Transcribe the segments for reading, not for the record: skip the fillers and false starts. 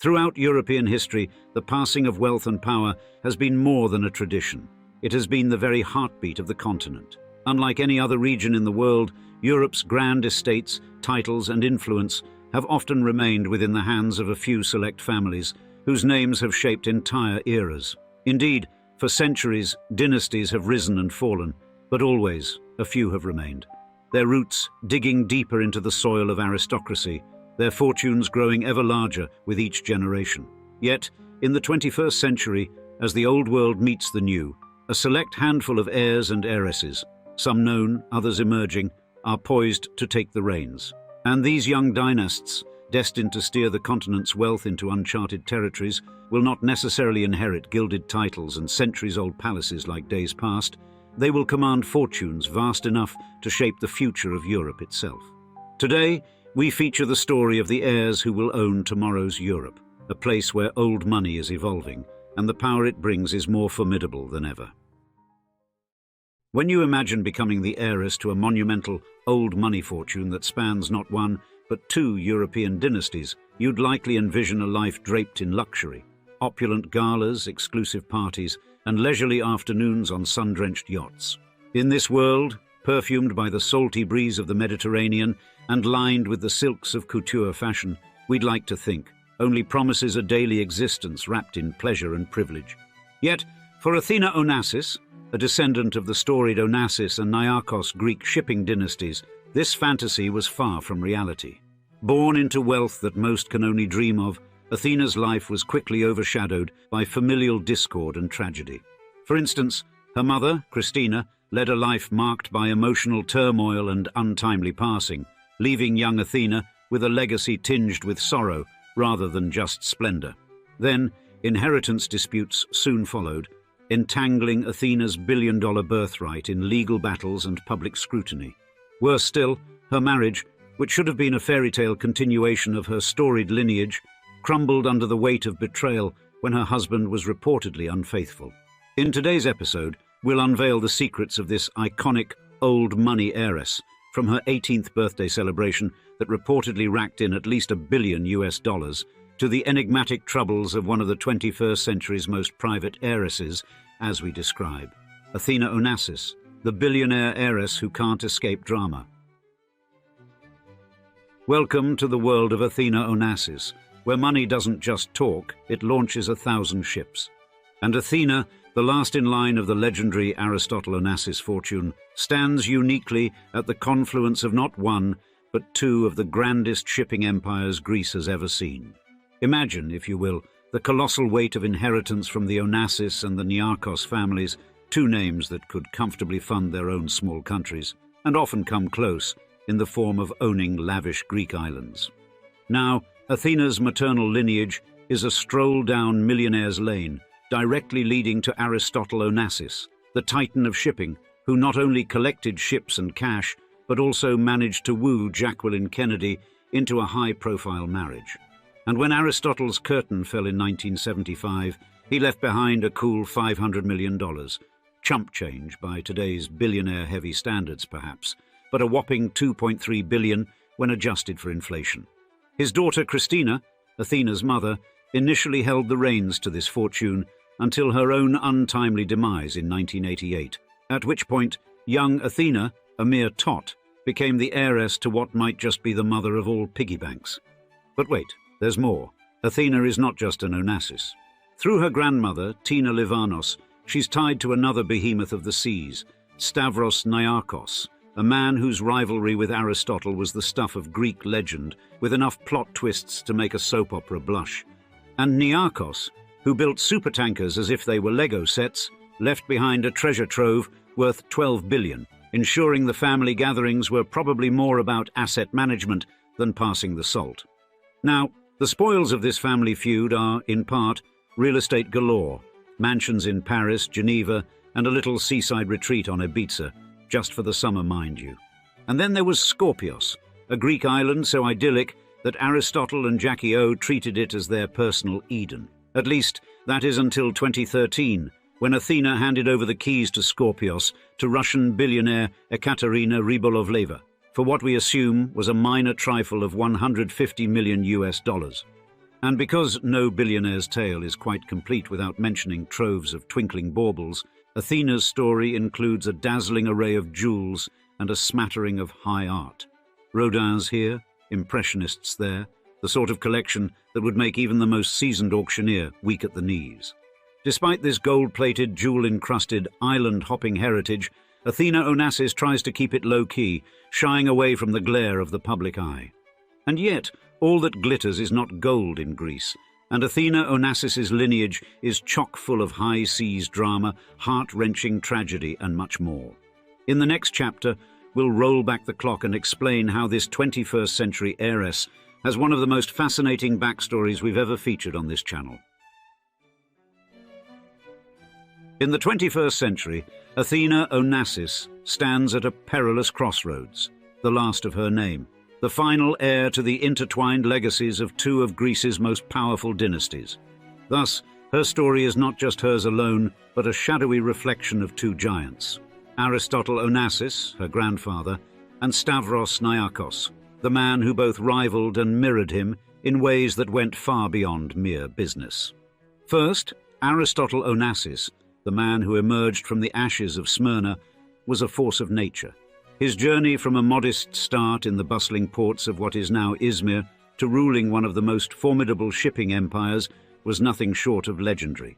Throughout European history, the passing of wealth and power has been more than a tradition. It has been the very heartbeat of the continent. Unlike any other region in the world, Europe's grand estates, titles, and influence have often remained within the hands of a few select families whose names have shaped entire eras. Indeed, for centuries, dynasties have risen and fallen, but always a few have remained. Their roots digging deeper into the soil of aristocracy, their fortunes growing ever larger with each generation. Yet, in the 21st century, as the old world meets the new, a select handful of heirs and heiresses, some known, others emerging, are poised to take the reins. And these young dynasts, destined to steer the continent's wealth into uncharted territories, will not necessarily inherit gilded titles and centuries-old palaces like days past. They will command fortunes vast enough to shape the future of Europe itself. Today, we feature the story of the heirs who will own tomorrow's Europe, a place where old money is evolving, and the power it brings is more formidable than ever. When you imagine becoming the heiress to a monumental old money fortune that spans not one, but two European dynasties, you'd likely envision a life draped in luxury, opulent galas, exclusive parties, and leisurely afternoons on sun-drenched yachts. In this world, perfumed by the salty breeze of the Mediterranean and lined with the silks of couture fashion, we'd like to think, only promises a daily existence wrapped in pleasure and privilege. Yet, for Athina Onassis, a descendant of the storied Onassis and Niarchos Greek shipping dynasties, this fantasy was far from reality. Born into wealth that most can only dream of, Athina's life was quickly overshadowed by familial discord and tragedy. For instance, her mother, Christina, led a life marked by emotional turmoil and untimely passing, leaving young Athina with a legacy tinged with sorrow rather than just splendor. Then, inheritance disputes soon followed, entangling Athina's billion-dollar birthright in legal battles and public scrutiny. Worse still, her marriage, which should have been a fairy tale continuation of her storied lineage, crumbled under the weight of betrayal when her husband was reportedly unfaithful. In today's episode, we'll unveil the secrets of this iconic old money heiress, from her 18th birthday celebration that reportedly racked in at least $1 billion to the enigmatic troubles of one of the 21st century's most private heiresses, as we describe. Athina Onassis, the billionaire heiress who can't escape drama. Welcome to the world of Athina Onassis, where money doesn't just talk, it launches 1,000 ships. And Athina, the last in line of the legendary Aristotle Onassis fortune, stands uniquely at the confluence of not one, but two of the grandest shipping empires Greece has ever seen. Imagine, if you will, the colossal weight of inheritance from the Onassis and the Niarchos families, two names that could comfortably fund their own small countries, and often come close, in the form of owning lavish Greek islands. Now, Athina's maternal lineage is a stroll down millionaire's lane, directly leading to Aristotle Onassis, the titan of shipping, who not only collected ships and cash, but also managed to woo Jacqueline Kennedy into a high-profile marriage. And when Aristotle's curtain fell in 1975, he left behind a cool $500 million, chump change by today's billionaire-heavy standards perhaps, but a whopping $2.3 billion when adjusted for inflation. His daughter Christina, Athina's mother, initially held the reins to this fortune until her own untimely demise in 1988, at which point young Athina, a mere tot, became the heiress to what might just be the mother of all piggy banks. But wait, there's more. Athina is not just an Onassis. Through her grandmother, Tina Livanos, she's tied to another behemoth of the seas, Stavros Niarchos, a man whose rivalry with Aristotle was the stuff of Greek legend, with enough plot twists to make a soap opera blush. And Niarchos, who built supertankers as if they were Lego sets, left behind a treasure trove worth $12 billion, ensuring the family gatherings were probably more about asset management than passing the salt. Now, the spoils of this family feud are, in part, real estate galore, mansions in Paris, Geneva, and a little seaside retreat on Ibiza, just for the summer, mind you. And then there was Skorpios, a Greek island so idyllic that Aristotle and Jackie O treated it as their personal Eden. At least, that is until 2013, when Athina handed over the keys to Skorpios to Russian billionaire Ekaterina Rybolovleva, for what we assume was a minor trifle of $150 million. And because no billionaire's tale is quite complete without mentioning troves of twinkling baubles, Athena's story includes a dazzling array of jewels and a smattering of high art. Rodins here, Impressionists there, the sort of collection that would make even the most seasoned auctioneer weak at the knees. Despite this gold-plated, jewel-encrusted, island-hopping heritage, Athena Onassis tries to keep it low-key, shying away from the glare of the public eye. And yet, all that glitters is not gold in Greece, and Athena Onassis's lineage is chock full of high seas drama, heart-wrenching tragedy, and much more. In the next chapter, we'll roll back the clock and explain how this 21st century heiress has one of the most fascinating backstories we've ever featured on this channel. In the 21st century, Athena Onassis stands at a perilous crossroads, the last of her name, the final heir to the intertwined legacies of two of Greece's most powerful dynasties. Thus, her story is not just hers alone, but a shadowy reflection of two giants, Aristotle Onassis, her grandfather, and Stavros Niarchos, the man who both rivaled and mirrored him in ways that went far beyond mere business. First, Aristotle Onassis, the man who emerged from the ashes of Smyrna, was a force of nature. His journey from a modest start in the bustling ports of what is now Izmir to ruling one of the most formidable shipping empires was nothing short of legendary.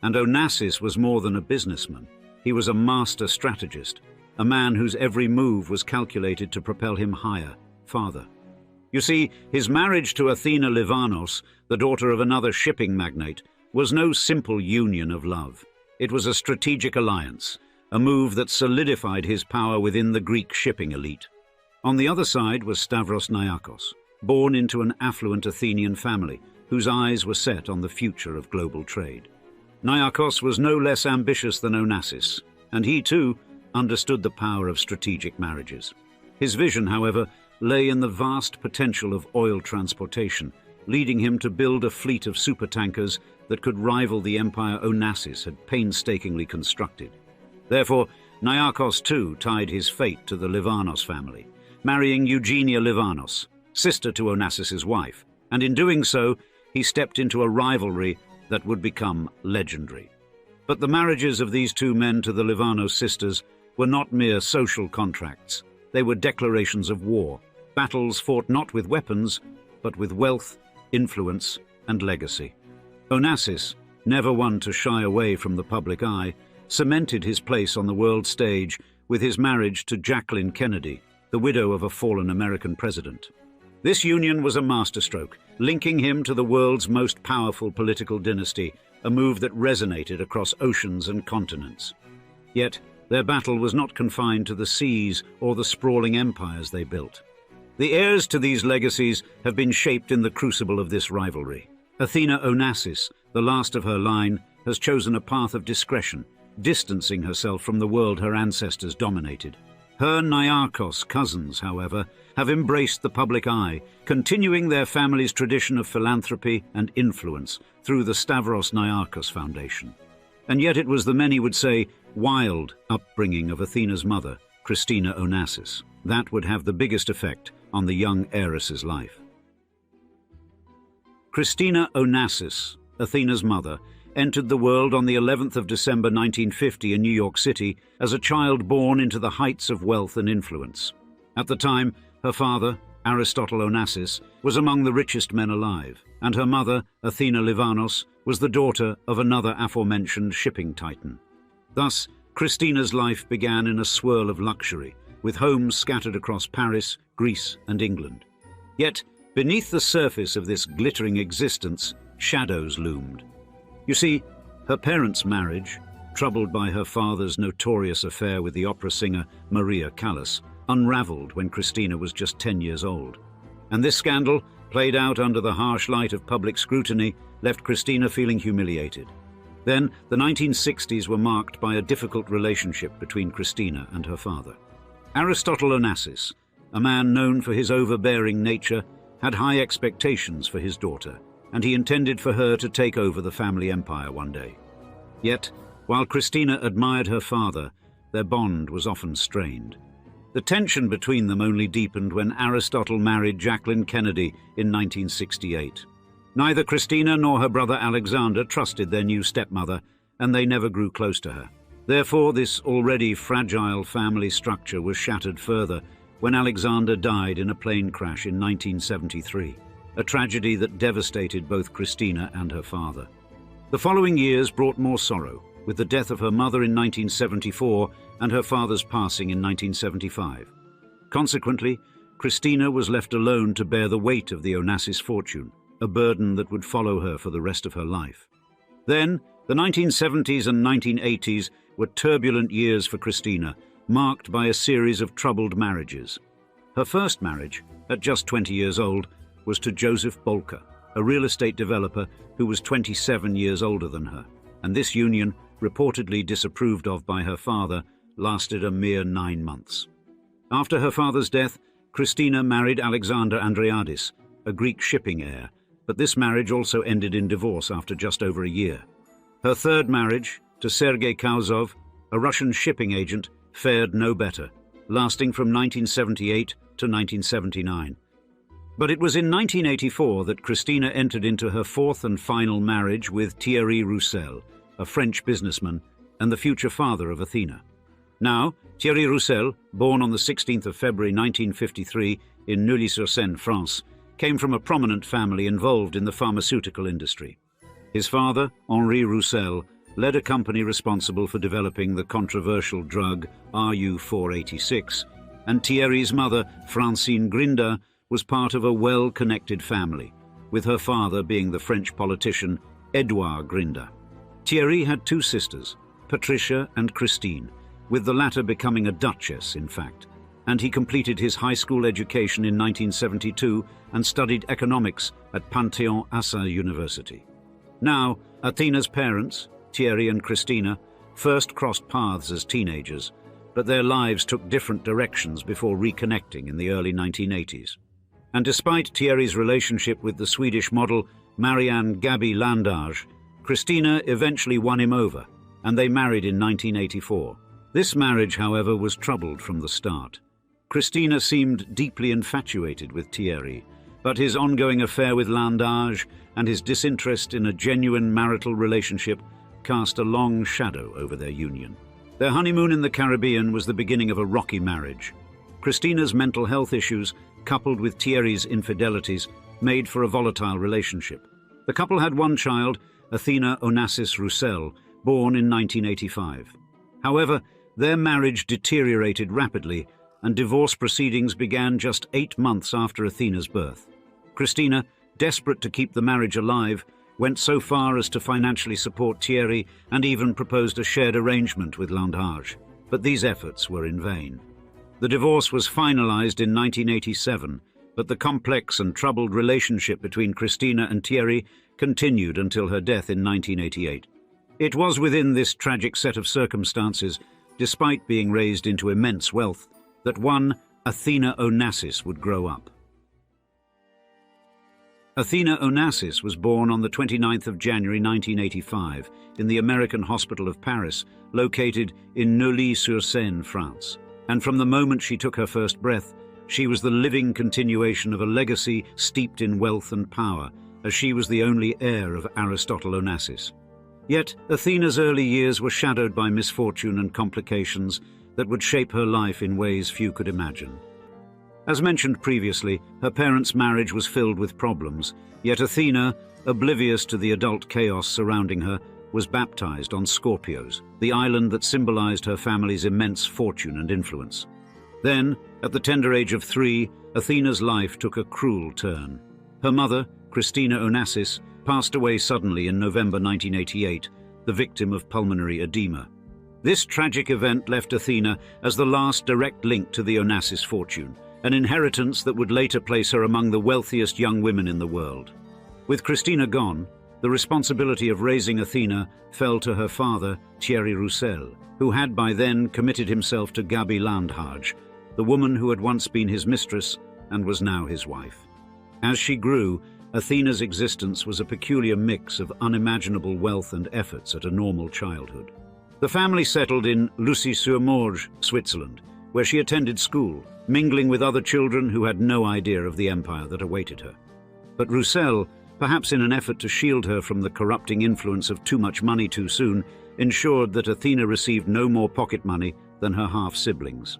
And Onassis was more than a businessman. He was a master strategist, a man whose every move was calculated to propel him higher, farther. You see, his marriage to Athina Livanos, the daughter of another shipping magnate, was no simple union of love. It was a strategic alliance, a move that solidified his power within the Greek shipping elite. On the other side was Stavros Niarchos, born into an affluent Athenian family whose eyes were set on the future of global trade. Niarchos was no less ambitious than Onassis, and he too understood the power of strategic marriages. His vision, however, lay in the vast potential of oil transportation, leading him to build a fleet of supertankers that could rival the empire Onassis had painstakingly constructed. Therefore, Niarchos too tied his fate to the Livanos family, marrying Eugenia Livanos, sister to Onassis's wife, and in doing so, he stepped into a rivalry that would become legendary. But the marriages of these two men to the Livanos sisters were not mere social contracts. They were declarations of war, battles fought not with weapons, but with wealth, influence, and legacy. Onassis, never one to shy away from the public eye, cemented his place on the world stage with his marriage to Jacqueline Kennedy, the widow of a fallen American president. This union was a masterstroke, linking him to the world's most powerful political dynasty, a move that resonated across oceans and continents. Yet, their battle was not confined to the seas or the sprawling empires they built. The heirs to these legacies have been shaped in the crucible of this rivalry. Athena Onassis, the last of her line, has chosen a path of discretion, distancing herself from the world her ancestors dominated. Her Niarchos cousins, however, have embraced the public eye, continuing their family's tradition of philanthropy and influence through the Stavros Niarchos Foundation. And yet it was the many would say wild upbringing of Athena's mother, Christina Onassis, that would have the biggest effect on the young heiress's life. Christina Onassis, Athena's mother, entered the world on the 11th of December 1950 in New York City as a child born into the heights of wealth and influence. At the time, her father, Aristotle Onassis, was among the richest men alive, and her mother, Athina Livanos, was the daughter of another aforementioned shipping titan. Thus, Christina's life began in a swirl of luxury, with homes scattered across Paris, Greece, and England. Yet, beneath the surface of this glittering existence, shadows loomed. You see, her parents' marriage, troubled by her father's notorious affair with the opera singer Maria Callas, unraveled when Christina was just 10 years old. And this scandal, played out under the harsh light of public scrutiny, left Christina feeling humiliated. Then, the 1960s were marked by a difficult relationship between Christina and her father. Aristotle Onassis, a man known for his overbearing nature, had high expectations for his daughter, and he intended for her to take over the family empire one day. Yet, while Christina admired her father, their bond was often strained. The tension between them only deepened when Aristotle married Jacqueline Kennedy in 1968. Neither Christina nor her brother Alexander trusted their new stepmother, and they never grew close to her. Therefore, this already fragile family structure was shattered further when Alexander died in a plane crash in 1973, a tragedy that devastated both Christina and her father. The following years brought more sorrow, with the death of her mother in 1974 and her father's passing in 1975. Consequently, Christina was left alone to bear the weight of the Onassis fortune, a burden that would follow her for the rest of her life. Then, the 1970s and 1980s were turbulent years for Christina, marked by a series of troubled marriages. Her first marriage, at just 20 years old, was to Joseph Bolker, a real estate developer who was 27 years older than her, and this union, reportedly disapproved of by her father, lasted a mere 9 months. After her father's death, Christina married Alexander Andreadis, a Greek shipping heir, but this marriage also ended in divorce after just over a year. Her third marriage, to Sergei Kauzov, a Russian shipping agent, fared no better, lasting from 1978 to 1979. But it was in 1984 that Christina entered into her fourth and final marriage with Thierry Roussel, a French businessman and the future father of Athina. Now, Thierry Roussel, born on the 16th of February 1953 in Neuilly-sur-Seine, France, came from a prominent family involved in the pharmaceutical industry. His father, Henri Roussel, led a company responsible for developing the controversial drug RU-486, and Thierry's mother, Francine Grinda, was part of a well-connected family, with her father being the French politician Édouard Grinda. Thierry had two sisters, Patricia and Christine, with the latter becoming a duchess, in fact, and he completed his high school education in 1972 and studied economics at Panthéon-Assas University. Now, Athina's parents, Thierry and Christina, first crossed paths as teenagers, but their lives took different directions before reconnecting in the early 1980s. And despite Thierry's relationship with the Swedish model Marianne Gaby Landage, Christina eventually won him over, and they married in 1984. This marriage, however, was troubled from the start. Christina seemed deeply infatuated with Thierry, but his ongoing affair with Landage and his disinterest in a genuine marital relationship cast a long shadow over their union. Their honeymoon in the Caribbean was the beginning of a rocky marriage. Christina's mental health issues, coupled with Thierry's infidelities, made for a volatile relationship. The couple had one child, Athina Onassis Roussel, born in 1985. However, their marriage deteriorated rapidly, and divorce proceedings began just 8 months after Athina's birth. Christina, desperate to keep the marriage alive, went so far as to financially support Thierry and even proposed a shared arrangement with Landage, but these efforts were in vain. The divorce was finalized in 1987, but the complex and troubled relationship between Christina and Thierry continued until her death in 1988. It was within this tragic set of circumstances, despite being raised into immense wealth, that one Athina Onassis would grow up. Athina Onassis was born on the 29th of January 1985 in the American Hospital of Paris, located in Neuilly-sur-Seine, France. And from the moment she took her first breath, she was the living continuation of a legacy steeped in wealth and power, as she was the only heir of Aristotle Onassis. Yet Athina's early years were shadowed by misfortune and complications that would shape her life in ways few could imagine. As mentioned previously, her parents' marriage was filled with problems, yet Athina, oblivious to the adult chaos surrounding her, was baptized on Scorpios, the island that symbolized her family's immense fortune and influence. Then, at the tender age of 3, Athina's life took a cruel turn. Her mother, Christina Onassis, passed away suddenly in November 1988, the victim of pulmonary edema. This tragic event left Athina as the last direct link to the Onassis fortune, an inheritance that would later place her among the wealthiest young women in the world. With Christina gone, the responsibility of raising Athina fell to her father, Thierry Roussel, who had by then committed himself to Gaby Landage, the woman who had once been his mistress and was now his wife. As she grew, Athina's existence was a peculiar mix of unimaginable wealth and efforts at a normal childhood. The family settled in Lucy-sur-Morge, Switzerland, where she attended school, mingling with other children who had no idea of the empire that awaited her. But Roussel, perhaps in an effort to shield her from the corrupting influence of too much money too soon, ensured that Athina received no more pocket money than her half-siblings.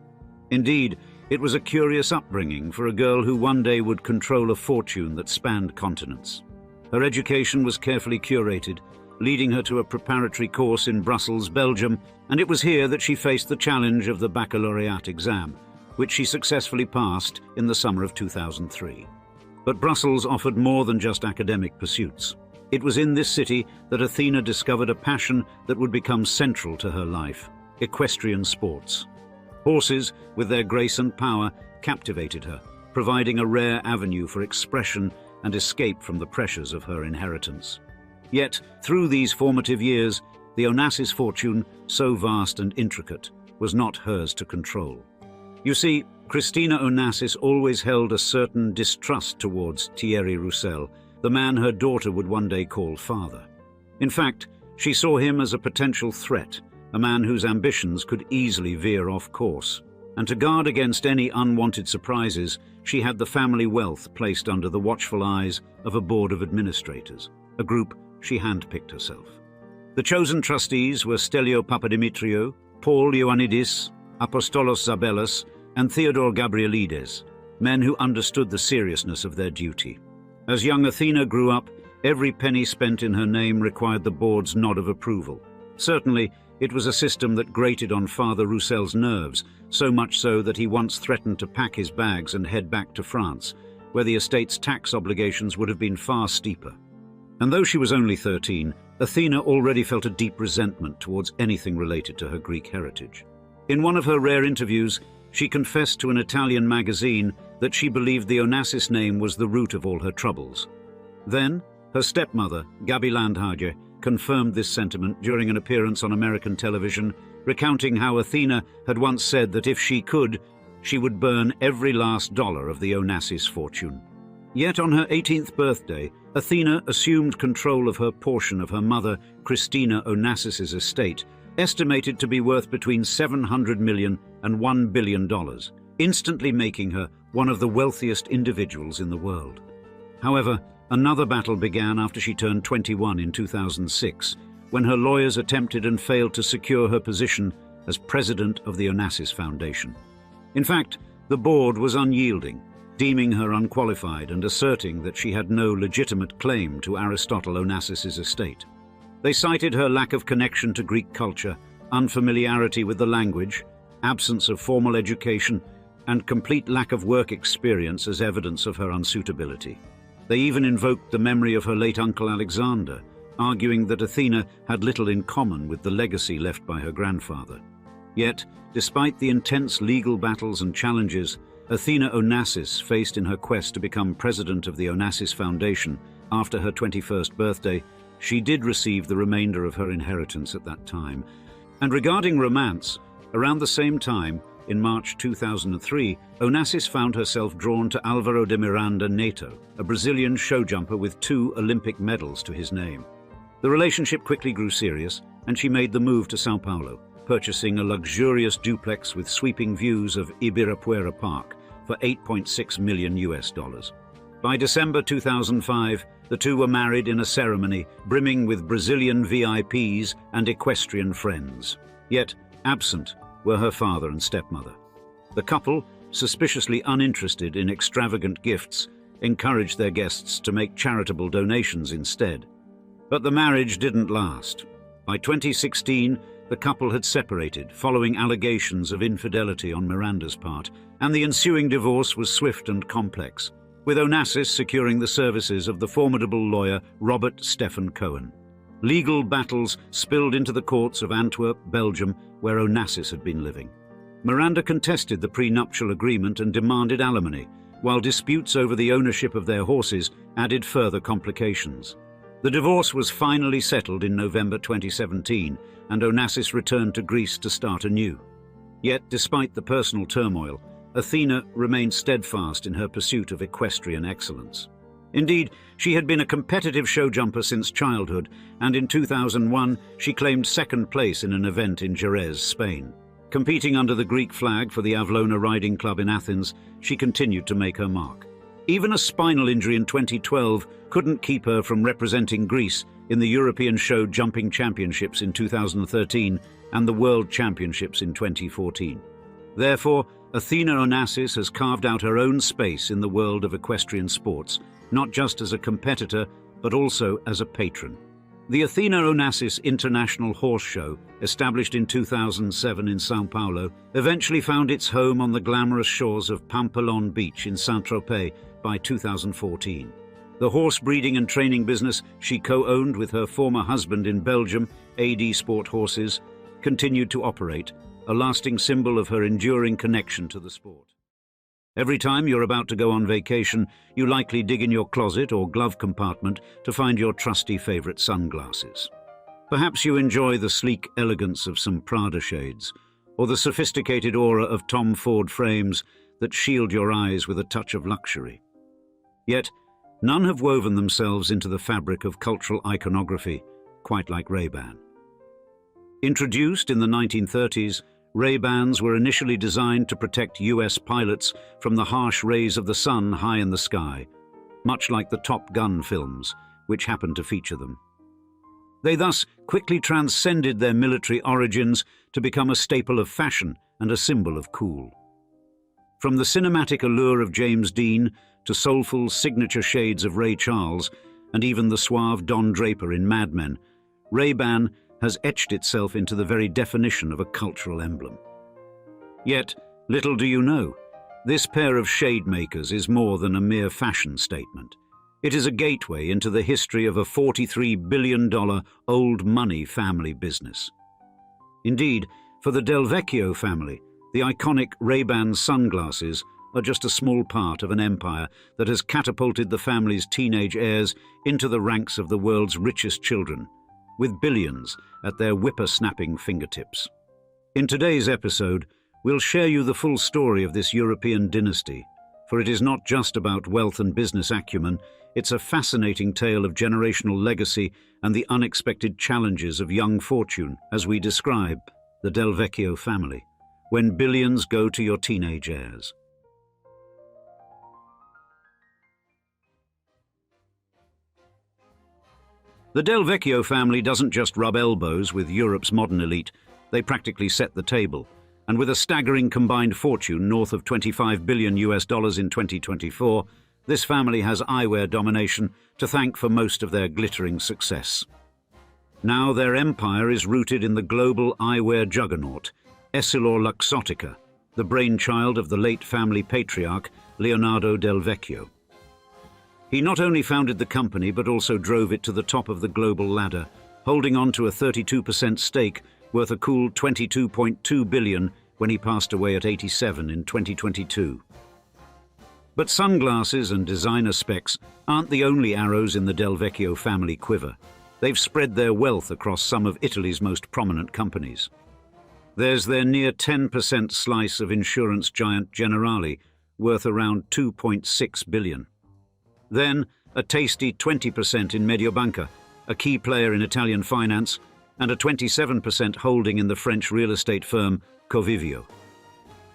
Indeed, it was a curious upbringing for a girl who one day would control a fortune that spanned continents. Her education was carefully curated, leading her to a preparatory course in Brussels, Belgium, and it was here that she faced the challenge of the baccalaureate exam, which she successfully passed in the summer of 2003. But Brussels offered more than just academic pursuits. It was in this city that Athina discovered a passion that would become central to her life: equestrian sports. Horses, with their grace and power, captivated her, providing a rare avenue for expression and escape from the pressures of her inheritance. Yet, through these formative years, the Onassis fortune, so vast and intricate, was not hers to control. You see, Christina Onassis always held a certain distrust towards Thierry Roussel, the man her daughter would one day call father. In fact, she saw him as a potential threat, a man whose ambitions could easily veer off course. And to guard against any unwanted surprises, she had the family wealth placed under the watchful eyes of a board of administrators, a group she handpicked herself. The chosen trustees were Stelio Papadimitriou, Paul Ioannidis, Apostolos Zabellas, and Theodore Gabrielides, men who understood the seriousness of their duty. As young Athina grew up, every penny spent in her name required the board's nod of approval. Certainly, it was a system that grated on Father Roussel's nerves, so much so that he once threatened to pack his bags and head back to France, where the estate's tax obligations would have been far steeper. And though she was only 13, Athina already felt a deep resentment towards anything related to her Greek heritage. In one of her rare interviews, she confessed to an Italian magazine that she believed the Onassis name was the root of all her troubles. Then, her stepmother, Gabi Landhager, confirmed this sentiment during an appearance on American television, recounting how Athina had once said that if she could, she would burn every last dollar of the Onassis fortune. Yet on her 18th birthday, Athina assumed control of her portion of her mother, Christina Onassis's estate, estimated to be worth between $700 million and $1 billion, instantly making her one of the wealthiest individuals in the world. However, another battle began after she turned 21 in 2006, when her lawyers attempted and failed to secure her position as president of the Onassis Foundation. In fact, the board was unyielding, deeming her unqualified and asserting that she had no legitimate claim to Aristotle Onassis's estate. They cited her lack of connection to Greek culture, unfamiliarity with the language, absence of formal education, and complete lack of work experience as evidence of her unsuitability. They even invoked the memory of her late uncle Alexander, arguing that Athina had little in common with the legacy left by her grandfather. Yet, despite the intense legal battles and challenges Athina Onassis faced in her quest to become president of the Onassis Foundation after her 21st birthday, she did receive the remainder of her inheritance at that time. And regarding romance, around the same time, in March 2003, Onassis found herself drawn to Álvaro de Miranda Neto, a Brazilian showjumper with 2 Olympic medals to his name. The relationship quickly grew serious, and she made the move to São Paulo, purchasing a luxurious duplex with sweeping views of Ibirapuera Park for $8.6 million. By December 2005, the two were married in a ceremony brimming with Brazilian VIPs and equestrian friends. Yet, absent were her father and stepmother. The couple, suspiciously uninterested in extravagant gifts, encouraged their guests to make charitable donations instead. But the marriage didn't last. By 2016, the couple had separated following allegations of infidelity on Miranda's part, and the ensuing divorce was swift and complex, with Onassis securing the services of the formidable lawyer Robert Stephen Cohen. Legal battles spilled into the courts of Antwerp, Belgium, where Onassis had been living. Miranda contested the prenuptial agreement and demanded alimony, while disputes over the ownership of their horses added further complications. The divorce was finally settled in November 2017, and Onassis returned to Greece to start anew. Yet, despite the personal turmoil, Athina remained steadfast in her pursuit of equestrian excellence. Indeed, she had been a competitive showjumper since childhood, and in 2001 she claimed second place in an event in Jerez, Spain. Competing under the Greek flag for the Avlona Riding Club in Athens, she continued to make her mark. Even a spinal injury in 2012 couldn't keep her from representing Greece in the European Show Jumping Championships in 2013 and the World Championships in 2014. Therefore, Athina Onassis has carved out her own space in the world of equestrian sports, not just as a competitor, but also as a patron. The Athina Onassis International Horse Show, established in 2007 in São Paulo, eventually found its home on the glamorous shores of Pampelon Beach in Saint-Tropez by 2014. The horse breeding and training business she co-owned with her former husband in Belgium, AD Sport Horses, continued to operate, a lasting symbol of her enduring connection to the sport. Every time you're about to go on vacation, you likely dig in your closet or glove compartment to find your trusty favorite sunglasses. Perhaps you enjoy the sleek elegance of some Prada shades, or the sophisticated aura of Tom Ford frames that shield your eyes with a touch of luxury. Yet, none have woven themselves into the fabric of cultural iconography quite like Ray-Ban. Introduced in the 1930s, Ray-Bans were initially designed to protect US pilots from the harsh rays of the sun high in the sky, much like the Top Gun films, which happened to feature them. They thus quickly transcended their military origins to become a staple of fashion and a symbol of cool. From the cinematic allure of James Dean to soulful signature shades of Ray Charles and even the suave Don Draper in Mad Men, Ray-Ban has etched itself into the very definition of a cultural emblem. Yet, little do you know, this pair of shade makers is more than a mere fashion statement. It is a gateway into the history of a $43 billion old money family business. Indeed, for the Del-Vecchio family, the iconic Ray-Ban sunglasses are just a small part of an empire that has catapulted the family's teenage heirs into the ranks of the world's richest children, with billions at their whipper-snapping fingertips. In today's episode, we'll share you the full story of this European dynasty, for it is not just about wealth and business acumen, it's a fascinating tale of generational legacy and the unexpected challenges of young fortune, as we describe the Del-Vecchio family, when billions go to your teenage heirs. The Del-Vecchio family doesn't just rub elbows with Europe's modern elite, they practically set the table. And with a staggering combined fortune north of $25 billion in 2024, this family has eyewear domination to thank for most of their glittering success. Now their empire is rooted in the global eyewear juggernaut, EssilorLuxottica, the brainchild of the late family patriarch Leonardo Del-Vecchio. He not only founded the company but also drove it to the top of the global ladder, holding on to a 32% stake worth a cool $22.2 billion when he passed away at 87 in 2022. But sunglasses and designer specs aren't the only arrows in the Del-Vecchio family quiver. They've spread their wealth across some of Italy's most prominent companies. There's their near 10% slice of insurance giant Generali, worth around $2.6 billion. Then, a tasty 20% in Mediobanca, a key player in Italian finance, and a 27% holding in the French real estate firm Covivio.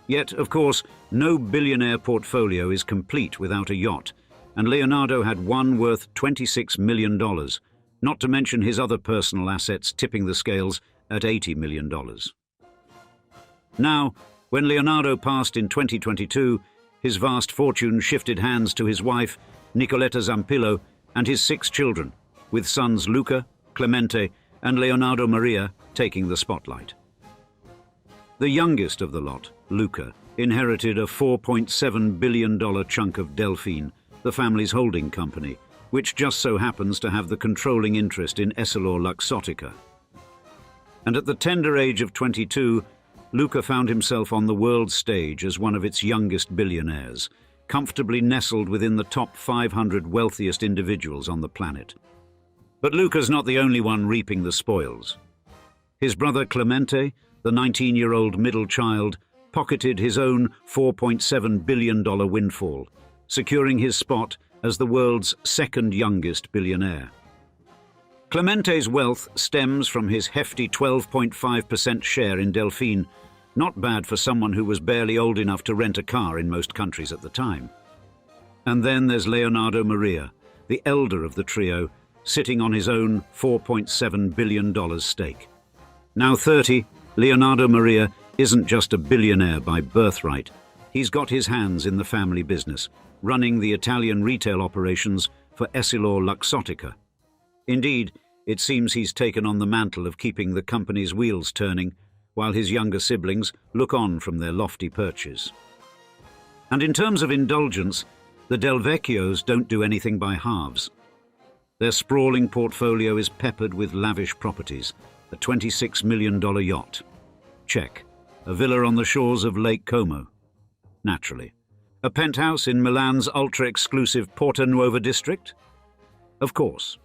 Yet, of course, no billionaire portfolio is complete without a yacht, and Leonardo had one worth $26 million, not to mention his other personal assets tipping the scales at $80 million. Now, when Leonardo passed in 2022, his vast fortune shifted hands to his wife, Nicoletta Zampillo, and his 6 children, with sons Luca, Clemente, and Leonardo Maria taking the spotlight. The youngest of the lot, Luca, inherited a $4.7 billion chunk of Delphine, the family's holding company, which just so happens to have the controlling interest in EssilorLuxottica. And at the tender age of 22, Luca found himself on the world stage as one of its youngest billionaires, comfortably nestled within the top 500 wealthiest individuals on the planet. But Luca's not the only one reaping the spoils. His brother Clemente, the 19-year-old middle child, pocketed his own $4.7 billion windfall, securing his spot as the world's second youngest billionaire. Clemente's wealth stems from his hefty 12.5% share in Delphine, not bad for someone who was barely old enough to rent a car in most countries at the time. And then there's Leonardo Maria, the elder of the trio, sitting on his own $4.7 billion stake. Now 30, Leonardo Maria isn't just a billionaire by birthright. He's got his hands in the family business, running the Italian retail operations for Essilor-Luxottica. Indeed, it seems he's taken on the mantle of keeping the company's wheels turning, while his younger siblings look on from their lofty perches. And in terms of indulgence, the Del-Vecchios don't do anything by halves. Their sprawling portfolio is peppered with lavish properties, a $26 million yacht. Check. A villa on the shores of Lake Como. Naturally. A penthouse in Milan's ultra-exclusive Porta Nuova district? Of course.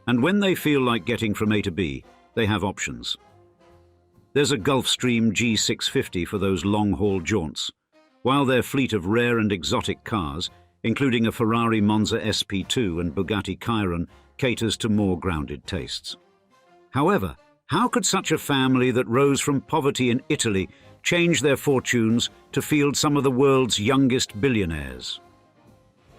And when they feel like getting from A to B, they have options. There's a Gulfstream G650 for those long-haul jaunts, while their fleet of rare and exotic cars, including a Ferrari Monza SP2 and Bugatti Chiron, caters to more grounded tastes. However, how could such a family that rose from poverty in Italy change their fortunes to field some of the world's youngest billionaires?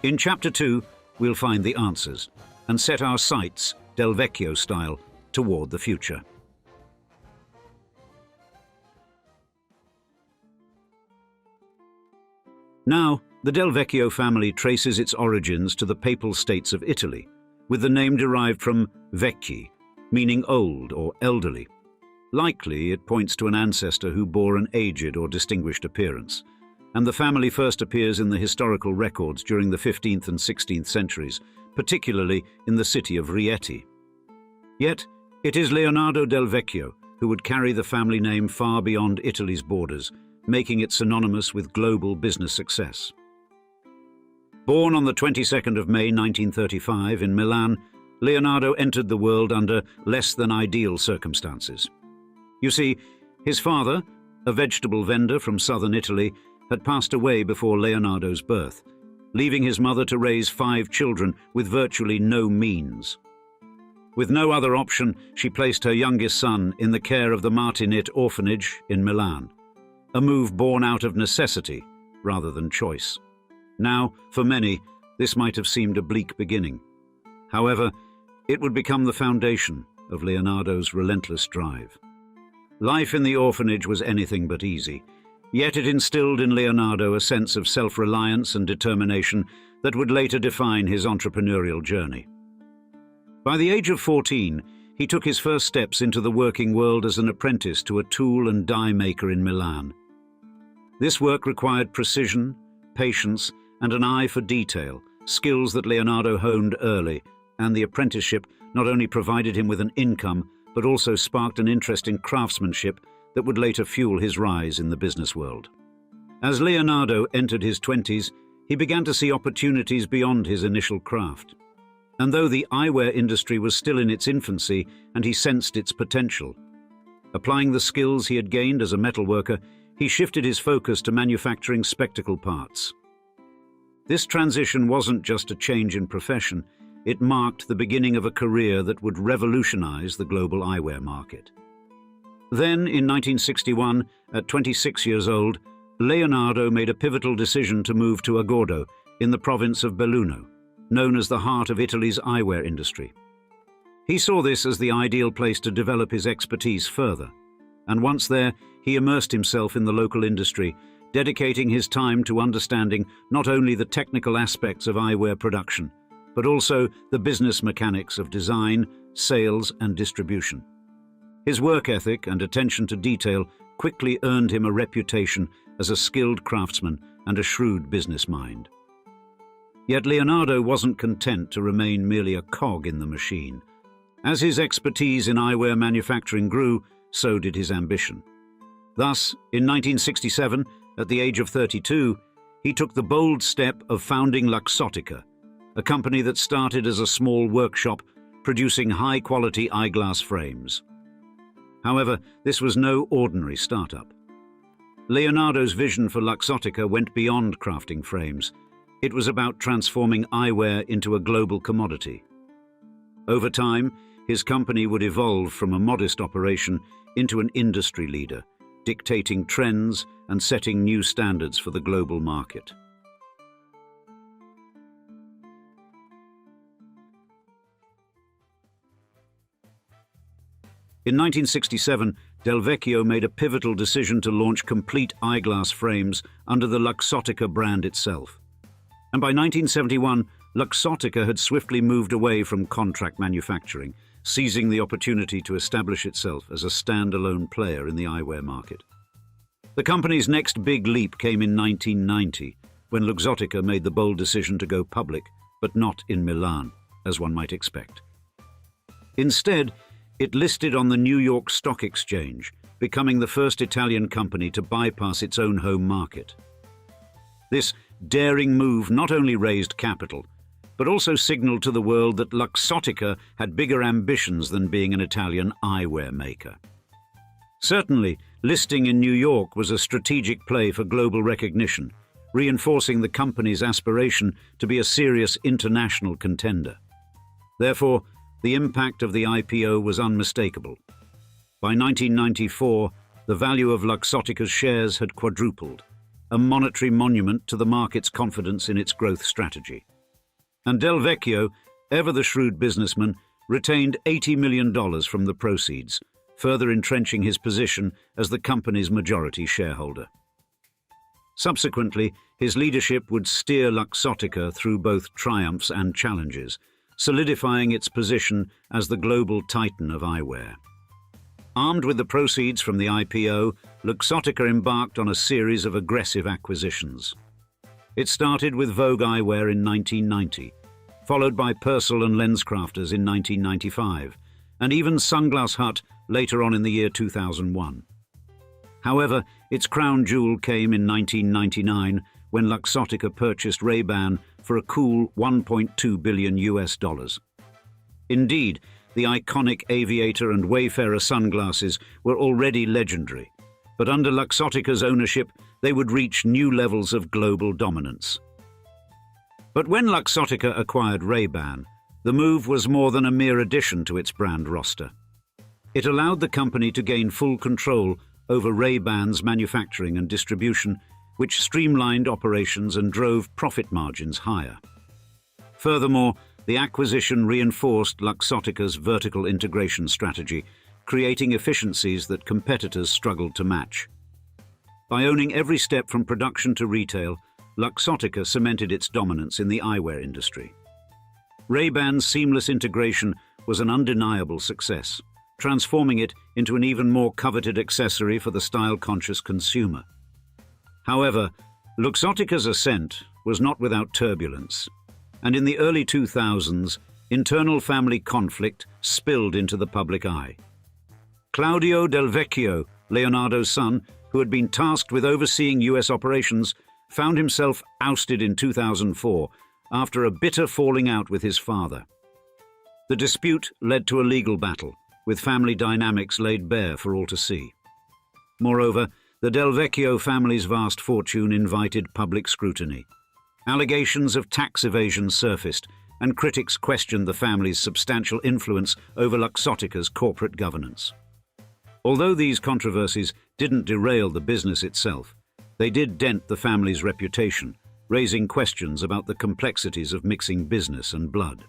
In Chapter 2, we'll find the answers and set our sights, Del-Vecchio style, toward the future. Now, the Del-Vecchio family traces its origins to the Papal States of Italy, with the name derived from vecchi, meaning old or elderly. Likely, it points to an ancestor who bore an aged or distinguished appearance, and the family first appears in the historical records during the 15th and 16th centuries, particularly in the city of Rieti. Yet, it is Leonardo Del-Vecchio who would carry the family name far beyond Italy's borders, making it synonymous with global business success. Born on the 22nd of May 1935 in Milan, Leonardo entered the world under less than ideal circumstances. You see, his father, a vegetable vendor from southern Italy, had passed away before Leonardo's birth, leaving his mother to raise 5 children with virtually no means. With no other option, she placed her youngest son in the care of the Martinit orphanage in Milan, a move born out of necessity rather than choice. Now, for many, this might have seemed a bleak beginning. However, it would become the foundation of Leonardo's relentless drive. Life in the orphanage was anything but easy, yet it instilled in Leonardo a sense of self-reliance and determination that would later define his entrepreneurial journey. By the age of 14, he took his first steps into the working world as an apprentice to a tool and die maker in Milan. This work required precision, patience, and an eye for detail, skills that Leonardo honed early, and the apprenticeship not only provided him with an income, but also sparked an interest in craftsmanship that would later fuel his rise in the business world. As Leonardo entered his 20s, he began to see opportunities beyond his initial craft. And though the eyewear industry was still in its infancy and he sensed its potential, applying the skills he had gained as a metalworker, he shifted his focus to manufacturing spectacle parts. This transition wasn't just a change in profession, it marked the beginning of a career that would revolutionize the global eyewear market. Then, in 1961, at 26 years old, Leonardo made a pivotal decision to move to Agordo, in the province of Belluno, known as the heart of Italy's eyewear industry. He saw this as the ideal place to develop his expertise further, and once there, he immersed himself in the local industry, dedicating his time to understanding not only the technical aspects of eyewear production, but also the business mechanics of design, sales, and distribution. His work ethic and attention to detail quickly earned him a reputation as a skilled craftsman and a shrewd business mind. Yet Leonardo wasn't content to remain merely a cog in the machine. As his expertise in eyewear manufacturing grew, so did his ambition. Thus, in 1967, at the age of 32, he took the bold step of founding Luxottica, a company that started as a small workshop producing high-quality eyeglass frames. However, this was no ordinary startup. Leonardo's vision for Luxottica went beyond crafting frames. It was about transforming eyewear into a global commodity. Over time, his company would evolve from a modest operation into an industry leader, dictating trends and setting new standards for the global market. In 1967, Del-Vecchio made a pivotal decision to launch complete eyeglass frames under the Luxottica brand itself. And by 1971, Luxottica had swiftly moved away from contract manufacturing, seizing the opportunity to establish itself as a standalone player in the eyewear market. The company's next big leap came in 1990, when Luxottica made the bold decision to go public, but not in Milan, as one might expect. Instead, it listed on the New York Stock Exchange, becoming the first Italian company to bypass its own home market. This daring move not only raised capital, but also signaled to the world that Luxottica had bigger ambitions than being an Italian eyewear maker. Certainly, listing in New York was a strategic play for global recognition, reinforcing the company's aspiration to be a serious international contender. Therefore, the impact of the IPO was unmistakable. By 1994, the value of Luxottica's shares had quadrupled, a monetary monument to the market's confidence in its growth strategy. And Del-Vecchio, ever the shrewd businessman, retained $80 million from the proceeds, further entrenching his position as the company's majority shareholder. Subsequently, his leadership would steer Luxottica through both triumphs and challenges, solidifying its position as the global titan of eyewear. Armed with the proceeds from the IPO, Luxottica embarked on a series of aggressive acquisitions. It started with Vogue Eyewear in 1990, followed by Purcell and LensCrafters in 1995, and even Sunglass Hut later on in the year 2001. However, its crown jewel came in 1999 when Luxottica purchased Ray-Ban for a cool $1.2 billion. Indeed, the iconic Aviator and Wayfarer sunglasses were already legendary, but under Luxottica's ownership, they would reach new levels of global dominance. But when Luxottica acquired Ray-Ban, the move was more than a mere addition to its brand roster. It allowed the company to gain full control over Ray-Ban's manufacturing and distribution, which streamlined operations and drove profit margins higher. Furthermore, the acquisition reinforced Luxottica's vertical integration strategy, creating efficiencies that competitors struggled to match. By owning every step from production to retail, Luxottica cemented its dominance in the eyewear industry. Ray-Ban's seamless integration was an undeniable success, transforming it into an even more coveted accessory for the style-conscious consumer. However, Luxottica's ascent was not without turbulence, and in the early 2000s, internal family conflict spilled into the public eye. Claudio Del-Vecchio, Leonardo's son, who had been tasked with overseeing US operations, found himself ousted in 2004 after a bitter falling out with his father. The dispute led to a legal battle, with family dynamics laid bare for all to see. Moreover, the Del-Vecchio family's vast fortune invited public scrutiny. Allegations of tax evasion surfaced, and critics questioned the family's substantial influence over Luxottica's corporate governance. Although these controversies didn't derail the business itself, they did dent the family's reputation, raising questions about the complexities of mixing business and blood.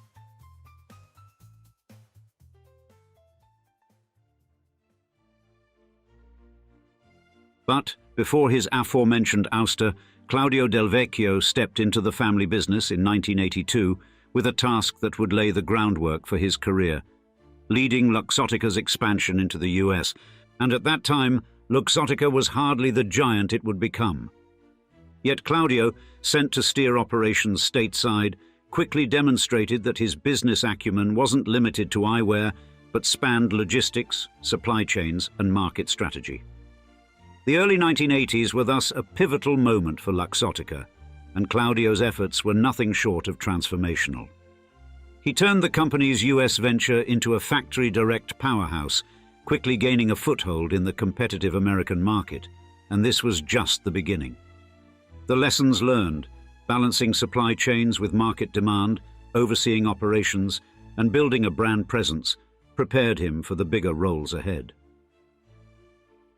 But before his aforementioned ouster, Claudio Del-Vecchio stepped into the family business in 1982 with a task that would lay the groundwork for his career, leading Luxottica's expansion into the US, and at that time, Luxottica was hardly the giant it would become. Yet Claudio, sent to steer operations stateside, quickly demonstrated that his business acumen wasn't limited to eyewear, but spanned logistics, supply chains, and market strategy. The early 1980s were thus a pivotal moment for Luxottica, and Claudio's efforts were nothing short of transformational. He turned the company's US venture into a factory-direct powerhouse, quickly gaining a foothold in the competitive American market, and this was just the beginning. The lessons learned, balancing supply chains with market demand, overseeing operations, and building a brand presence, prepared him for the bigger roles ahead.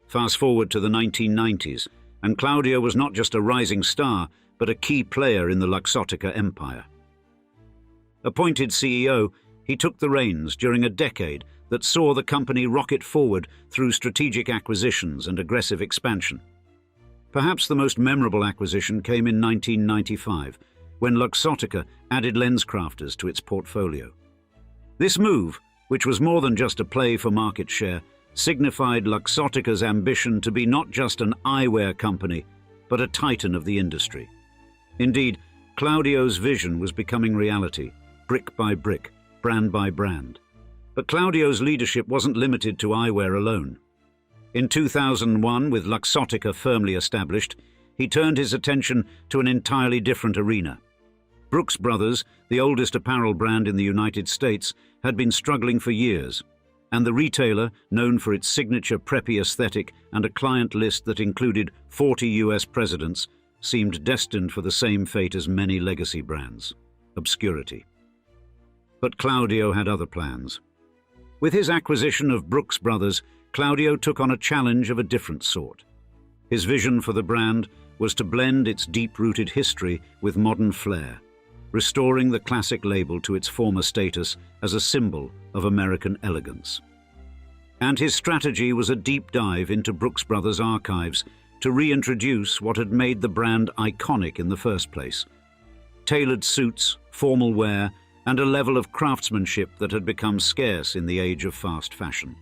Fast forward to the 1990s, and Claudio was not just a rising star, but a key player in the Luxottica empire. Appointed CEO, he took the reins during a decade that saw the company rocket forward through strategic acquisitions and aggressive expansion. Perhaps the most memorable acquisition came in 1995, when Luxottica added LensCrafters to its portfolio. This move, which was more than just a play for market share, signified Luxottica's ambition to be not just an eyewear company, but a titan of the industry. Indeed, Claudio's vision was becoming reality, brick by brick, brand by brand. But Claudio's leadership wasn't limited to eyewear alone. In 2001, with Luxottica firmly established, he turned his attention to an entirely different arena. Brooks Brothers, the oldest apparel brand in the United States, had been struggling for years, and the retailer, known for its signature preppy aesthetic and a client list that included 40 US presidents, seemed destined for the same fate as many legacy brands: obscurity. But Claudio had other plans. With his acquisition of Brooks Brothers, Claudio took on a challenge of a different sort. His vision for the brand was to blend its deep-rooted history with modern flair, restoring the classic label to its former status as a symbol of American elegance. And his strategy was a deep dive into Brooks Brothers' archives to reintroduce what had made the brand iconic in the first place: tailored suits, formal wear, and a level of craftsmanship that had become scarce in the age of fast fashion.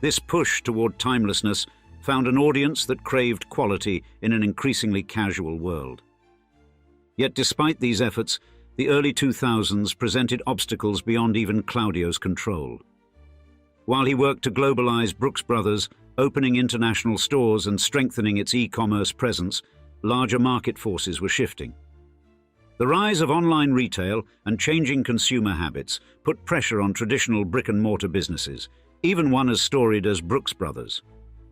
This push toward timelessness found an audience that craved quality in an increasingly casual world. Yet despite these efforts, the early 2000s presented obstacles beyond even Claudio's control. While he worked to globalize Brooks Brothers, opening international stores and strengthening its e-commerce presence, larger market forces were shifting. The rise of online retail and changing consumer habits put pressure on traditional brick-and-mortar businesses, even one as storied as Brooks Brothers.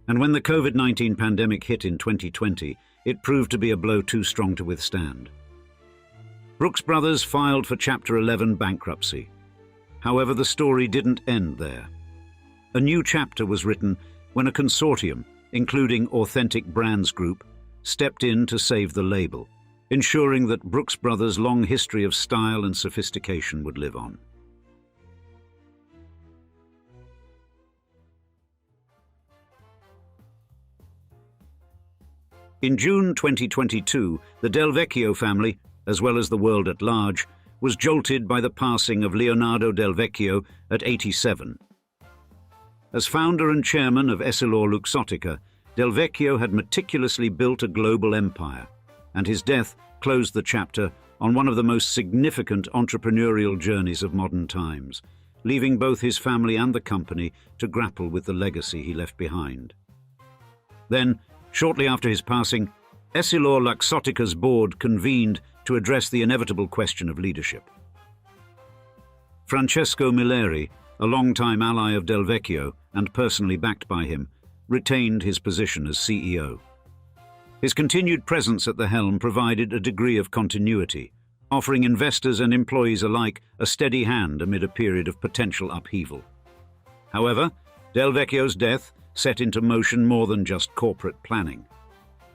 And when the COVID-19 pandemic hit in 2020, it proved to be a blow too strong to withstand. Brooks Brothers filed for Chapter 11 bankruptcy. However, the story didn't end there. A new chapter was written when a consortium, including Authentic Brands Group, stepped in to save the label, ensuring that Brooks Brothers' long history of style and sophistication would live on. In June 2022, the Del-Vecchio family, as well as the world at large, was jolted by the passing of Leonardo Del-Vecchio at 87. As founder and chairman of Essilor-Luxottica, Del-Vecchio had meticulously built a global empire, and his death closed the chapter on one of the most significant entrepreneurial journeys of modern times, leaving both his family and the company to grapple with the legacy he left behind. Then, shortly after his passing, Essilor-Luxottica's board convened to address the inevitable question of leadership. Francesco Milleri, a longtime ally of Del-Vecchio and personally backed by him, retained his position as CEO. His continued presence at the helm provided a degree of continuity, offering investors and employees alike a steady hand amid a period of potential upheaval. However, Del-Vecchio's death set into motion more than just corporate planning.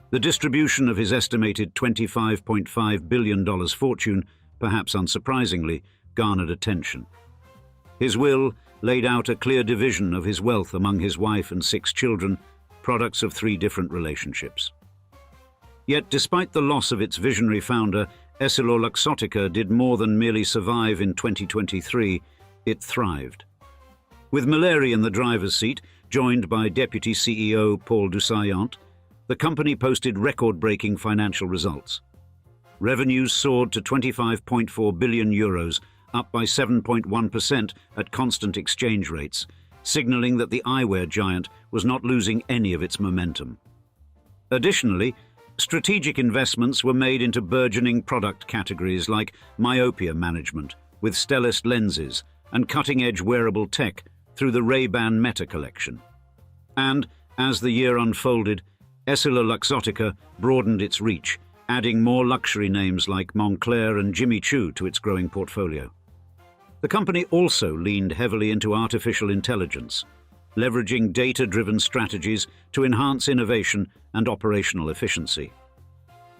The distribution of his estimated $25.5 billion fortune, perhaps unsurprisingly, garnered attention. His will laid out a clear division of his wealth among his wife and 6 children, products of 3 different relationships. Yet, despite the loss of its visionary founder, Essilor-Luxottica did more than merely survive in 2023, it thrived. With Milleri in the driver's seat, joined by Deputy CEO Paul Dussaillant, the company posted record-breaking financial results. Revenues soared to €25.4 billion, up by 7.1% at constant exchange rates, signaling that the eyewear giant was not losing any of its momentum. Additionally, strategic investments were made into burgeoning product categories like myopia management with Stellest lenses and cutting-edge wearable tech through the Ray-Ban Meta collection. And, as the year unfolded, Essilor-Luxottica broadened its reach, adding more luxury names like Moncler and Jimmy Choo to its growing portfolio. The company also leaned heavily into artificial intelligence, leveraging data-driven strategies to enhance innovation and operational efficiency.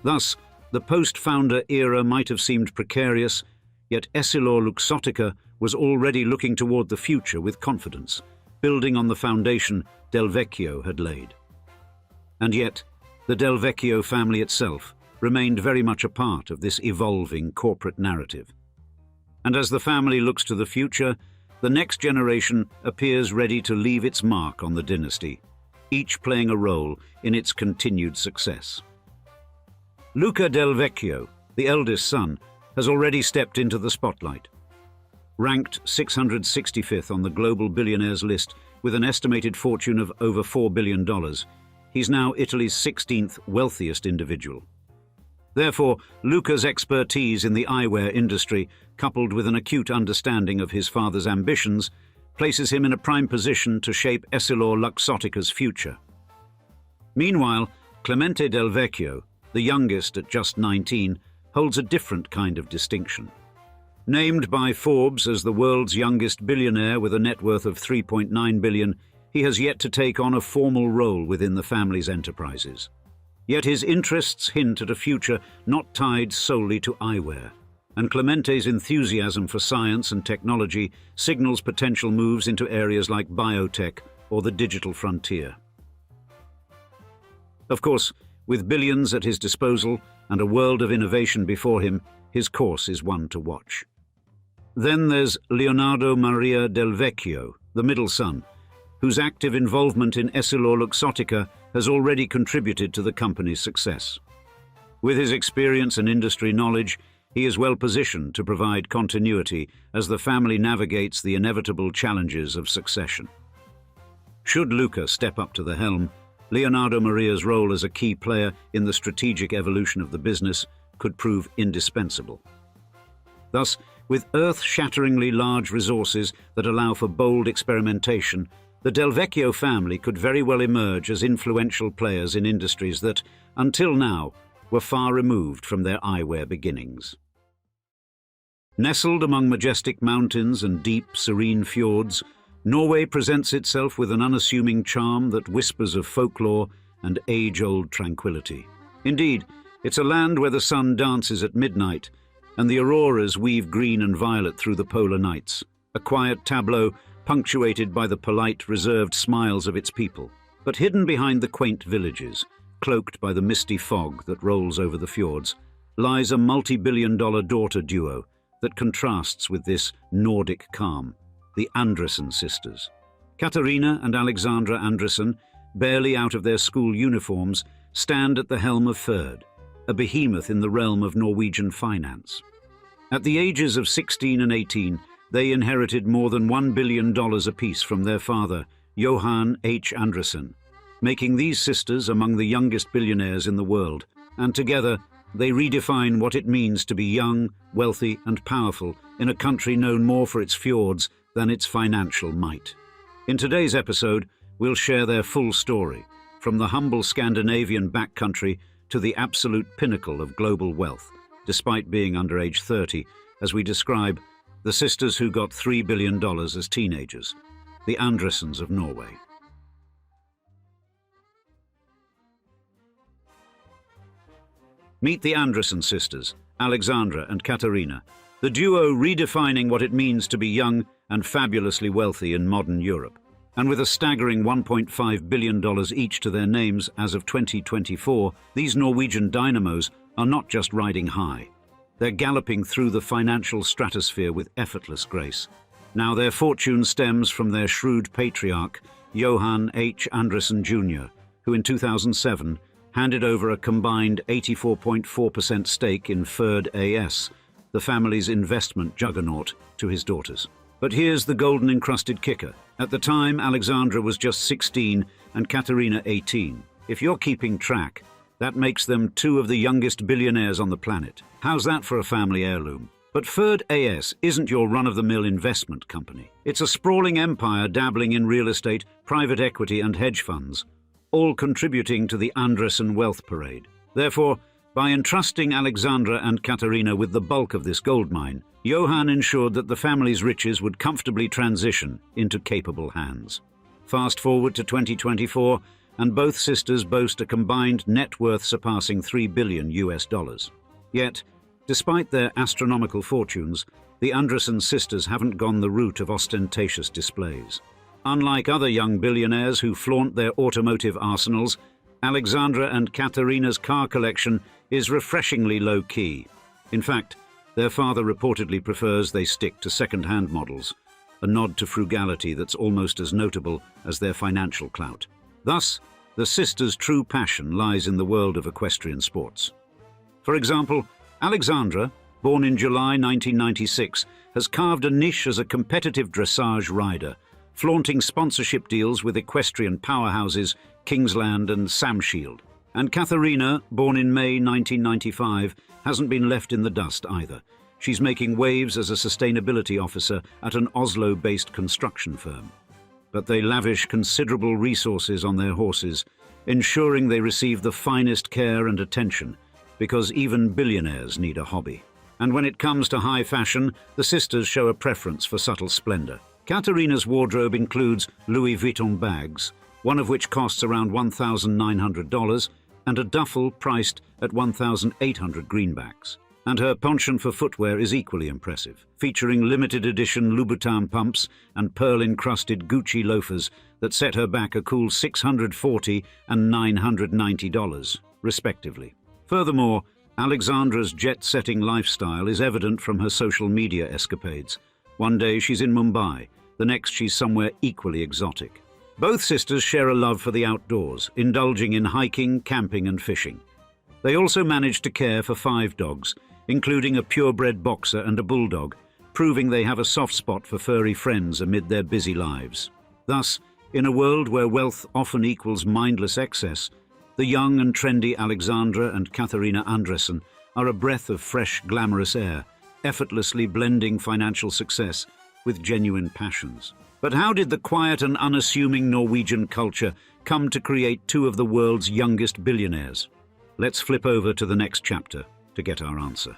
Thus, the post-founder era might have seemed precarious, yet Essilor-Luxottica was already looking toward the future with confidence, building on the foundation Del-Vecchio had laid. And yet, the Del-Vecchio family itself remained very much a part of this evolving corporate narrative. And as the family looks to the future, the next generation appears ready to leave its mark on the dynasty, each playing a role in its continued success. Luca Del-Vecchio, the eldest son, has already stepped into the spotlight. Ranked 665th on the global billionaires list with an estimated fortune of over $4 billion, he's now Italy's 16th wealthiest individual. Therefore, Luca's expertise in the eyewear industry, coupled with an acute understanding of his father's ambitions, places him in a prime position to shape EssilorLuxottica's future. Meanwhile, Clemente Del-Vecchio, the youngest at just 19, holds a different kind of distinction. Named by Forbes as the world's youngest billionaire with a net worth of $3.9 billion, he has yet to take on a formal role within the family's enterprises. Yet his interests hint at a future not tied solely to eyewear, and Clemente's enthusiasm for science and technology signals potential moves into areas like biotech or the digital frontier. Of course, with billions at his disposal and a world of innovation before him, his course is one to watch. Then there's Leonardo Maria Del-Vecchio, the middle son, whose active involvement in EssilorLuxottica has already contributed to the company's success. With his experience and industry knowledge, he is well positioned to provide continuity as the family navigates the inevitable challenges of succession. Should Luca step up to the helm, Leonardo Maria's role as a key player in the strategic evolution of the business could prove indispensable. Thus, with earth-shatteringly large resources that allow for bold experimentation, the Del-Vecchio family could very well emerge as influential players in industries that, until now, were far removed from their eyewear beginnings. Nestled among majestic mountains and deep, serene fjords, Norway presents itself with an unassuming charm that whispers of folklore and age-old tranquility. Indeed, it's a land where the sun dances at midnight and the auroras weave green and violet through the polar nights, a quiet tableau punctuated by the polite, reserved smiles of its people. But hidden behind the quaint villages, cloaked by the misty fog that rolls over the fjords, lies a multi-billion-dollar daughter duo that contrasts with this Nordic calm, the Andresen sisters. Katarina and Alexandra Andresen, barely out of their school uniforms, stand at the helm of Ferd, a behemoth in the realm of Norwegian finance. At the ages of 16 and 18, they inherited more than $1 billion apiece from their father, Johan H. Andresen, making these sisters among the youngest billionaires in the world, and together they redefine what it means to be young, wealthy, and powerful in a country known more for its fjords than its financial might. In today's episode, we'll share their full story, from the humble Scandinavian backcountry to the absolute pinnacle of global wealth, despite being under age 30, as we describe the sisters who got $3 billion as teenagers, the Andresens of Norway. Meet the Andresen sisters, Alexandra and Katarina, the duo redefining what it means to be young and fabulously wealthy in modern Europe. And with a staggering $1.5 billion each to their names as of 2024, these Norwegian dynamos are not just riding high. They're galloping through the financial stratosphere with effortless grace. Now their fortune stems from their shrewd patriarch, Johan H. Andresen Jr., who in 2007 handed over a combined 84.4% stake in Ferd AS, the family's investment juggernaut, to his daughters. But here's the golden-encrusted kicker. At the time, Alexandra was just 16 and Katarina 18. If you're keeping track, that makes them two of the youngest billionaires on the planet. How's that for a family heirloom? But Ferd AS isn't your run-of-the-mill investment company. It's a sprawling empire dabbling in real estate, private equity and hedge funds, all contributing to the Andresen wealth parade. Therefore, by entrusting Alexandra and Katarina with the bulk of this gold mine, Johan ensured that the family's riches would comfortably transition into capable hands. Fast forward to 2024, and both sisters boast a combined net worth surpassing $3 billion. Yet, Despite their astronomical fortunes, the Andresen sisters haven't gone the route of ostentatious displays. Unlike other young billionaires who flaunt their automotive arsenals, Alexandra and Katharina's car collection is refreshingly low-key. In fact, their father reportedly prefers they stick to second-hand models, a nod to frugality that's almost as notable as their financial clout. Thus, the sisters' true passion lies in the world of equestrian sports. For example, Alexandra, born in July 1996, has carved a niche as a competitive dressage rider, flaunting sponsorship deals with equestrian powerhouses Kingsland and Samshield. And Katharina, born in May 1995, hasn't been left in the dust either. She's making waves as a sustainability officer at an Oslo-based construction firm. But they lavish considerable resources on their horses, ensuring they receive the finest care and attention, because even billionaires need a hobby. And when it comes to high fashion, the sisters show a preference for subtle splendor. Katharina's wardrobe includes Louis Vuitton bags, one of which costs around $1,900, and a duffel priced at 1,800 greenbacks. And her penchant for footwear is equally impressive, featuring limited edition Louboutin pumps and pearl-encrusted Gucci loafers that set her back a cool $640 and $990, respectively. Furthermore, Alexandra's jet-setting lifestyle is evident from her social media escapades. One day she's in Mumbai, the next she's somewhere equally exotic. Both sisters share a love for the outdoors, indulging in hiking, camping and fishing. They also manage to care for 5 dogs, including a purebred boxer and a bulldog, proving they have a soft spot for furry friends amid their busy lives. Thus, in a world where wealth often equals mindless excess, the young and trendy Alexandra and Katharina Andresen are a breath of fresh, glamorous air, effortlessly blending financial success with genuine passions. But how did the quiet and unassuming Norwegian culture come to create 2 of the world's youngest billionaires? Let's flip over to the next chapter to get our answer.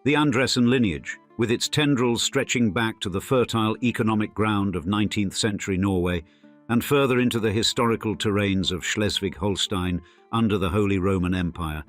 The Andresen lineage, with its tendrils stretching back to the fertile economic ground of 19th century Norway and further into the historical terrains of Schleswig-Holstein under the Holy Roman Empire,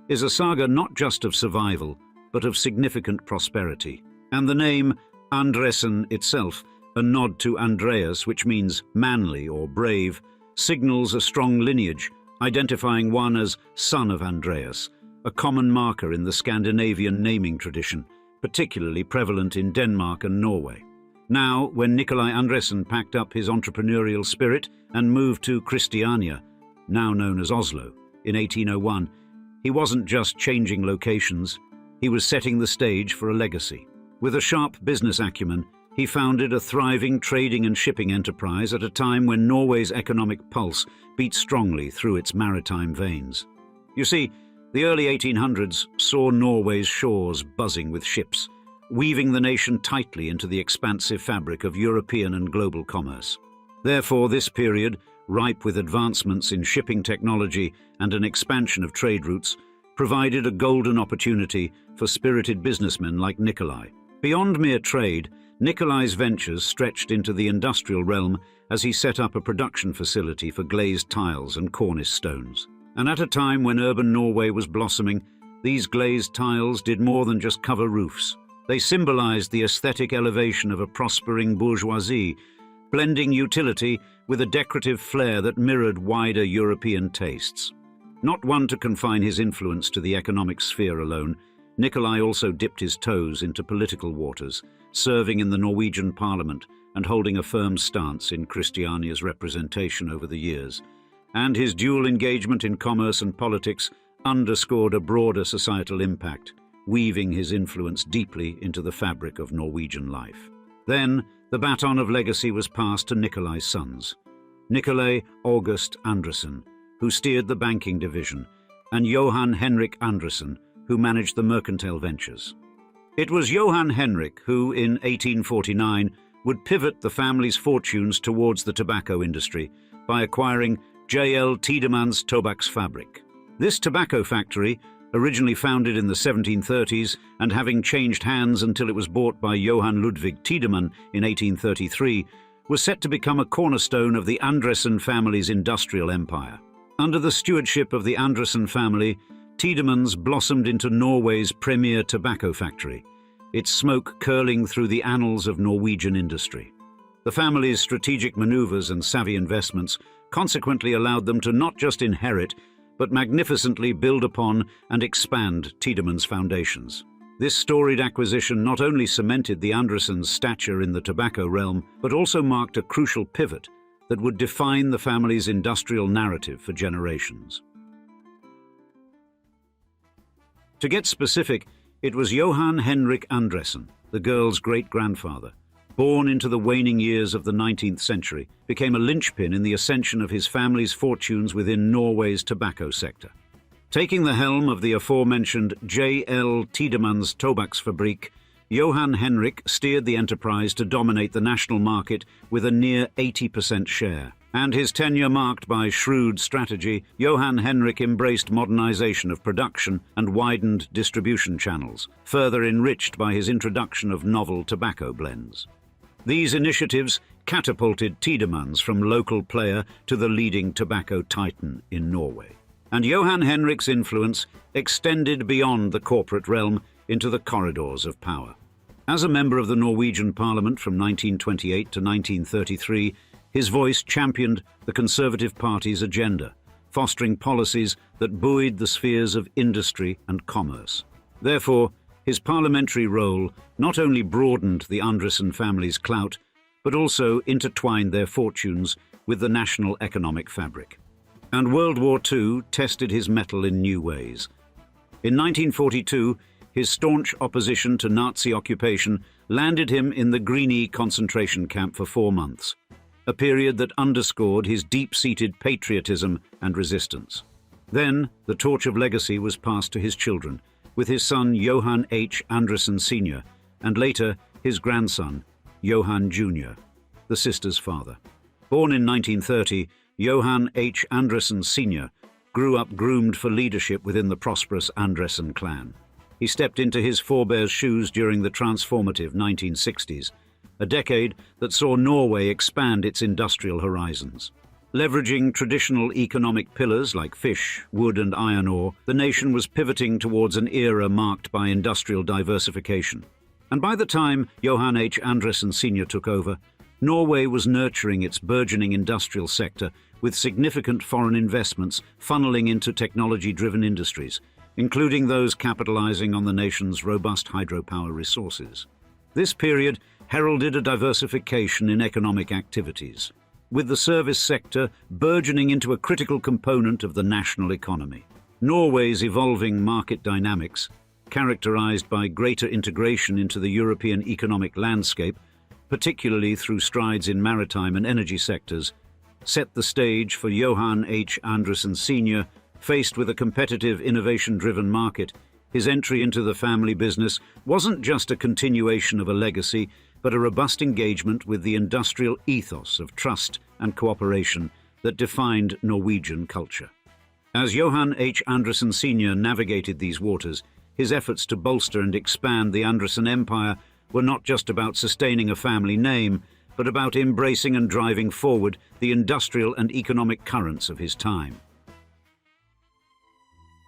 is a saga not just of survival, but of significant prosperity. And the name Andresen itself, a nod to Andreas, which means manly or brave, signals a strong lineage, identifying one as son of Andreas, a common marker in the Scandinavian naming tradition, particularly prevalent in Denmark and Norway. Now, when Nikolai Andresen packed up his entrepreneurial spirit and moved to Christiania, now known as Oslo, in 1801, he wasn't just changing locations, he was setting the stage for a legacy. With a sharp business acumen, he founded a thriving trading and shipping enterprise at a time when Norway's economic pulse beat strongly through its maritime veins. You see, the early 1800s saw Norway's shores buzzing with ships, weaving the nation tightly into the expansive fabric of European and global commerce. Therefore, this period, ripe with advancements in shipping technology and an expansion of trade routes, provided a golden opportunity for spirited businessmen like Nikolai. Beyond mere trade, Nikolai's ventures stretched into the industrial realm as he set up a production facility for glazed tiles and cornice stones. And at a time when urban Norway was blossoming, these glazed tiles did more than just cover roofs. They symbolized the aesthetic elevation of a prospering bourgeoisie, blending utility with a decorative flair that mirrored wider European tastes. Not one to confine his influence to the economic sphere alone, Nikolai also dipped his toes into political waters, serving in the Norwegian parliament and holding a firm stance in Christiania's representation over the years. And his dual engagement in commerce and politics underscored a broader societal impact, weaving his influence deeply into the fabric of Norwegian life. Then, the baton of legacy was passed to Nikolai's sons, Nikolai August Andresen, who steered the banking division, and Johan Henrik Andresen, who managed the mercantile ventures. It was Johan Henrik who, in 1849, would pivot the family's fortunes towards the tobacco industry by acquiring J.L. Tiedemanns Tobaksfabrik. This tobacco factory, originally founded in the 1730s and having changed hands until it was bought by Johan Ludvig Tiedemann in 1833, was set to become a cornerstone of the Andresen family's industrial empire. Under the stewardship of the Andresen family, Tiedemanns blossomed into Norway's premier tobacco factory, its smoke curling through the annals of Norwegian industry. The family's strategic maneuvers and savvy investments consequently allowed them to not just inherit, but magnificently build upon and expand Tiedemann's foundations. This storied acquisition not only cemented the Andresens' stature in the tobacco realm, but also marked a crucial pivot that would define the family's industrial narrative for generations. To get specific, it was Johan Henrik Andresen, the girl's great-grandfather, born into the waning years of the 19th century, became a linchpin in the ascension of his family's fortunes within Norway's tobacco sector. Taking the helm of the aforementioned J.L. Tiedemanns Tobaksfabrik, Johan Henrik steered the enterprise to dominate the national market with a near 80% share. And his tenure marked by shrewd strategy, Johan Henrik embraced modernization of production and widened distribution channels, further enriched by his introduction of novel tobacco blends. These initiatives catapulted Tiedemanns from local player to the leading tobacco titan in Norway. And Johan Henrik's influence extended beyond the corporate realm into the corridors of power. As a member of the Norwegian Parliament from 1928 to 1933, his voice championed the Conservative Party's agenda, fostering policies that buoyed the spheres of industry and commerce. Therefore, his parliamentary role not only broadened the Andresen family's clout, but also intertwined their fortunes with the national economic fabric. And World War II tested his mettle in new ways. In 1942, his staunch opposition to Nazi occupation landed him in the Grini concentration camp for 4 months, a period that underscored his deep-seated patriotism and resistance. Then, the torch of legacy was passed to his children, with his son Johan H. Andresen Sr., and later his grandson, Johan Jr., the sister's father. Born in 1930, Johan H. Andresen Sr. grew up groomed for leadership within the prosperous Andresen clan. He stepped into his forebears' shoes during the transformative 1960s, a decade that saw Norway expand its industrial horizons. Leveraging traditional economic pillars like fish, wood and iron ore, the nation was pivoting towards an era marked by industrial diversification. And by the time Johan H. Andresen Sr. took over, Norway was nurturing its burgeoning industrial sector with significant foreign investments funneling into technology-driven industries, including those capitalizing on the nation's robust hydropower resources. This period heralded a diversification in economic activities, with the service sector burgeoning into a critical component of the national economy. Norway's evolving market dynamics, characterized by greater integration into the European economic landscape, particularly through strides in maritime and energy sectors, set the stage for Johan H. Andresen Sr. Faced with a competitive, innovation-driven market, his entry into the family business wasn't just a continuation of a legacy, but a robust engagement with the industrial ethos of trust and cooperation that defined Norwegian culture. As Johan H. Andresen Sr. navigated these waters, his efforts to bolster and expand the Andresen Empire were not just about sustaining a family name, but about embracing and driving forward the industrial and economic currents of his time.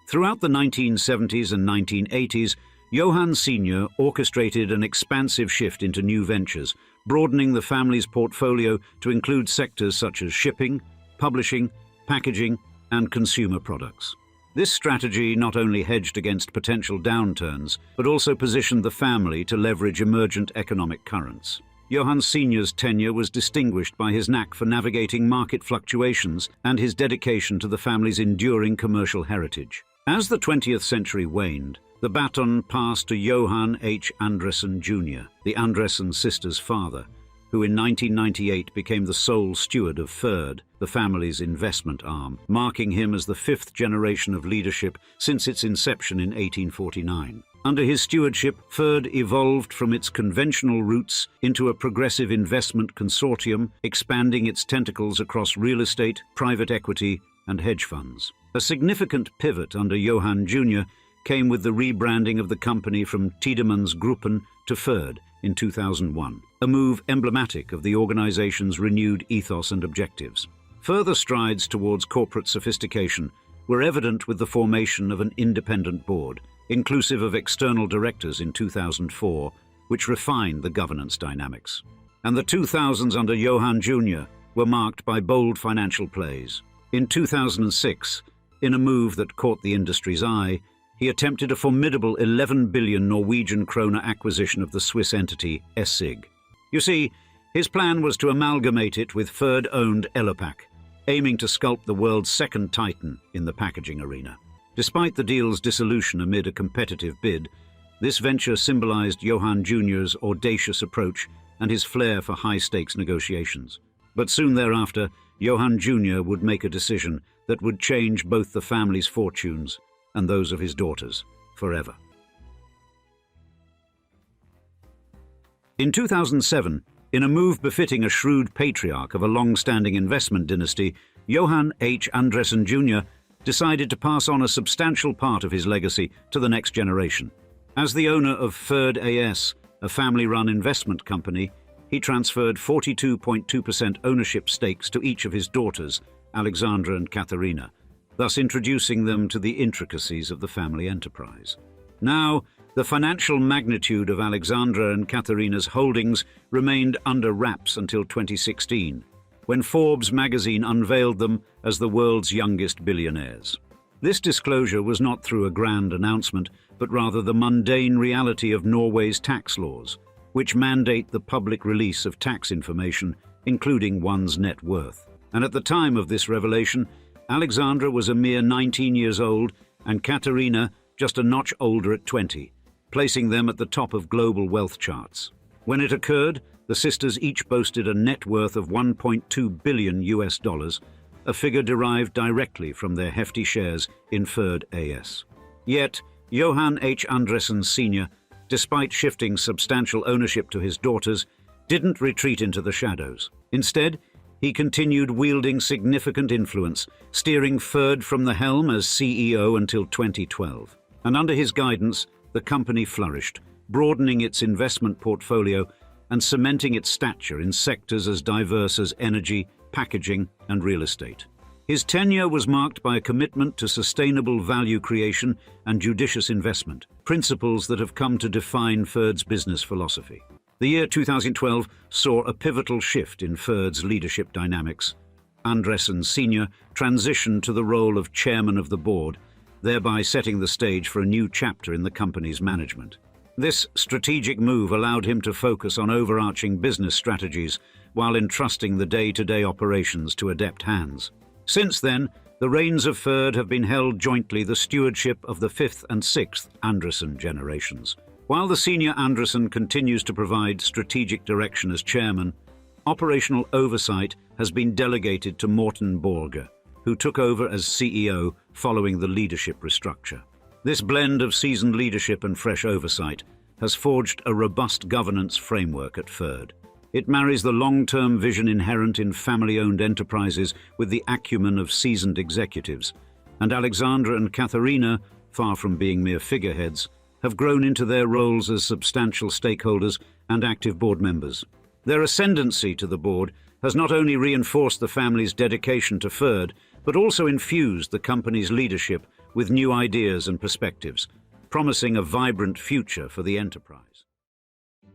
Throughout the 1970s and 1980s, Johan Sr. orchestrated an expansive shift into new ventures, broadening the family's portfolio to include sectors such as shipping, publishing, packaging, and consumer products. This strategy not only hedged against potential downturns, but also positioned the family to leverage emergent economic currents. Johan Sr.'s tenure was distinguished by his knack for navigating market fluctuations and his dedication to the family's enduring commercial heritage. As the 20th century waned, the baton passed to Johan H. Andresen Jr., the Andresen sisters' father, who in 1998 became the sole steward of Ferd, the family's investment arm, marking him as the 5th generation of leadership since its inception in 1849. Under his stewardship, Ferd evolved from its conventional roots into a progressive investment consortium, expanding its tentacles across real estate, private equity, and hedge funds. A significant pivot under Johan Jr. came with the rebranding of the company from Tiedemanns Gruppen to Ferd in 2001, a move emblematic of the organization's renewed ethos and objectives. Further strides towards corporate sophistication were evident with the formation of an independent board, inclusive of external directors in 2004, which refined the governance dynamics. And the 2000s under Johann Jr. were marked by bold financial plays. In 2006, in a move that caught the industry's eye, he attempted a formidable 11 billion Norwegian kroner acquisition of the Swiss entity Essig. You see, his plan was to amalgamate it with Ferd-owned Elopak, aiming to sculpt the world's second titan in the packaging arena. Despite the deal's dissolution amid a competitive bid, this venture symbolized Johann Jr.'s audacious approach and his flair for high-stakes negotiations. But soon thereafter, Johann Jr. would make a decision that would change both the family's fortunes and those of his daughters forever. In 2007, in a move befitting a shrewd patriarch of a long-standing investment dynasty, Johann H. Andresen Jr. decided to pass on a substantial part of his legacy to the next generation. As the owner of Ferd AS, a family-run investment company, he transferred 42.2% ownership stakes to each of his daughters, Alexandra and Katharina, thus introducing them to the intricacies of the family enterprise. Now, the financial magnitude of Alexandra and Katharina's holdings remained under wraps until 2016, when Forbes magazine unveiled them as the world's youngest billionaires. This disclosure was not through a grand announcement, but rather the mundane reality of Norway's tax laws, which mandate the public release of tax information, including one's net worth. And at the time of this revelation, Alexandra was a mere 19 years old and Katharina just a notch older at 20, placing them at the top of global wealth charts. When it occurred, the sisters each boasted a net worth of $1.2 billion, a figure derived directly from their hefty shares in Ferd AS. Yet, Johann H. Andresen Sr., despite shifting substantial ownership to his daughters, didn't retreat into the shadows. Instead, he continued wielding significant influence, steering Ferd from the helm as CEO until 2012. And under his guidance, the company flourished, broadening its investment portfolio and cementing its stature in sectors as diverse as energy, packaging, and real estate. His tenure was marked by a commitment to sustainable value creation and judicious investment, principles that have come to define Ferd's business philosophy. The year 2012 saw a pivotal shift in Ferd's leadership dynamics. Andresen Sr. transitioned to the role of chairman of the board, thereby setting the stage for a new chapter in the company's management. This strategic move allowed him to focus on overarching business strategies while entrusting the day-to-day operations to adept hands. Since then, the reins of Ferd have been held jointly the stewardship of the fifth and sixth Andresen generations. While the senior Andresen continues to provide strategic direction as chairman, operational oversight has been delegated to Morten Borge, who took over as CEO following the leadership restructure. This blend of seasoned leadership and fresh oversight has forged a robust governance framework at Ferd. It marries the long-term vision inherent in family-owned enterprises with the acumen of seasoned executives, and Alexandra and Katharina, far from being mere figureheads, have grown into their roles as substantial stakeholders and active board members. Their ascendancy to the board has not only reinforced the family's dedication to Ferd, but also infused the company's leadership with new ideas and perspectives, promising a vibrant future for the enterprise.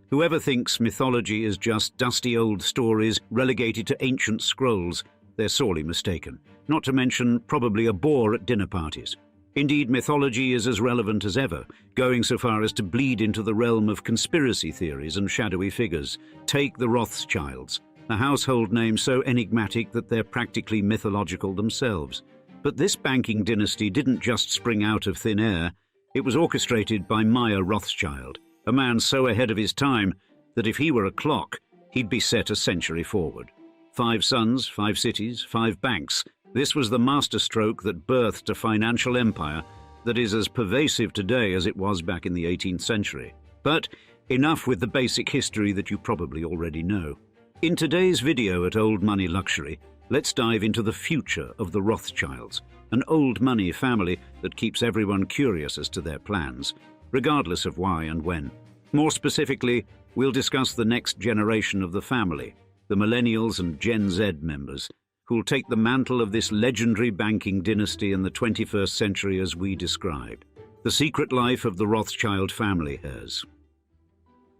Whoever thinks mythology is just dusty old stories relegated to ancient scrolls, they're sorely mistaken, not to mention probably a bore at dinner parties. Indeed, mythology is as relevant as ever, going so far as to bleed into the realm of conspiracy theories and shadowy figures. Take the Rothschilds, a household name so enigmatic that they're practically mythological themselves. But this banking dynasty didn't just spring out of thin air. It was orchestrated by Meyer Rothschild, a man so ahead of his time that if he were a clock, he'd be set a century forward. 5 sons, 5 cities, 5 banks. This was the masterstroke that birthed a financial empire that is as pervasive today as it was back in the 18th century. But enough with the basic history that you probably already know. In today's video at Old Money Luxury, let's dive into the future of the Rothschilds, an old money family that keeps everyone curious as to their plans, regardless of why and when. More specifically, we'll discuss the next generation of the family, the millennials and Gen Z members, who'll take the mantle of this legendary banking dynasty in the 21st century as we described. The secret life of the Rothschild family heirs.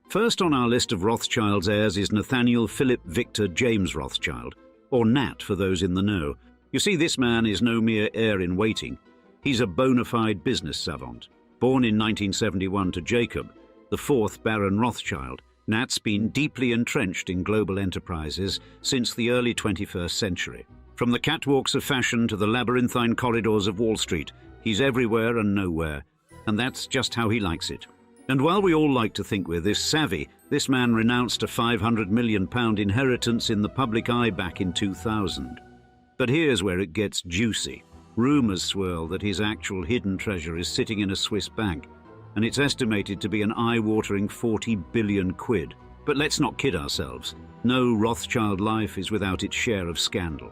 First on our list of Rothschild's heirs is Nathaniel Philip Victor James Rothschild, or Nat for those in the know. You see, this man is no mere heir-in-waiting. He's a bona fide business savant. Born in 1971 to Jacob, the fourth Baron Rothschild, Nat's been deeply entrenched in global enterprises since the early 21st century. From the catwalks of fashion to the labyrinthine corridors of Wall Street, he's everywhere and nowhere, and that's just how he likes it. And while we all like to think we're this savvy, this man renounced a £500 million inheritance in the public eye back in 2000. But here's where it gets juicy. Rumours swirl that his actual hidden treasure is sitting in a Swiss bank, and it's estimated to be an eye-watering 40 billion quid. But let's not kid ourselves. No Rothschild life is without its share of scandal.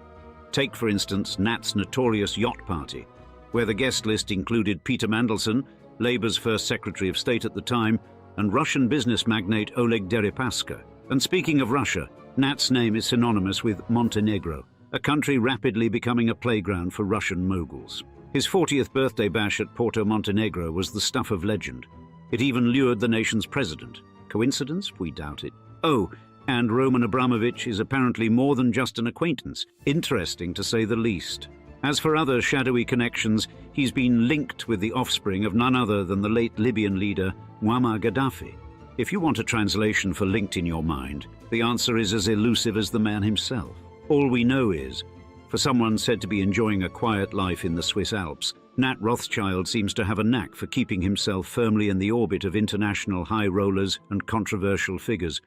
Take, for instance, Nat's notorious yacht party, where the guest list included Peter Mandelson, Labour's first Secretary of State at the time, and Russian business magnate Oleg Deripaska. And speaking of Russia, Nat's name is synonymous with Montenegro, a country rapidly becoming a playground for Russian moguls. His 40th birthday bash at Porto Montenegro was the stuff of legend. It even lured the nation's president. Coincidence? We doubt it. Oh, and Roman Abramovich is apparently more than just an acquaintance. Interesting, to say the least. As for other shadowy connections, he's been linked with the offspring of none other than the late Libyan leader Muammar Gaddafi. If you want a translation for linked in your mind, the answer is as elusive as the man himself. All we know is, for someone said to be enjoying a quiet life in the Swiss Alps, Nat Rothschild seems to have a knack for keeping himself firmly in the orbit of international high rollers and controversial figures.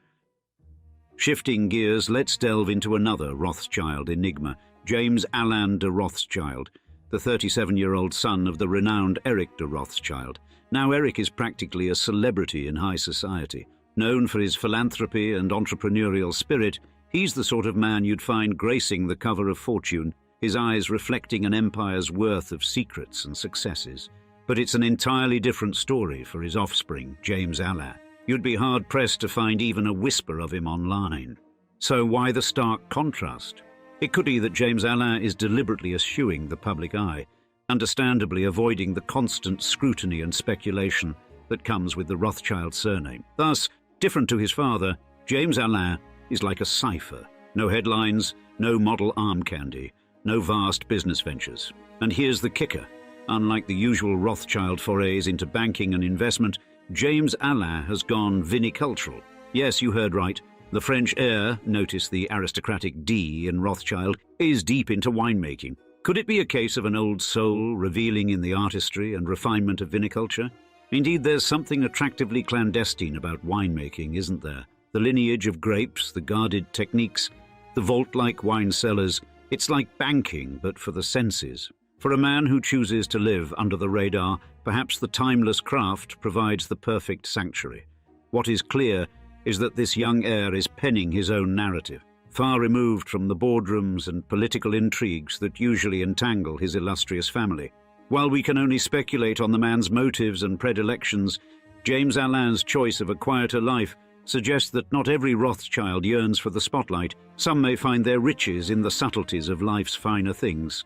Shifting gears, let's delve into another Rothschild enigma, James Alain de Rothschild, the 37-year-old son of the renowned Eric de Rothschild. Now Eric is practically a celebrity in high society. Known for his philanthropy and entrepreneurial spirit, he's the sort of man you'd find gracing the cover of Fortune, his eyes reflecting an empire's worth of secrets and successes. But it's an entirely different story for his offspring, James Alain. You'd be hard-pressed to find even a whisper of him online. So why the stark contrast? It could be that James Alain is deliberately eschewing the public eye, understandably avoiding the constant scrutiny and speculation that comes with the Rothschild surname. Thus, different to his father, James Alain is like a cipher. No headlines, no model arm candy, no vast business ventures. And here's the kicker. Unlike the usual Rothschild forays into banking and investment, James Alain has gone vinicultural. Yes, you heard right. The French heir, notice the aristocratic D in Rothschild, is deep into winemaking. Could it be a case of an old soul revealing in the artistry and refinement of viniculture? Indeed, there's something attractively clandestine about winemaking, isn't there? The lineage of grapes, the guarded techniques, the vault-like wine cellars. It's like banking, but for the senses. For a man who chooses to live under the radar, perhaps the timeless craft provides the perfect sanctuary. What is clear is that this young heir is penning his own narrative, far removed from the boardrooms and political intrigues that usually entangle his illustrious family. While we can only speculate on the man's motives and predilections, James Alain's choice of a quieter life suggests that not every Rothschild yearns for the spotlight. Some may find their riches in the subtleties of life's finer things.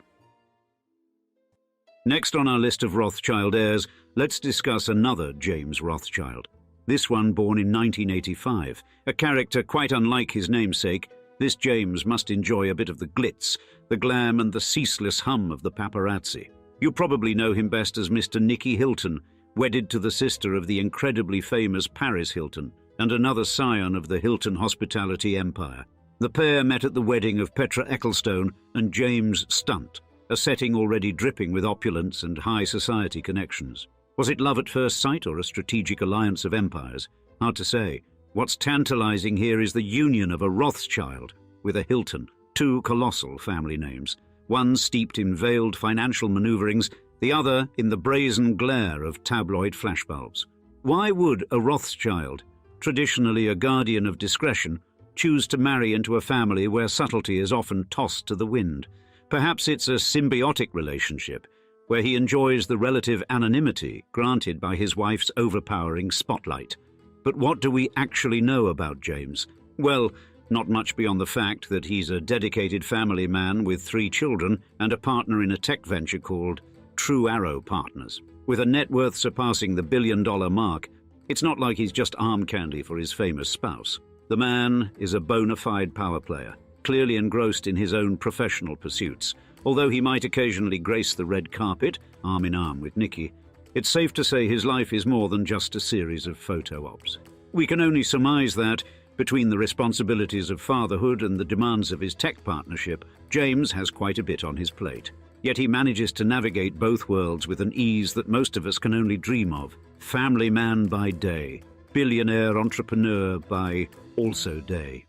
Next on our list of Rothschild heirs, let's discuss another James Rothschild. This one born in 1985. A character quite unlike his namesake, this James must enjoy a bit of the glitz, the glam and the ceaseless hum of the paparazzi. You probably know him best as Mr. Nicky Hilton, wedded to the sister of the incredibly famous Paris Hilton, and another scion of the Hilton hospitality empire. The pair met at the wedding of Petra Ecclestone and James Stunt, a setting already dripping with opulence and high society connections. Was it love at first sight or a strategic alliance of empires? Hard to say. What's tantalizing here is the union of a Rothschild with a Hilton, two colossal family names, one steeped in veiled financial maneuverings, the other in the brazen glare of tabloid flashbulbs. Why would a Rothschild, traditionally a guardian of discretion, choose to marry into a family where subtlety is often tossed to the wind? Perhaps it's a symbiotic relationship, where he enjoys the relative anonymity granted by his wife's overpowering spotlight. But what do we actually know about James? Well, Not much beyond the fact that he's a dedicated family man with 3 children and a partner in a tech venture called True Arrow Partners. With a net worth surpassing the $1 billion mark, it's not like he's just arm candy for his famous spouse. The man is a bona fide power player, clearly engrossed in his own professional pursuits. Although he might occasionally grace the red carpet, arm in arm with Nikki, it's safe to say his life is more than just a series of photo ops. We can only surmise that, between the responsibilities of fatherhood and the demands of his tech partnership, James has quite a bit on his plate. Yet he manages to navigate both worlds with an ease that most of us can only dream of. Family man by day, billionaire entrepreneur by also day.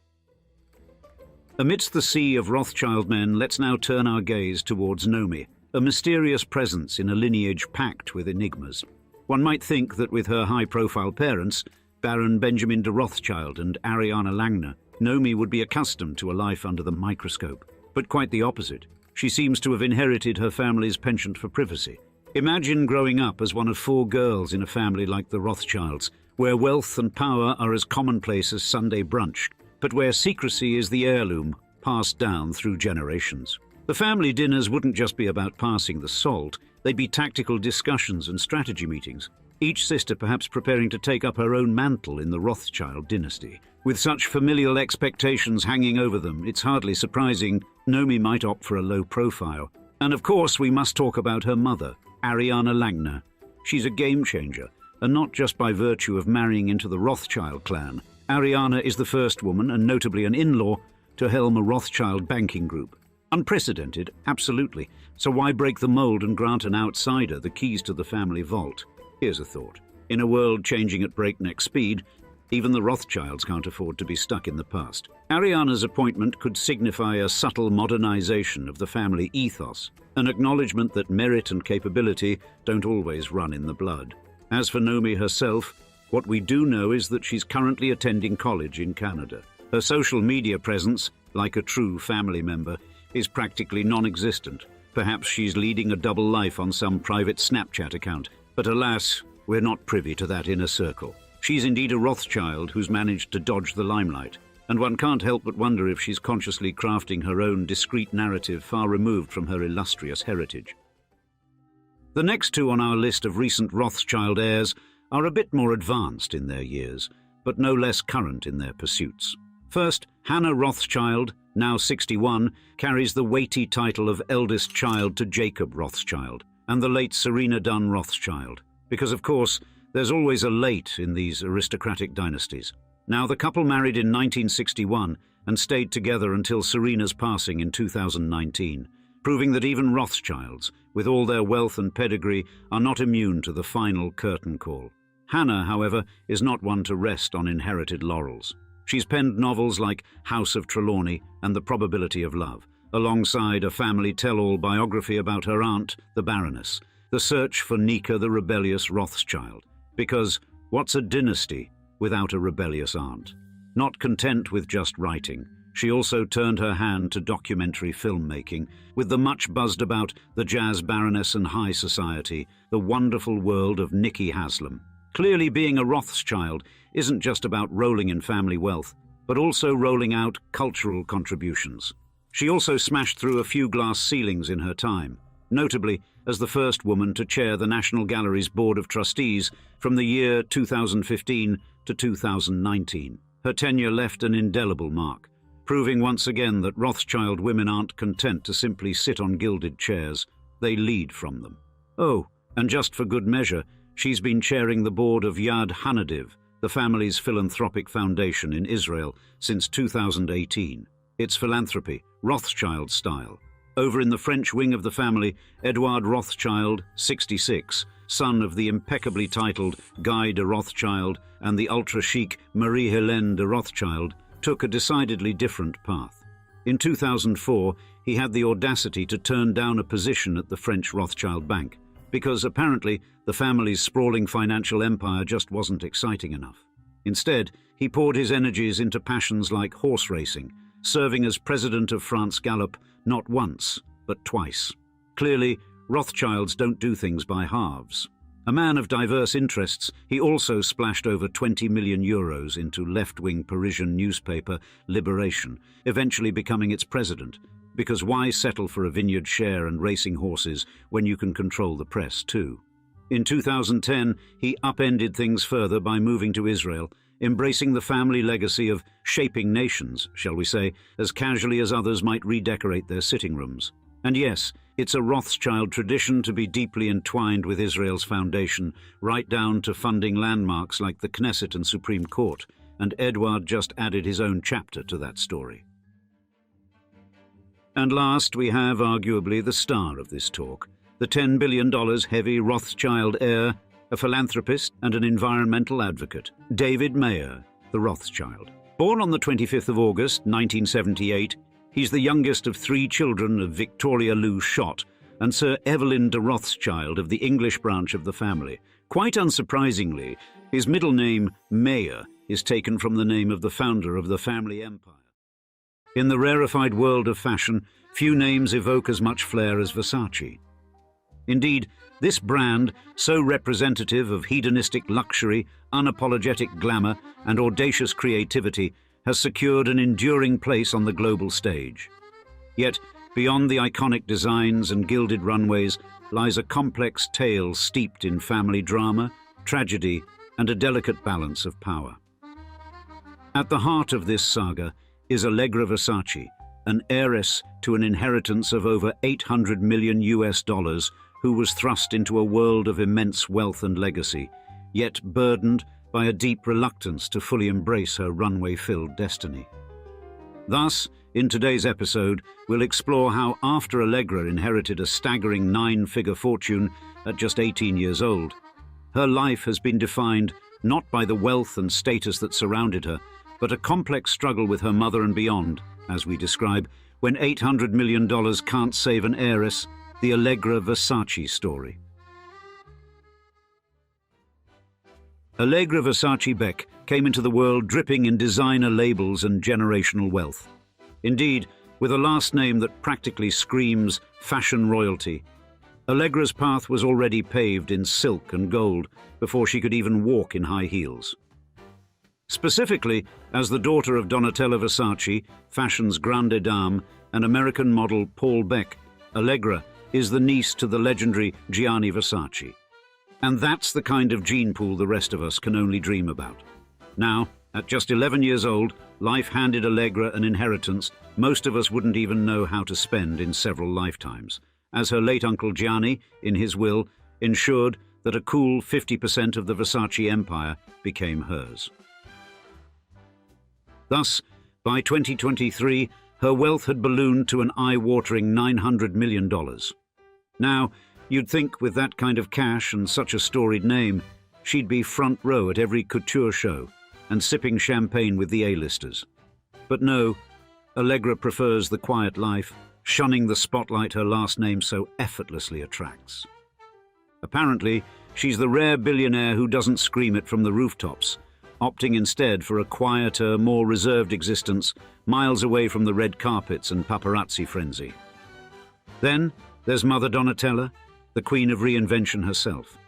Amidst the sea of Rothschild men, let's now turn our gaze towards Nomi, a mysterious presence in a lineage packed with enigmas. One might think that with her high-profile parents, Baron Benjamin de Rothschild and Ariana Langner, Nomi would be accustomed to a life under the microscope. But quite the opposite. She seems to have inherited her family's penchant for privacy. Imagine growing up as one of 4 girls in a family like the Rothschilds, where wealth and power are as commonplace as Sunday brunch, but where secrecy is the heirloom passed down through generations. The family dinners wouldn't just be about passing the salt, they'd be tactical discussions and strategy meetings, each sister perhaps preparing to take up her own mantle in the Rothschild dynasty. With such familial expectations hanging over them, it's hardly surprising Nomi might opt for a low profile. And of course we must talk about her mother, Ariana Langner. She's a game changer, and not just by virtue of marrying into the Rothschild clan. Ariana is the first woman, and notably an in-law, to helm a Rothschild banking group. Unprecedented, absolutely. So why break the mold and grant an outsider the keys to the family vault? Here's a thought. In a world changing at breakneck speed, even the Rothschilds can't afford to be stuck in the past. Ariana's appointment could signify a subtle modernization of the family ethos, an acknowledgement that merit and capability don't always run in the blood. As for Nomi herself, what we do know is that she's currently attending college in Canada. Her social media presence, like a true family member, is practically non-existent. Perhaps she's leading a double life on some private Snapchat account, but alas, we're not privy to that inner circle. She's indeed a Rothschild who's managed to dodge the limelight, and one can't help but wonder if she's consciously crafting her own discreet narrative far removed from her illustrious heritage. The next 2 on our list of recent Rothschild heirs are a bit more advanced in their years, but no less current in their pursuits. First, Hannah Rothschild, now 61, carries the weighty title of eldest child to Jacob Rothschild and the late Serena Dunn Rothschild, because of course there's always a late in these aristocratic dynasties. Now the couple married in 1961 and stayed together until Serena's passing in 2019, proving that even Rothschilds, with all their wealth and pedigree, are not immune to the final curtain call. Hannah, however, is not one to rest on inherited laurels. She's penned novels like House of Trelawney and The Probability of Love, alongside a family tell-all biography about her aunt, the Baroness, The Search for Nika the Rebellious Rothschild. Because what's a dynasty without a rebellious aunt? Not content with just writing, she also turned her hand to documentary filmmaking, with the much buzzed about The Jazz Baroness and High Society, The Wonderful World of Nikki Haslam. Clearly, being a Rothschild isn't just about rolling in family wealth, but also rolling out cultural contributions. She also smashed through a few glass ceilings in her time, notably as the first woman to chair the National Gallery's Board of Trustees from the year 2015 to 2019. Her tenure left an indelible mark, proving once again that Rothschild women aren't content to simply sit on gilded chairs, they lead from them. Oh, and just for good measure, she's been chairing the board of Yad Hanadiv, the family's philanthropic foundation in Israel, since 2018. It's philanthropy, Rothschild style. Over in the French wing of the family, Edouard Rothschild, 66, son of the impeccably titled Guy de Rothschild and the ultra-chic Marie-Hélène de Rothschild, took a decidedly different path. In 2004, he had the audacity to turn down a position at the French Rothschild Bank, because apparently the family's sprawling financial empire just wasn't exciting enough. Instead, he poured his energies into passions like horse racing, serving as president of France Gallup not once, but twice. Clearly, Rothschilds don't do things by halves. A man of diverse interests, he also splashed over 20 million euros into left-wing Parisian newspaper Libération, eventually becoming its president. Because why settle for a vineyard share and racing horses when you can control the press too? In 2010, he upended things further by moving to Israel, embracing the family legacy of shaping nations, shall we say, as casually as others might redecorate their sitting rooms. And yes, it's a Rothschild tradition to be deeply entwined with Israel's foundation, right down to funding landmarks like the Knesset and Supreme Court, and Edward just added his own chapter to that story. And last, we have arguably the star of this talk, the $10 billion heavy Rothschild heir, a philanthropist and an environmental advocate, David Mayer, the Rothschild. Born on the 25th of August, 1978, he's the youngest of 3 children of Victoria Lou Schott and Sir Evelyn de Rothschild of the English branch of the family. Quite unsurprisingly, his middle name, Mayer, is taken from the name of the founder of the family empire. In the rarefied world of fashion, few names evoke as much flair as Versace. Indeed, this brand, so representative of hedonistic luxury, unapologetic glamour, and audacious creativity, has secured an enduring place on the global stage. Yet, beyond the iconic designs and gilded runways lies a complex tale steeped in family drama, tragedy, and a delicate balance of power. At the heart of this saga is Allegra Versace, an heiress to an inheritance of over $800 million who was thrust into a world of immense wealth and legacy, yet burdened by a deep reluctance to fully embrace her runway-filled destiny. Thus, in today's episode, we'll explore how after Allegra inherited a staggering 9-figure fortune at just 18 years old, her life has been defined not by the wealth and status that surrounded her, but a complex struggle with her mother and beyond, as we describe, when $800 million can't save an heiress, the Allegra Versace story. Allegra Versace Beck came into the world dripping in designer labels and generational wealth. Indeed, with a last name that practically screams fashion royalty, Allegra's path was already paved in silk and gold before she could even walk in high heels. Specifically, as the daughter of Donatella Versace, fashion's grande dame, and American model Paul Beck, Allegra is the niece to the legendary Gianni Versace. And that's the kind of gene pool the rest of us can only dream about. Now, at just 11 years old, life handed Allegra an inheritance most of us wouldn't even know how to spend in several lifetimes, as her late uncle Gianni, in his will, ensured that a cool 50% of the Versace empire became hers. Thus, by 2023, her wealth had ballooned to an eye-watering $900 million. Now, you'd think with that kind of cash and such a storied name, she'd be front row at every couture show and sipping champagne with the A-listers. But no, Allegra prefers the quiet life, shunning the spotlight her last name so effortlessly attracts. Apparently, she's the rare billionaire who doesn't scream it from the rooftops, opting instead for a quieter, more reserved existence miles away from the red carpets and paparazzi frenzy. Then there's Mother Donatella, the queen of reinvention herself.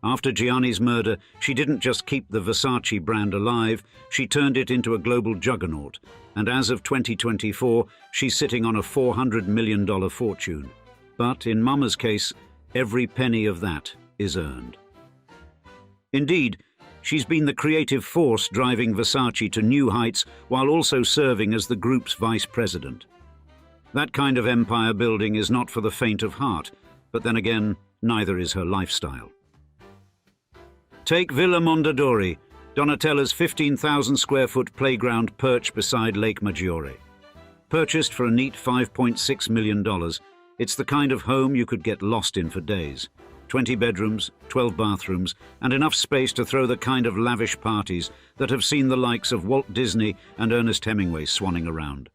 After Gianni's murder, she didn't just keep the Versace brand alive, she turned it into a global juggernaut, and as of 2024, she's sitting on a $400 million fortune. But in Mama's case, every penny of that is earned. Indeed, she's been the creative force driving Versace to new heights while also serving as the group's vice president. That kind of empire building is not for the faint of heart, but then again, neither is her lifestyle. Take Villa Mondadori, Donatella's 15,000-square-foot playground perched beside Lake Maggiore. Purchased for a neat $5.6 million, it's the kind of home you could get lost in for days. 20 bedrooms, 12 bathrooms, and enough space to throw the kind of lavish parties that have seen the likes of Walt Disney and Ernest Hemingway swanning around.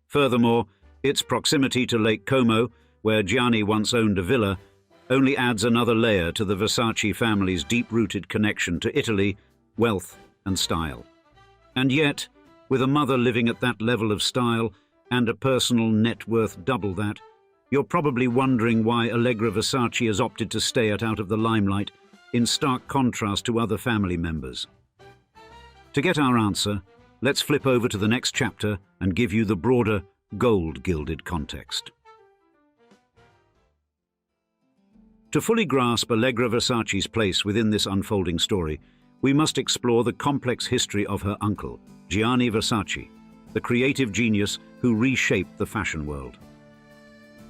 Furthermore, its proximity to Lake Como, where Gianni once owned a villa, only adds another layer to the Versace family's deep-rooted connection to Italy, wealth, and style. And yet, with a mother living at that level of style and a personal net worth double that, you're probably wondering why Allegra Versace has opted to stay out of the limelight in stark contrast to other family members? To get our answer, let's flip over to the next chapter and give you the broader, gold-gilded context. To fully grasp Allegra Versace's place within this unfolding story, we must explore the complex history of her uncle, Gianni Versace, the creative genius who reshaped the fashion world.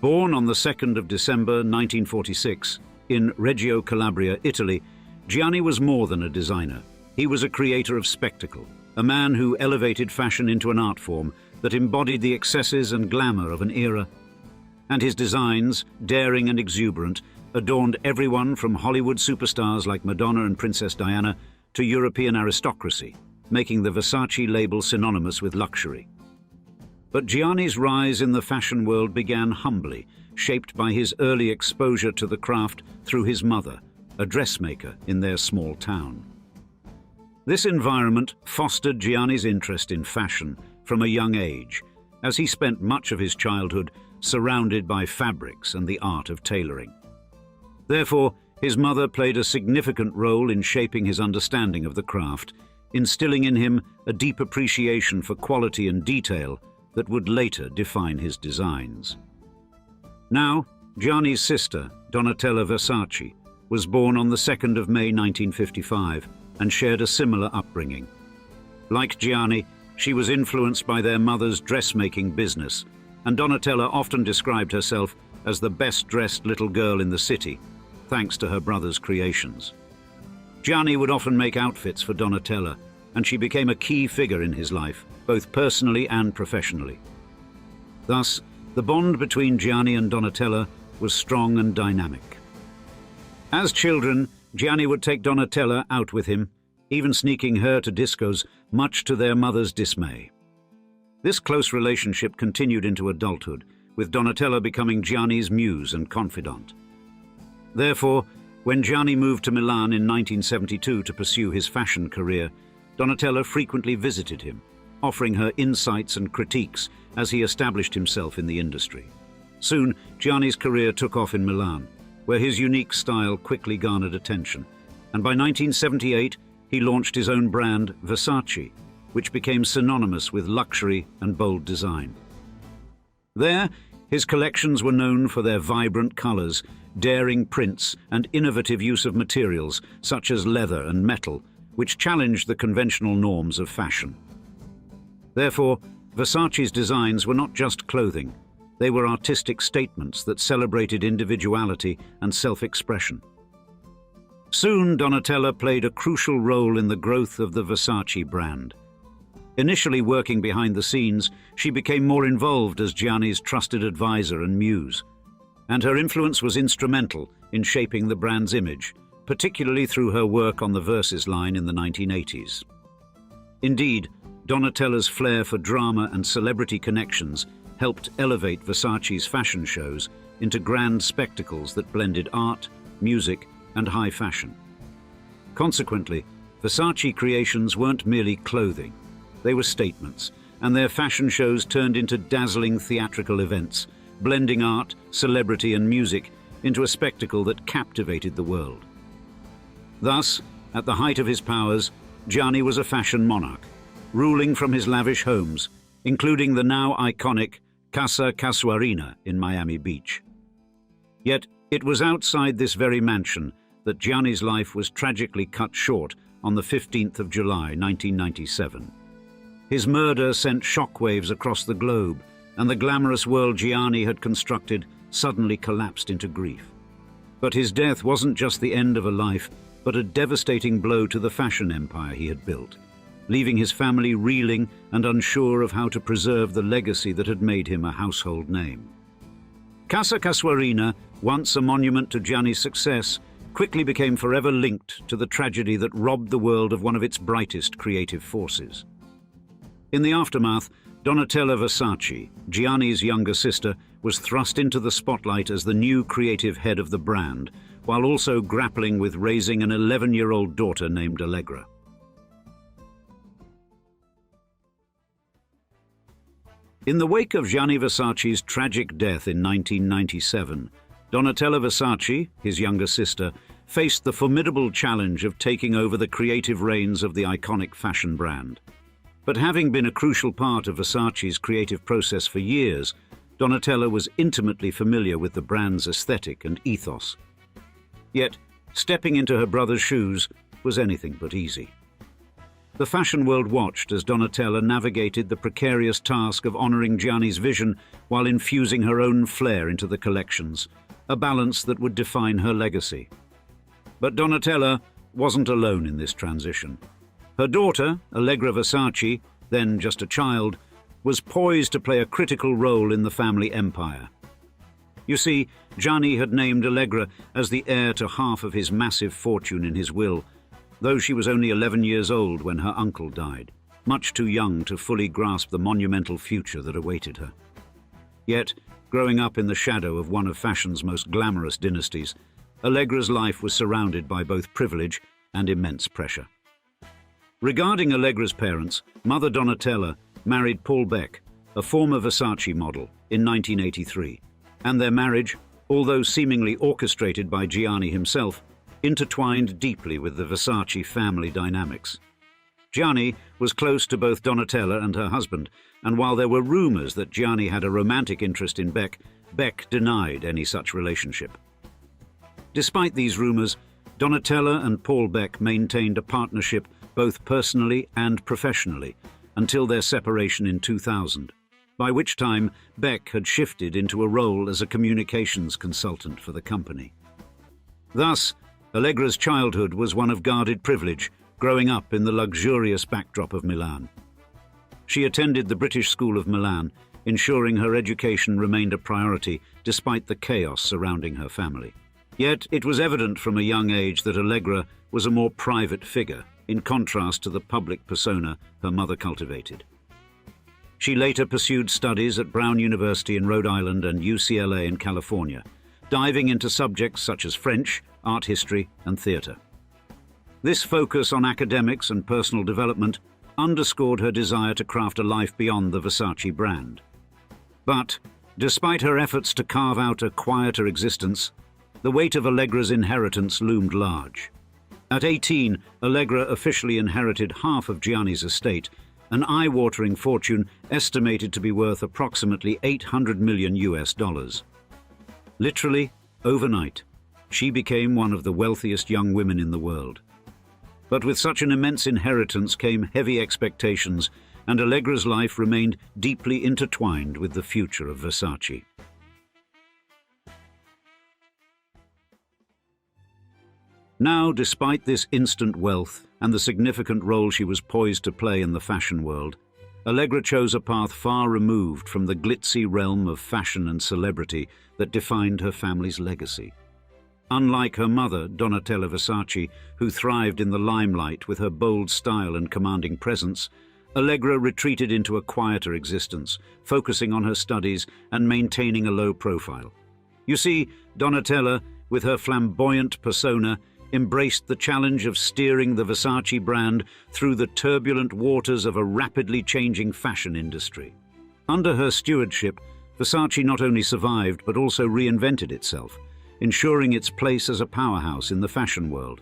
Born on the 2nd of December 1946 in Reggio Calabria, Italy, Gianni was more than a designer. He was a creator of spectacle, a man who elevated fashion into an art form that embodied the excesses and glamour of an era. And his designs, daring and exuberant, adorned everyone from Hollywood superstars like Madonna and Princess Diana to European aristocracy, making the Versace label synonymous with luxury. But Gianni's rise in the fashion world began humbly, shaped by his early exposure to the craft through his mother, a dressmaker in their small town. This environment fostered Gianni's interest in fashion from a young age, as he spent much of his childhood surrounded by fabrics and the art of tailoring. Therefore, his mother played a significant role in shaping his understanding of the craft, instilling in him a deep appreciation for quality and detail that would later define his designs. Now, Gianni's sister, Donatella Versace, was born on the 2nd of May 1955 and shared a similar upbringing. Like Gianni, she was influenced by their mother's dressmaking business, and Donatella often described herself as the best-dressed little girl in the city, thanks to her brother's creations. Gianni would often make outfits for Donatella, and she became a key figure in his life, both personally and professionally. Thus, the bond between Gianni and Donatella was strong and dynamic. As children, Gianni would take Donatella out with him, even sneaking her to discos, much to their mother's dismay. This close relationship continued into adulthood, with Donatella becoming Gianni's muse and confidant. Therefore, when Gianni moved to Milan in 1972 to pursue his fashion career, Donatella frequently visited him, offering her insights and critiques as he established himself in the industry. Soon, Gianni's career took off in Milan, where his unique style quickly garnered attention, and by 1978 he launched his own brand, Versace, which became synonymous with luxury and bold design. There, his collections were known for their vibrant colors, daring prints, and innovative use of materials such as leather and metal, which challenged the conventional norms of fashion. Therefore, Versace's designs were not just clothing. They were artistic statements that celebrated individuality and self-expression. Soon, Donatella played a crucial role in the growth of the Versace brand. Initially working behind the scenes, she became more involved as Gianni's trusted advisor and muse, and her influence was instrumental in shaping the brand's image, particularly through her work on the Versace line in the 1980s. Indeed, Donatella's flair for drama and celebrity connections helped elevate Versace's fashion shows into grand spectacles that blended art, music, and high fashion. Consequently, Versace creations weren't merely clothing. They were statements, and their fashion shows turned into dazzling theatrical events, blending art, celebrity, and music into a spectacle that captivated the world. Thus, at the height of his powers, Gianni was a fashion monarch, ruling from his lavish homes, including the now iconic Casa Casuarina in Miami Beach. Yet, it was outside this very mansion that Gianni's life was tragically cut short on the 15th of July, 1997. His murder sent shockwaves across the globe, and the glamorous world Gianni had constructed suddenly collapsed into grief. But his death wasn't just the end of a life, but a devastating blow to the fashion empire he had built, leaving his family reeling and unsure of how to preserve the legacy that had made him a household name. Casa Casuarina, once a monument to Gianni's success, quickly became forever linked to the tragedy that robbed the world of one of its brightest creative forces. In the aftermath, Donatella Versace, Gianni's younger sister, was thrust into the spotlight as the new creative head of the brand, while also grappling with raising an 11-year-old daughter named Allegra. In the wake of Gianni Versace's tragic death in 1997, Donatella Versace, his younger sister, faced the formidable challenge of taking over the creative reins of the iconic fashion brand. But having been a crucial part of Versace's creative process for years, Donatella was intimately familiar with the brand's aesthetic and ethos. Yet, stepping into her brother's shoes was anything but easy. The fashion world watched as Donatella navigated the precarious task of honoring Gianni's vision while infusing her own flair into the collections, a balance that would define her legacy. But Donatella wasn't alone in this transition. Her daughter, Allegra Versace, then just a child, was poised to play a critical role in the family empire. You see, Gianni had named Allegra as the heir to half of his massive fortune in his will, though she was only 11 years old when her uncle died, much too young to fully grasp the monumental future that awaited her. Yet, growing up in the shadow of one of fashion's most glamorous dynasties, Allegra's life was surrounded by both privilege and immense pressure. Regarding Allegra's parents, Mother Donatella married Paul Beck, a former Versace model, in 1983, and their marriage, although seemingly orchestrated by Gianni himself, intertwined deeply with the Versace family dynamics. Gianni was close to both Donatella and her husband, and while there were rumors that Gianni had a romantic interest in Beck, Beck denied any such relationship. Despite these rumors, Donatella and Paul Beck maintained a partnership both personally and professionally until their separation in 2000, by which time Beck had shifted into a role as a communications consultant for the company. Thus, Allegra's childhood was one of guarded privilege, growing up in the luxurious backdrop of Milan. She attended the British School of Milan, ensuring her education remained a priority despite the chaos surrounding her family. Yet it was evident from a young age that Allegra was a more private figure, in contrast to the public persona her mother cultivated. She later pursued studies at Brown University in Rhode Island and UCLA in California, diving into subjects such as French, art history, and theatre. This focus on academics and personal development underscored her desire to craft a life beyond the Versace brand. But, despite her efforts to carve out a quieter existence, the weight of Allegra's inheritance loomed large. At 18, Allegra officially inherited half of Gianni's estate, an eye-watering fortune estimated to be worth approximately $800 million. Literally, overnight, she became one of the wealthiest young women in the world. But with such an immense inheritance came heavy expectations, and Allegra's life remained deeply intertwined with the future of Versace. Now, despite this instant wealth and the significant role she was poised to play in the fashion world, Allegra chose a path far removed from the glitzy realm of fashion and celebrity that defined her family's legacy. Unlike her mother, Donatella Versace, who thrived in the limelight with her bold style and commanding presence, Allegra retreated into a quieter existence, focusing on her studies and maintaining a low profile. You see, Donatella, with her flamboyant persona, embraced the challenge of steering the Versace brand through the turbulent waters of a rapidly changing fashion industry. Under her stewardship, Versace not only survived but also reinvented itself, ensuring its place as a powerhouse in the fashion world.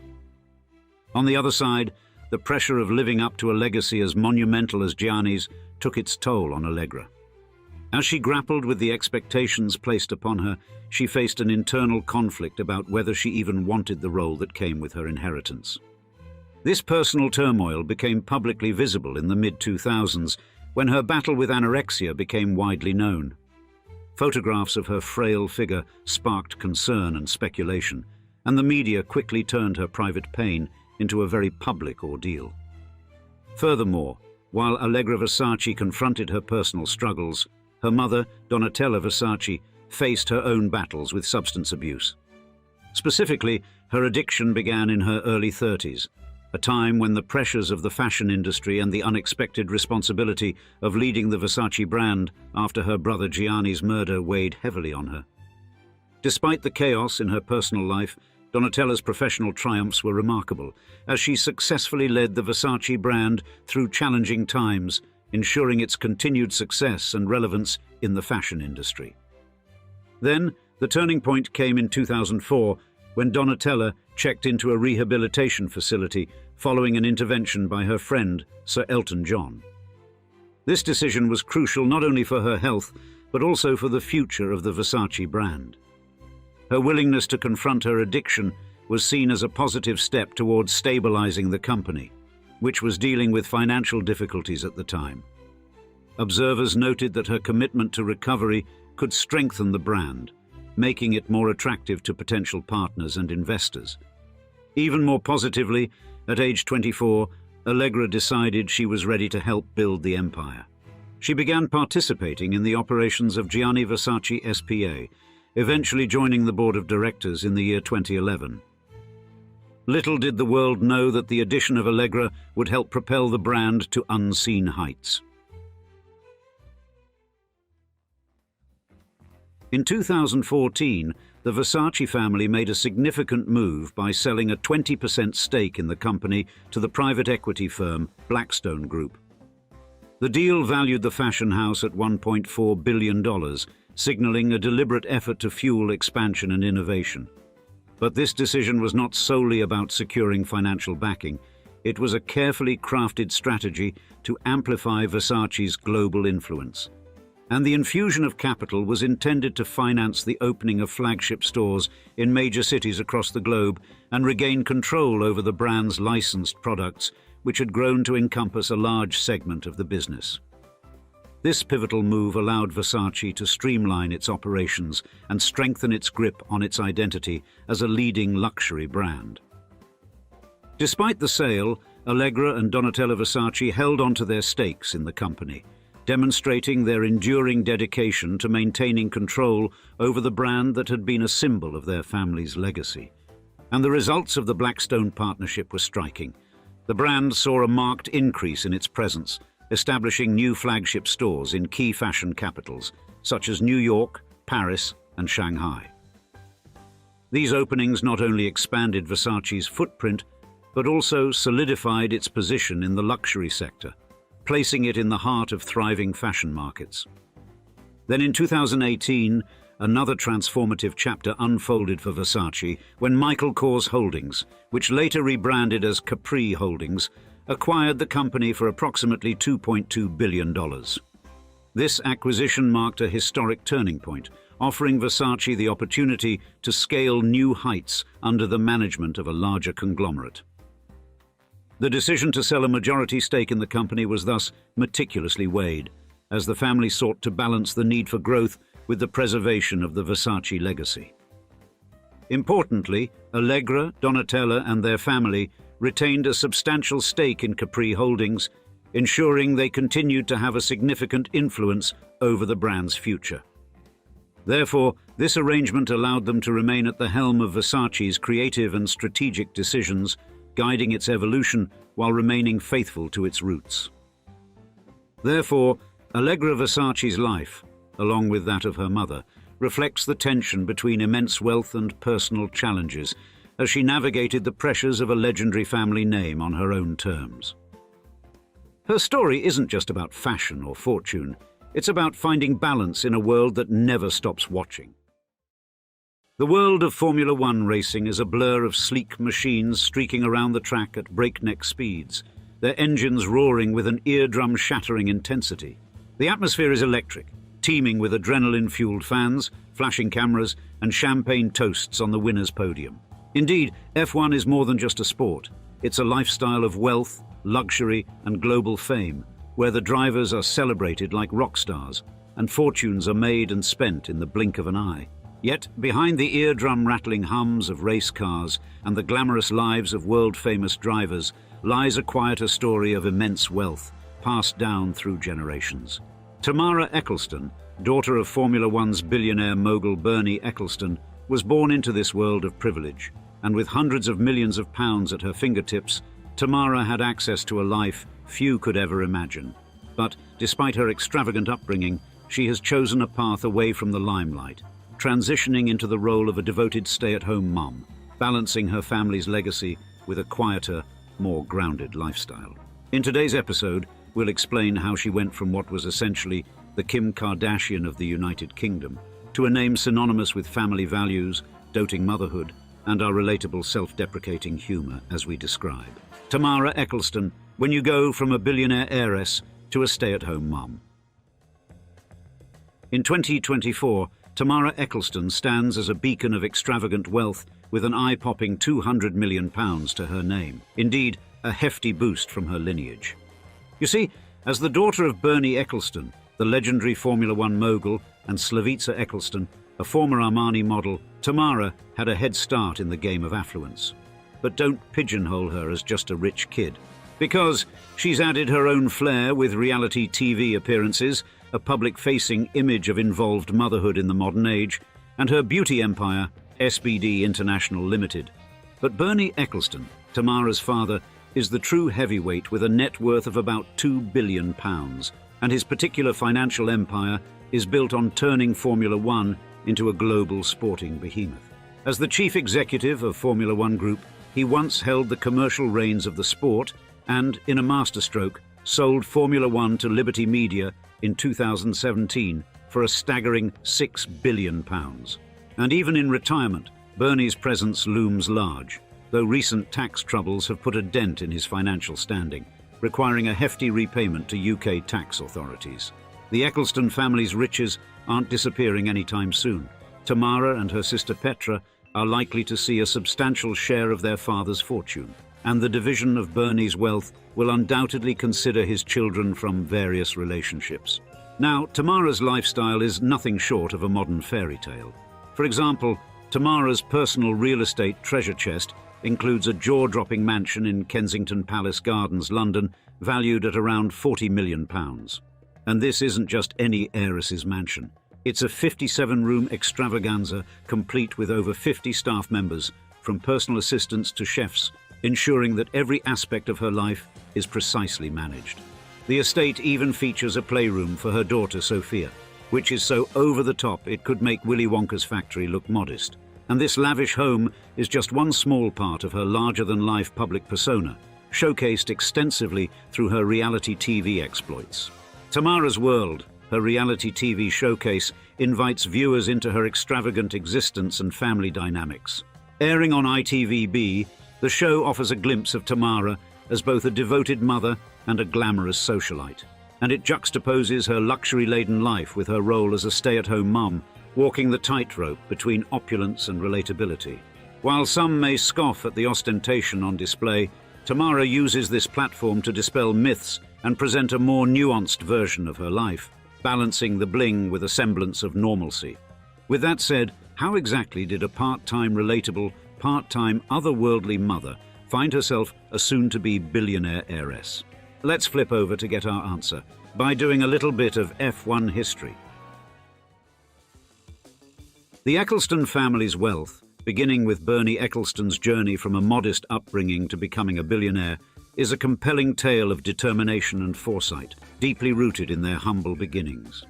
On the other side, the pressure of living up to a legacy as monumental as Gianni's took its toll on Allegra. As she grappled with the expectations placed upon her, she faced an internal conflict about whether she even wanted the role that came with her inheritance. This personal turmoil became publicly visible in the mid-2000s when her battle with anorexia became widely known. Photographs of her frail figure sparked concern and speculation, and the media quickly turned her private pain into a very public ordeal. Furthermore, while Allegra Versace confronted her personal struggles, her mother, Donatella Versace, faced her own battles with substance abuse. Specifically, her addiction began in her early 30s, a time when the pressures of the fashion industry and the unexpected responsibility of leading the Versace brand after her brother Gianni's murder weighed heavily on her. Despite the chaos in her personal life, Donatella's professional triumphs were remarkable, as she successfully led the Versace brand through challenging times, ensuring its continued success and relevance in the fashion industry. Then, the turning point came in 2004, when Donatella checked into a rehabilitation facility following an intervention by her friend, Sir Elton John. This decision was crucial not only for her health, but also for the future of the Versace brand. Her willingness to confront her addiction was seen as a positive step towards stabilizing the company, which was dealing with financial difficulties at the time. Observers noted that her commitment to recovery could strengthen the brand, making it more attractive to potential partners and investors. Even more positively, at age 24, Allegra decided she was ready to help build the empire. She began participating in the operations of Gianni Versace S.p.A., eventually joining the board of directors in the year 2011. Little did the world know that the addition of Allegra would help propel the brand to unseen heights. In 2014, the Versace family made a significant move by selling a 20% stake in the company to the private equity firm Blackstone Group. The deal valued the fashion house at $1.4 billion, signaling a deliberate effort to fuel expansion and innovation. But this decision was not solely about securing financial backing. It was a carefully crafted strategy to amplify Versace's global influence. And the infusion of capital was intended to finance the opening of flagship stores in major cities across the globe and regain control over the brand's licensed products, which had grown to encompass a large segment of the business. This pivotal move allowed Versace to streamline its operations and strengthen its grip on its identity as a leading luxury brand. Despite the sale, Allegra and Donatella Versace held onto their stakes in the company, demonstrating their enduring dedication to maintaining control over the brand that had been a symbol of their family's legacy. And the results of the Blackstone partnership were striking. The brand saw a marked increase in its presence, establishing new flagship stores in key fashion capitals, such as New York, Paris, and Shanghai. These openings not only expanded Versace's footprint, but also solidified its position in the luxury sector, placing it in the heart of thriving fashion markets. Then in 2018, another transformative chapter unfolded for Versace when Michael Kors Holdings, which later rebranded as Capri Holdings, acquired the company for approximately $2.2 billion. This acquisition marked a historic turning point, offering Versace the opportunity to scale new heights under the management of a larger conglomerate. The decision to sell a majority stake in the company was thus meticulously weighed, as the family sought to balance the need for growth with the preservation of the Versace legacy. Importantly, Allegra, Donatella, and their family retained a substantial stake in Capri Holdings, ensuring they continued to have a significant influence over the brand's future. Therefore, this arrangement allowed them to remain at the helm of Versace's creative and strategic decisions, guiding its evolution while remaining faithful to its roots. Therefore, Allegra Versace's life, along with that of her mother, reflects the tension between immense wealth and personal challenges as she navigated the pressures of a legendary family name on her own terms. Her story isn't just about fashion or fortune, it's about finding balance in a world that never stops watching. The world of Formula One racing is a blur of sleek machines streaking around the track at breakneck speeds, their engines roaring with an eardrum-shattering intensity. The atmosphere is electric, teeming with adrenaline-fueled fans, flashing cameras, and champagne toasts on the winner's podium. Indeed, F1 is more than just a sport. It's a lifestyle of wealth, luxury, and global fame, where the drivers are celebrated like rock stars, and fortunes are made and spent in the blink of an eye. Yet, behind the eardrum-rattling hums of race cars and the glamorous lives of world-famous drivers lies a quieter story of immense wealth, passed down through generations. Tamara Ecclestone, daughter of Formula One's billionaire mogul Bernie Ecclestone, was born into this world of privilege, and with hundreds of millions of pounds at her fingertips, Tamara had access to a life few could ever imagine. But, despite her extravagant upbringing, she has chosen a path away from the limelight, transitioning into the role of a devoted stay-at-home mum, balancing her family's legacy with a quieter, more grounded lifestyle. In today's episode, we'll explain how she went from what was essentially the Kim Kardashian of the United Kingdom to a name synonymous with family values, doting motherhood, and our relatable self-deprecating humour as we describe. Tamara Ecclestone, when you go from a billionaire heiress to a stay-at-home mum. In 2024, Tamara Ecclestone stands as a beacon of extravagant wealth with an eye-popping £200 million to her name. Indeed, a hefty boost from her lineage. You see, as the daughter of Bernie Ecclestone, the legendary Formula One mogul, and Slavica Ecclestone, a former Armani model, Tamara had a head start in the game of affluence. But don't pigeonhole her as just a rich kid, because she's added her own flair with reality TV appearances, a public-facing image of involved motherhood in the modern age, and her beauty empire, SBD International Limited. But Bernie Ecclestone, Tamara's father, is the true heavyweight with a net worth of about £2 billion, and his particular financial empire is built on turning Formula One into a global sporting behemoth. As the chief executive of Formula One Group, he once held the commercial reins of the sport and, in a masterstroke, sold Formula One to Liberty Media in 2017 for a staggering £6 billion. And even in retirement, Bernie's presence looms large, though recent tax troubles have put a dent in his financial standing, requiring a hefty repayment to UK tax authorities. The Ecclestone family's riches aren't disappearing anytime soon. Tamara and her sister Petra are likely to see a substantial share of their father's fortune, and the division of Bernie's wealth will undoubtedly consider his children from various relationships. Now, Tamara's lifestyle is nothing short of a modern fairy tale. For example, Tamara's personal real estate treasure chest includes a jaw-dropping mansion in Kensington Palace Gardens, London, valued at around £40 million. And this isn't just any heiress's mansion. It's a 57-room extravaganza complete with over 50 staff members, from personal assistants to chefs, ensuring that every aspect of her life is precisely managed. The estate even features a playroom for her daughter Sophia, which is so over-the-top it could make Willy Wonka's factory look modest. And this lavish home is just one small part of her larger-than-life public persona, showcased extensively through her reality TV exploits. Tamara's World, her reality TV showcase, invites viewers into her extravagant existence and family dynamics. Airing on ITVB, the show offers a glimpse of Tamara as both a devoted mother and a glamorous socialite, and it juxtaposes her luxury-laden life with her role as a stay-at-home mum, walking the tightrope between opulence and relatability. While some may scoff at the ostentation on display, Tamara uses this platform to dispel myths and present a more nuanced version of her life, balancing the bling with a semblance of normalcy. With that said, how exactly did a part-time relatable, part-time otherworldly mother find herself a soon-to-be billionaire heiress? Let's flip over to get our answer by doing a little bit of F1 history. The Ecclestone family's wealth, beginning with Bernie Ecclestone's journey from a modest upbringing to becoming a billionaire, is a compelling tale of determination and foresight, deeply rooted in their humble beginnings.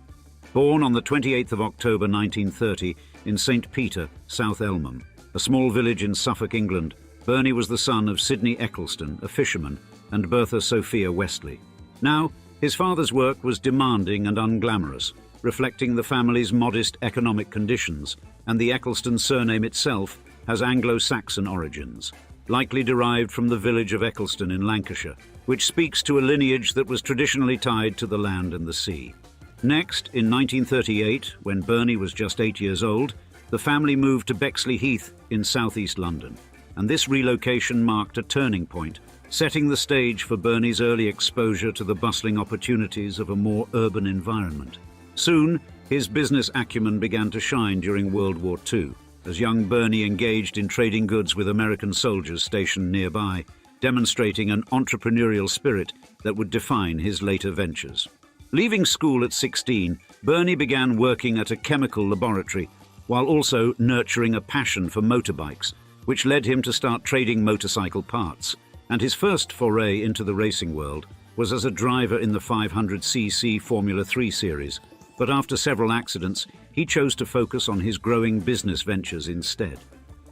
Born on the 28th of October 1930 in St. Peter, South Elmham, a small village in Suffolk, England, Bernie was the son of Sidney Ecclestone, a fisherman, and Bertha Sophia Westley. Now, his father's work was demanding and unglamorous, reflecting the family's modest economic conditions, and the Ecclestone surname itself has Anglo-Saxon origins, likely derived from the village of Ecclestone in Lancashire, which speaks to a lineage that was traditionally tied to the land and the sea. Next, in 1938, when Bernie was just 8 years old, the family moved to Bexley Heath in southeast London, and this relocation marked a turning point, setting the stage for Bernie's early exposure to the bustling opportunities of a more urban environment. Soon, his business acumen began to shine during World War II, as young Bernie engaged in trading goods with American soldiers stationed nearby, demonstrating an entrepreneurial spirit that would define his later ventures. Leaving school at 16, Bernie began working at a chemical laboratory, while also nurturing a passion for motorbikes, which led him to start trading motorcycle parts. And his first foray into the racing world was as a driver in the 500cc Formula 3 series, but after several accidents, he chose to focus on his growing business ventures instead.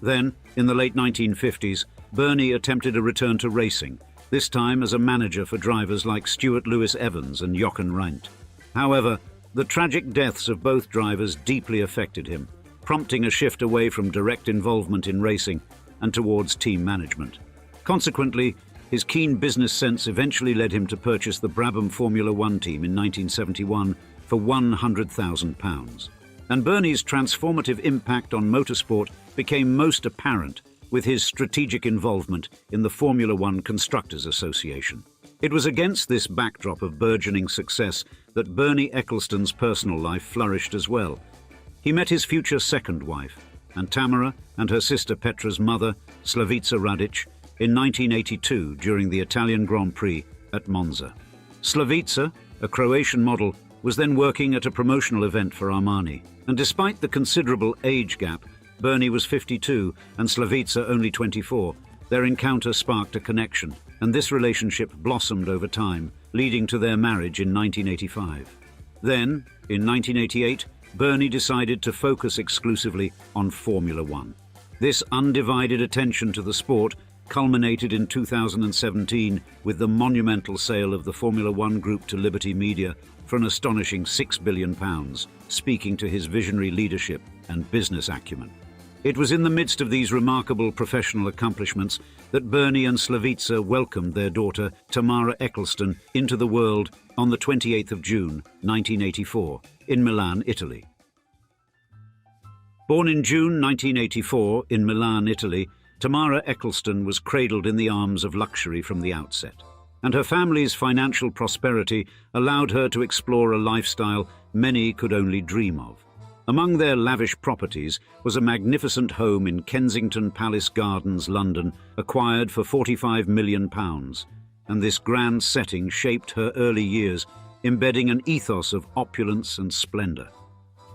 Then, in the late 1950s, Bernie attempted a return to racing, this time as a manager for drivers like Stuart Lewis Evans and Jochen Rindt. However, the tragic deaths of both drivers deeply affected him, prompting a shift away from direct involvement in racing and towards team management. Consequently, his keen business sense eventually led him to purchase the Brabham Formula One team in 1971 for £100,000. And Bernie's transformative impact on motorsport became most apparent with his strategic involvement in the Formula One Constructors Association. It was against this backdrop of burgeoning success that Bernie Ecclestone's personal life flourished as well. He met his future second wife, and Tamara and her sister Petra's mother, Slavica Radic, in 1982 during the Italian Grand Prix at Monza. Slavica, a Croatian model, was then working at a promotional event for Armani, and despite the considerable age gap, Bernie was 52 and Slavica only 24, their encounter sparked a connection, and this relationship blossomed over time, leading to their marriage in 1985. Then, in 1988, Bernie decided to focus exclusively on Formula One. This undivided attention to the sport culminated in 2017 with the monumental sale of the Formula One Group to Liberty Media for an astonishing £6 billion, speaking to his visionary leadership and business acumen. It was in the midst of these remarkable professional accomplishments that Bernie and Slavica welcomed their daughter Tamara Ecclestone into the world on the 28th of June 1984 in Milan, Italy. Born in June 1984 in Milan, Italy, Tamara Ecclestone was cradled in the arms of luxury from the outset, and her family's financial prosperity allowed her to explore a lifestyle many could only dream of. Among their lavish properties was a magnificent home in Kensington Palace Gardens, London, acquired for £45 million, and this grand setting shaped her early years, embedding an ethos of opulence and splendour.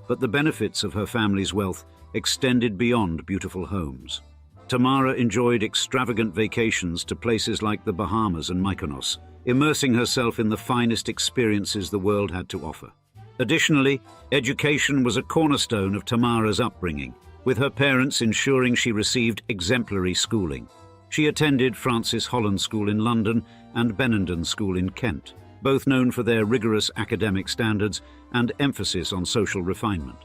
But the benefits of her family's wealth extended beyond beautiful homes. Tamara enjoyed extravagant vacations to places like the Bahamas and Mykonos, immersing herself in the finest experiences the world had to offer. Additionally, education was a cornerstone of Tamara's upbringing, with her parents ensuring she received exemplary schooling. She attended Francis Holland School in London and Benenden School in Kent, both known for their rigorous academic standards and emphasis on social refinement.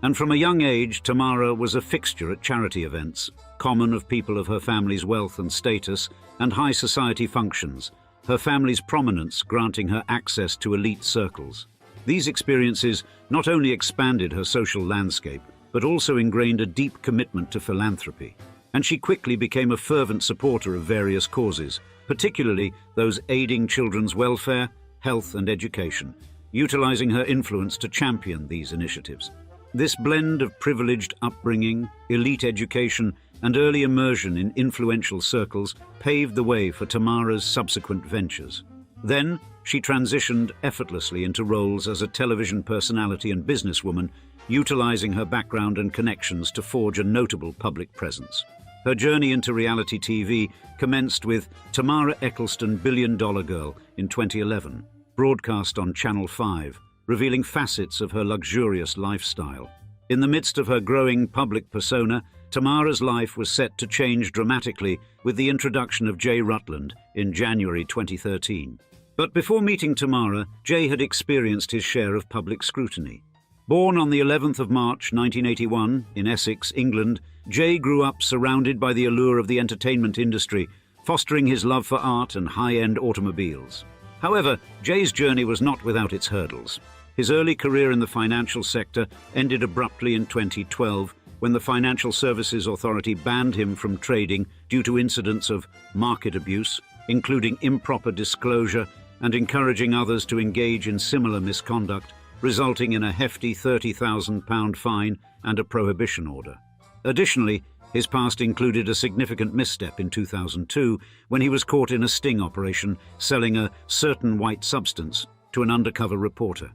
And from a young age, Tamara was a fixture at charity events, common of people of her family's wealth and status, and high society functions, her family's prominence granting her access to elite circles. These experiences not only expanded her social landscape, but also ingrained a deep commitment to philanthropy. And she quickly became a fervent supporter of various causes, particularly those aiding children's welfare, health and education, utilizing her influence to champion these initiatives. This blend of privileged upbringing, elite education, and early immersion in influential circles paved the way for Tamara's subsequent ventures. Then, she transitioned effortlessly into roles as a television personality and businesswoman, utilizing her background and connections to forge a notable public presence. Her journey into reality TV commenced with Tamara Ecclestone Billion Dollar Girl in 2011, broadcast on Channel 5, revealing facets of her luxurious lifestyle. In the midst of her growing public persona, Tamara's life was set to change dramatically with the introduction of Jay Rutland in January 2013. But before meeting Tamara, Jay had experienced his share of public scrutiny. Born on the 11th of March 1981 in Essex, England, Jay grew up surrounded by the allure of the entertainment industry, fostering his love for art and high-end automobiles. However, Jay's journey was not without its hurdles. His early career in the financial sector ended abruptly in 2012 when the Financial Services Authority banned him from trading due to incidents of market abuse, including improper disclosure and encouraging others to engage in similar misconduct, resulting in a hefty £30,000 fine and a prohibition order. Additionally, his past included a significant misstep in 2002 when he was caught in a sting operation selling a certain white substance to an undercover reporter.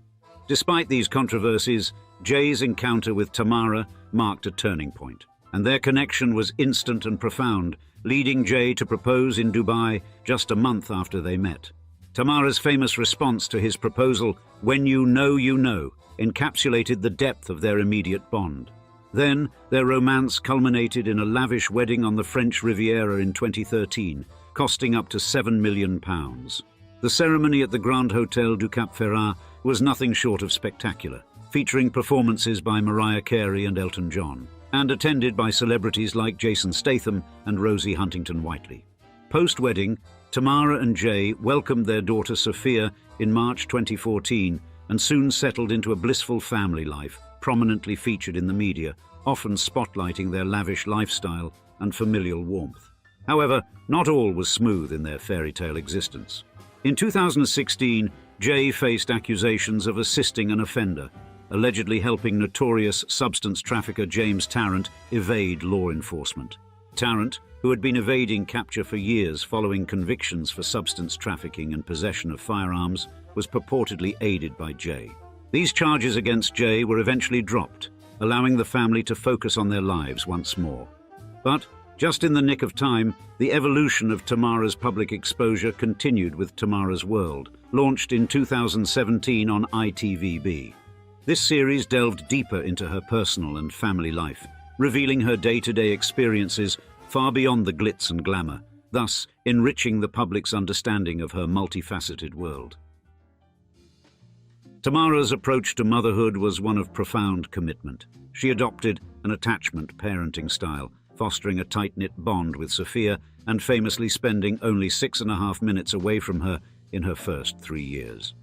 Despite these controversies, Jay's encounter with Tamara marked a turning point, and their connection was instant and profound, leading Jay to propose in Dubai just a month after they met. Tamara's famous response to his proposal, "When you know, encapsulated the depth of their immediate bond. Then, their romance culminated in a lavish wedding on the French Riviera in 2013, costing up to £7 million. The ceremony at the Grand Hotel du Cap Ferrat was nothing short of spectacular, featuring performances by Mariah Carey and Elton John, and attended by celebrities like Jason Statham and Rosie Huntington-Whiteley. Post-wedding, Tamara and Jay welcomed their daughter Sophia in March 2014 and soon settled into a blissful family life, prominently featured in the media, often spotlighting their lavish lifestyle and familial warmth. However, not all was smooth in their fairy tale existence. In 2016, Jay faced accusations of assisting an offender, allegedly helping notorious substance trafficker James Tarrant evade law enforcement. Tarrant, who had been evading capture for years following convictions for substance trafficking and possession of firearms, was purportedly aided by Jay. These charges against Jay were eventually dropped, allowing the family to focus on their lives once more. But, just in the nick of time, the evolution of Tamara's public exposure continued with Tamara's World, launched in 2017 on ITVB. This series delved deeper into her personal and family life, revealing her day-to-day experiences far beyond the glitz and glamour, thus enriching the public's understanding of her multifaceted world. Tamara's approach to motherhood was one of profound commitment. She adopted an attachment parenting style, fostering a tight-knit bond with Sophia and famously spending only 6.5 minutes away from her in her first 3 years.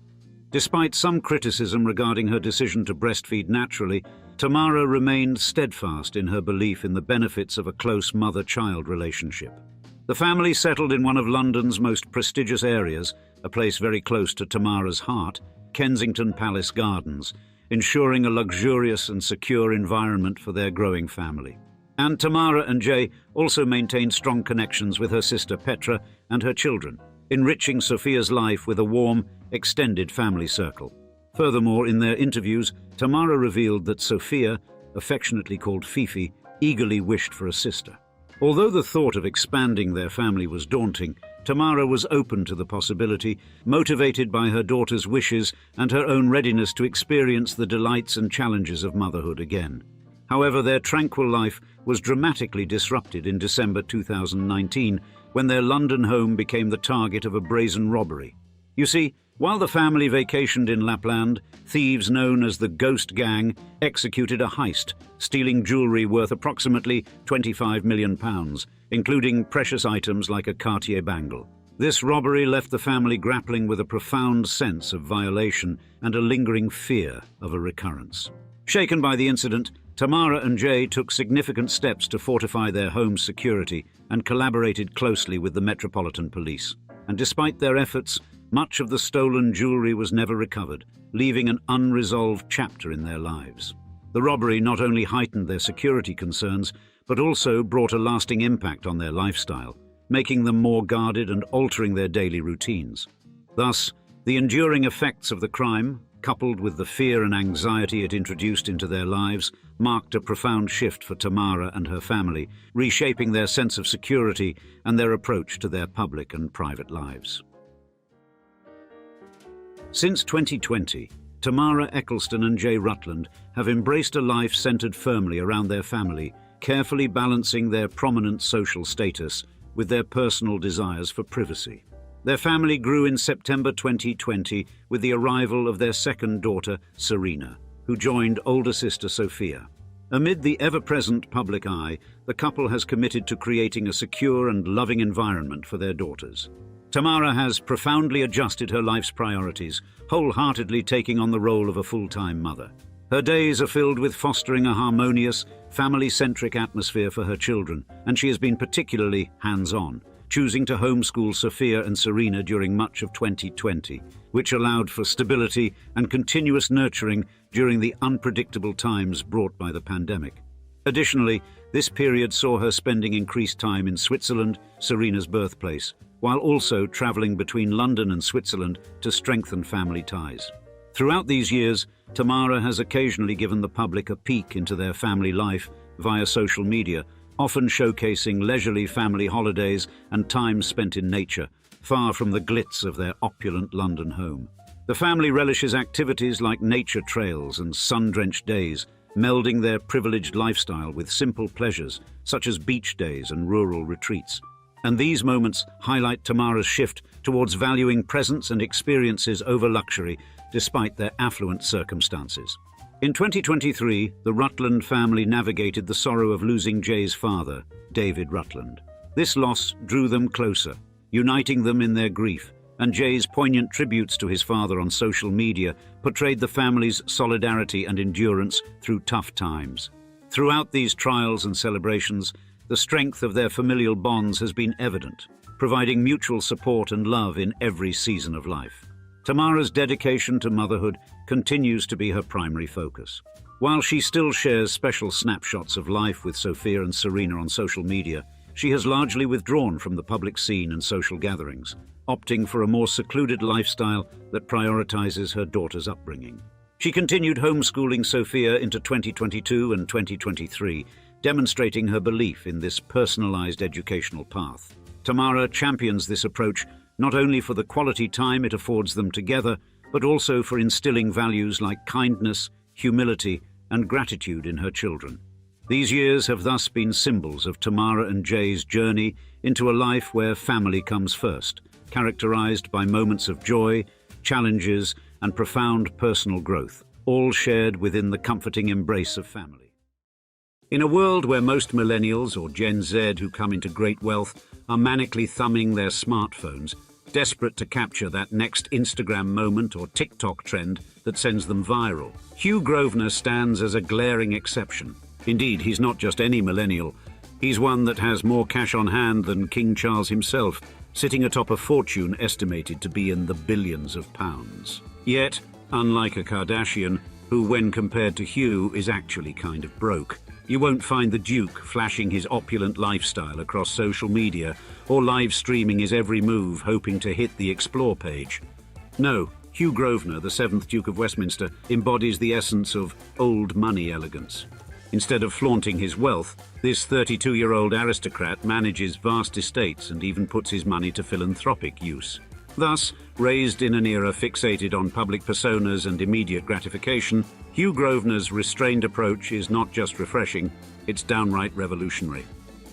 Despite some criticism regarding her decision to breastfeed naturally, Tamara remained steadfast in her belief in the benefits of a close mother-child relationship. The family settled in one of London's most prestigious areas, a place very close to Tamara's heart, Kensington Palace Gardens, ensuring a luxurious and secure environment for their growing family. And Tamara and Jay also maintained strong connections with her sister Petra and her children, enriching Sophia's life with a warm, extended family circle. Furthermore, in their interviews, Tamara revealed that Sophia, affectionately called Fifi, eagerly wished for a sister. Although the thought of expanding their family was daunting, Tamara was open to the possibility, motivated by her daughter's wishes and her own readiness to experience the delights and challenges of motherhood again. However, their tranquil life was dramatically disrupted in December 2019, when their London home became the target of a brazen robbery. You see, while the family vacationed in Lapland, thieves known as the Ghost Gang executed a heist, stealing jewellery worth approximately £25 million, including precious items like a Cartier bangle. This robbery left the family grappling with a profound sense of violation and a lingering fear of a recurrence. Shaken by the incident, Tamara and Jay took significant steps to fortify their home's security and collaborated closely with the Metropolitan Police. And despite their efforts, much of the stolen jewellery was never recovered, leaving an unresolved chapter in their lives. The robbery not only heightened their security concerns, but also brought a lasting impact on their lifestyle, making them more guarded and altering their daily routines. Thus, the enduring effects of the crime, coupled with the fear and anxiety it introduced into their lives, marked a profound shift for Tamara and her family, reshaping their sense of security and their approach to their public and private lives. Since 2020, Tamara Ecclestone and Jay Rutland have embraced a life centered firmly around their family, carefully balancing their prominent social status with their personal desires for privacy. Their family grew in September 2020 with the arrival of their second daughter, Serena, who joined older sister Sophia. Amid the ever-present public eye, the couple has committed to creating a secure and loving environment for their daughters. Tamara has profoundly adjusted her life's priorities, wholeheartedly taking on the role of a full-time mother. Her days are filled with fostering a harmonious, family-centric atmosphere for her children, and she has been particularly hands-on, choosing to homeschool Sophia and Serena during much of 2020, which allowed for stability and continuous nurturing during the unpredictable times brought by the pandemic. Additionally, this period saw her spending increased time in Switzerland, Serena's birthplace, while also traveling between London and Switzerland to strengthen family ties. Throughout these years, Tamara has occasionally given the public a peek into their family life via social media, often showcasing leisurely family holidays and time spent in nature, far from the glitz of their opulent London home. The family relishes activities like nature trails and sun-drenched days, melding their privileged lifestyle with simple pleasures such as beach days and rural retreats. And these moments highlight Tamara's shift towards valuing presence and experiences over luxury, despite their affluent circumstances. In 2023, the Rutland family navigated the sorrow of losing Jay's father, David Rutland. This loss drew them closer, uniting them in their grief, and Jay's poignant tributes to his father on social media portrayed the family's solidarity and endurance through tough times. Throughout these trials and celebrations, the strength of their familial bonds has been evident, providing mutual support and love in every season of life. Tamara's dedication to motherhood continues to be her primary focus. While she still shares special snapshots of life with Sophia and Serena on social media, she has largely withdrawn from the public scene and social gatherings, opting for a more secluded lifestyle that prioritizes her daughter's upbringing. She continued homeschooling Sophia into 2022 and 2023, demonstrating her belief in this personalized educational path. Tamara champions this approach not only for the quality time it affords them together, but also for instilling values like kindness, humility, and gratitude in her children. These years have thus been symbols of Tamara and Jay's journey into a life where family comes first, characterized by moments of joy, challenges, and profound personal growth, all shared within the comforting embrace of family. In a world where most millennials or Gen Z who come into great wealth are manically thumbing their smartphones, desperate to capture that next Instagram moment or TikTok trend that sends them viral, Hugh Grosvenor stands as a glaring exception. Indeed, he's not just any millennial. He's one that has more cash on hand than King Charles himself, sitting atop a fortune estimated to be in the billions of pounds. Yet, unlike a Kardashian, who when compared to Hugh is actually kind of broke, you won't find the Duke flashing his opulent lifestyle across social media or live streaming his every move hoping to hit the Explore page. No, Hugh Grosvenor, the 7th Duke of Westminster, embodies the essence of old money elegance. Instead of flaunting his wealth, this 32-year-old aristocrat manages vast estates and even puts his money to philanthropic use. Thus, raised in an era fixated on public personas and immediate gratification, Hugh Grosvenor's restrained approach is not just refreshing, it's downright revolutionary.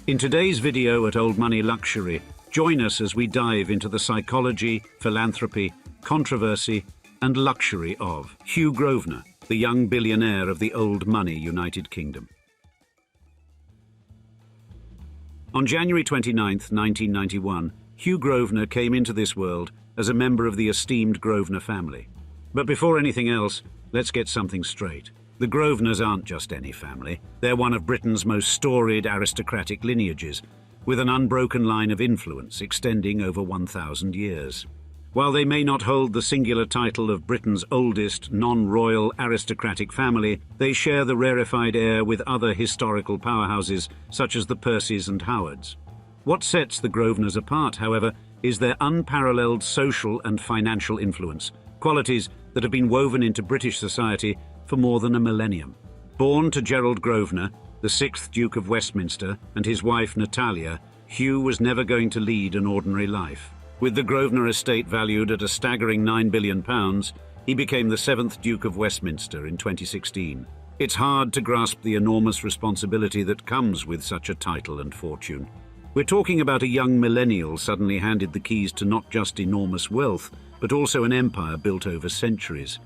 In today's video at Old Money Luxury, join us as we dive into the psychology, philanthropy, controversy, and luxury of Hugh Grosvenor, the young billionaire of the old money United Kingdom. On January 29, 1991, Hugh Grosvenor came into this world as a member of the esteemed Grosvenor family. But before anything else, let's get something straight. The Grosvenors aren't just any family. They're one of Britain's most storied aristocratic lineages, with an unbroken line of influence extending over 1,000 years. While they may not hold the singular title of Britain's oldest non-royal aristocratic family, they share the rarefied air with other historical powerhouses such as the Percys and Howards. What sets the Grosvenors apart, however, is their unparalleled social and financial influence, qualities that have been woven into British society for more than a millennium. Born to Gerald Grosvenor, the 6th Duke of Westminster, and his wife Natalia, Hugh was never going to lead an ordinary life. With the Grosvenor estate valued at a staggering £9 billion, he became the 7th Duke of Westminster in 2016. It's hard to grasp the enormous responsibility that comes with such a title and fortune. We're talking about a young millennial suddenly handed the keys to not just enormous wealth, but also an empire built over centuries.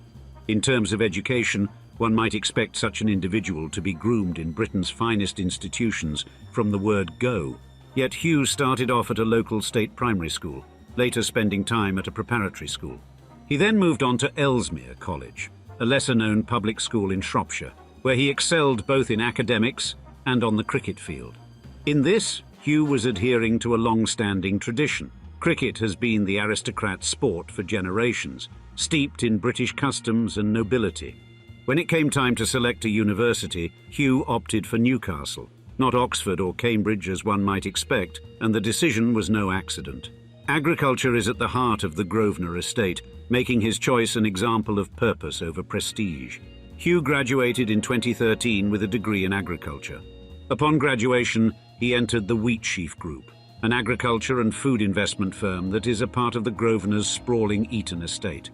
In terms of education, one might expect such an individual to be groomed in Britain's finest institutions from the word go. Yet Hugh started off at a local state primary school, later spending time at a preparatory school. He then moved on to Ellesmere College, a lesser-known public school in Shropshire, where he excelled both in academics and on the cricket field. In this, Hugh was adhering to a long-standing tradition. Cricket has been the aristocrat's sport for generations, steeped in British customs and nobility. When it came time to select a university, Hugh opted for Newcastle, not Oxford or Cambridge as one might expect, and the decision was no accident. Agriculture is at the heart of the Grosvenor estate, making his choice an example of purpose over prestige. Hugh graduated in 2013 with a degree in agriculture. Upon graduation, he entered the Wheatsheaf Group, an agriculture and food investment firm that is a part of the Grosvenors' sprawling Eton estate.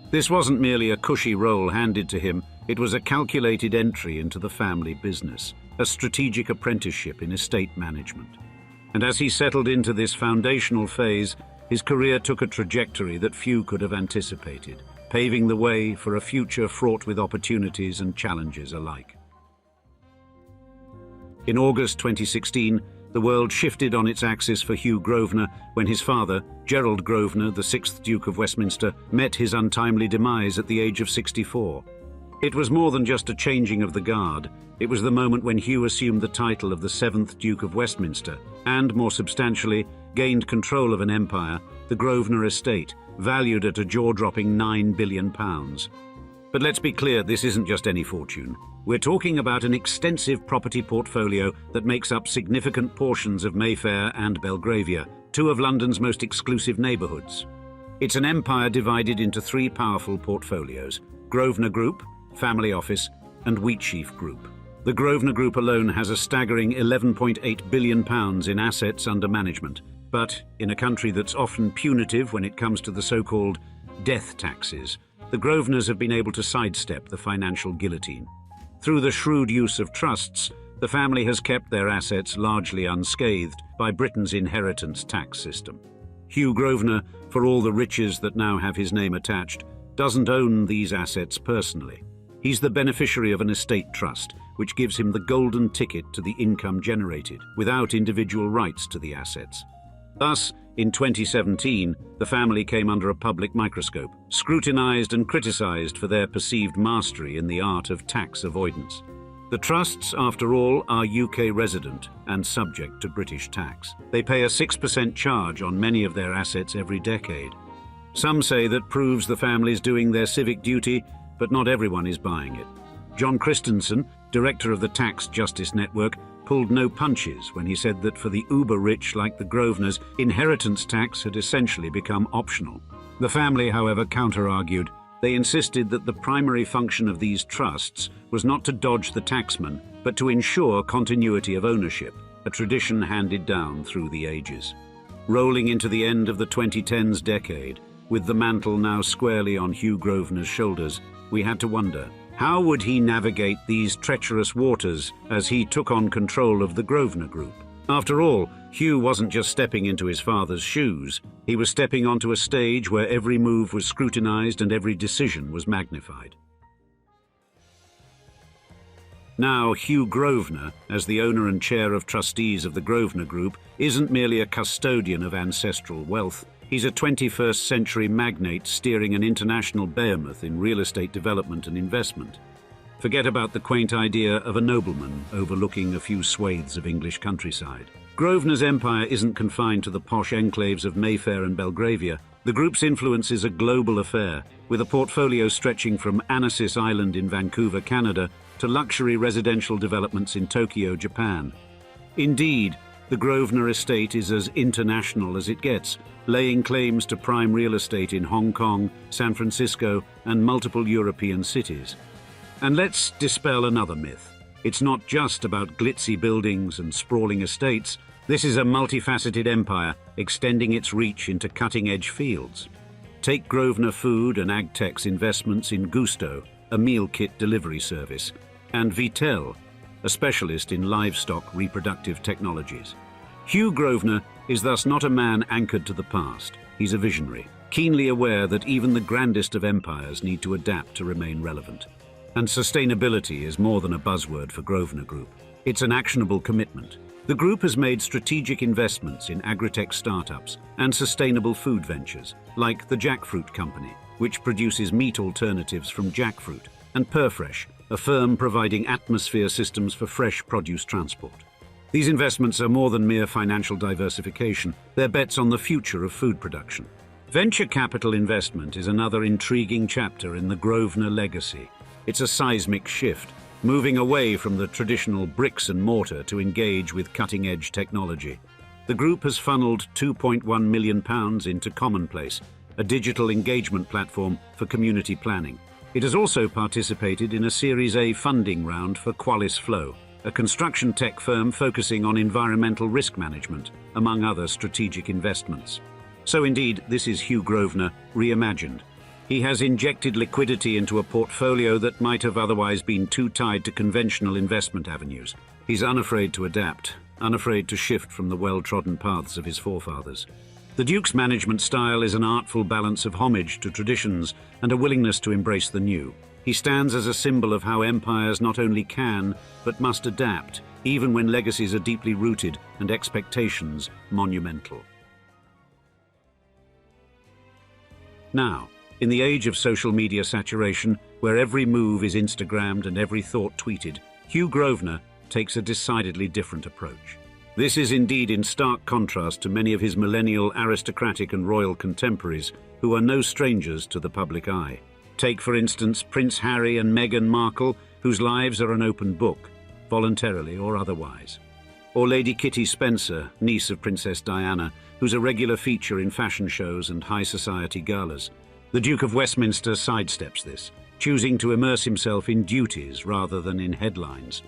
This wasn't merely a cushy role handed to him, it was a calculated entry into the family business, a strategic apprenticeship in estate management. And as he settled into this foundational phase, his career took a trajectory that few could have anticipated. paving the way for a future fraught with opportunities and challenges alike. In August 2016, the world shifted on its axis for Hugh Grosvenor when his father, Gerald Grosvenor, the 6th Duke of Westminster, met his untimely demise at the age of 64. It was more than just a changing of the guard. It was the moment when Hugh assumed the title of the 7th Duke of Westminster and, more substantially, gained control of an empire, the Grosvenor estate, valued at a jaw-dropping £9 billion. But let's be clear, this isn't just any fortune. We're talking about an extensive property portfolio that makes up significant portions of Mayfair and Belgravia, two of London's most exclusive neighbourhoods. It's an empire divided into three powerful portfolios: Grosvenor Group, Family Office, and Wheatsheaf Group. The Grosvenor Group alone has a staggering £11.8 billion in assets under management. But in a country that's often punitive when it comes to the so-called death taxes, the Grosvenors have been able to sidestep the financial guillotine. Through the shrewd use of trusts, the family has kept their assets largely unscathed by Britain's inheritance tax system. Hugh Grosvenor, for all the riches that now have his name attached, doesn't own these assets personally. He's the beneficiary of an estate trust, which gives him the golden ticket to the income generated, without individual rights to the assets. Thus, in 2017, the family came under a public microscope, scrutinized and criticized for their perceived mastery in the art of tax avoidance. The trusts, after all, are UK resident and subject to British tax. They pay a 6% charge on many of their assets every decade. Some say that proves the family's doing their civic duty, but not everyone is buying it. John Christensen, director of the Tax Justice Network, pulled no punches when he said that for the uber-rich like the Grosvenors, inheritance tax had essentially become optional. The family, however, counter-argued. They insisted that the primary function of these trusts was not to dodge the taxman, but to ensure continuity of ownership, a tradition handed down through the ages. Rolling into the end of the 2010s decade, with the mantle now squarely on Hugh Grosvenor's shoulders, we had to wonder, how would he navigate these treacherous waters as he took on control of the Grosvenor Group? After all, Hugh wasn't just stepping into his father's shoes. He was stepping onto a stage where every move was scrutinized and every decision was magnified. Now, Hugh Grosvenor, as the owner and chair of trustees of the Grosvenor Group, isn't merely a custodian of ancestral wealth. He's a 21st century magnate steering an international behemoth in real estate development and investment. Forget about the quaint idea of a nobleman overlooking a few swathes of English countryside. Grosvenor's empire isn't confined to the posh enclaves of Mayfair and Belgravia. The group's influence is a global affair, with a portfolio stretching from Onassis Island in Vancouver, Canada, to luxury residential developments in Tokyo, Japan. Indeed, the Grosvenor estate is as international as it gets, laying claims to prime real estate in Hong Kong, San Francisco, and multiple European cities. And let's dispel another myth. It's not just about glitzy buildings and sprawling estates. This is a multifaceted empire, extending its reach into cutting-edge fields. Take Grosvenor Food and Agtech's investments in Gusto, a meal kit delivery service, and Vitel, a specialist in livestock reproductive technologies. Hugh Grosvenor is thus not a man anchored to the past. He's a visionary, keenly aware that even the grandest of empires need to adapt to remain relevant. And sustainability is more than a buzzword for Grosvenor Group. It's an actionable commitment. The group has made strategic investments in agritech startups and sustainable food ventures, like the Jackfruit Company, which produces meat alternatives from jackfruit, and Perfresh, a firm providing atmosphere systems for fresh produce transport. These investments are more than mere financial diversification. They're bets on the future of food production. Venture capital investment is another intriguing chapter in the Grosvenor legacy. It's a seismic shift, moving away from the traditional bricks and mortar to engage with cutting-edge technology. The group has funneled £2.1 million into Commonplace, a digital engagement platform for community planning. It has also participated in a Series A funding round for Qualis Flow, a construction tech firm focusing on environmental risk management, among other strategic investments. So indeed, this is Hugh Grosvenor reimagined. He has injected liquidity into a portfolio that might have otherwise been too tied to conventional investment avenues. He's unafraid to adapt, unafraid to shift from the well-trodden paths of his forefathers. The Duke's management style is an artful balance of homage to traditions and a willingness to embrace the new. He stands as a symbol of how empires not only can, but must adapt, even when legacies are deeply rooted and expectations monumental. Now, in the age of social media saturation, where every move is Instagrammed and every thought tweeted, Hugh Grosvenor takes a decidedly different approach. This is indeed in stark contrast to many of his millennial aristocratic and royal contemporaries, who are no strangers to the public eye. Take, for instance, Prince Harry and Meghan Markle, whose lives are an open book, voluntarily or otherwise. Or Lady Kitty Spencer, niece of Princess Diana, who's a regular feature in fashion shows and high society galas. The Duke of Westminster sidesteps this, choosing to immerse himself in duties rather than in headlines.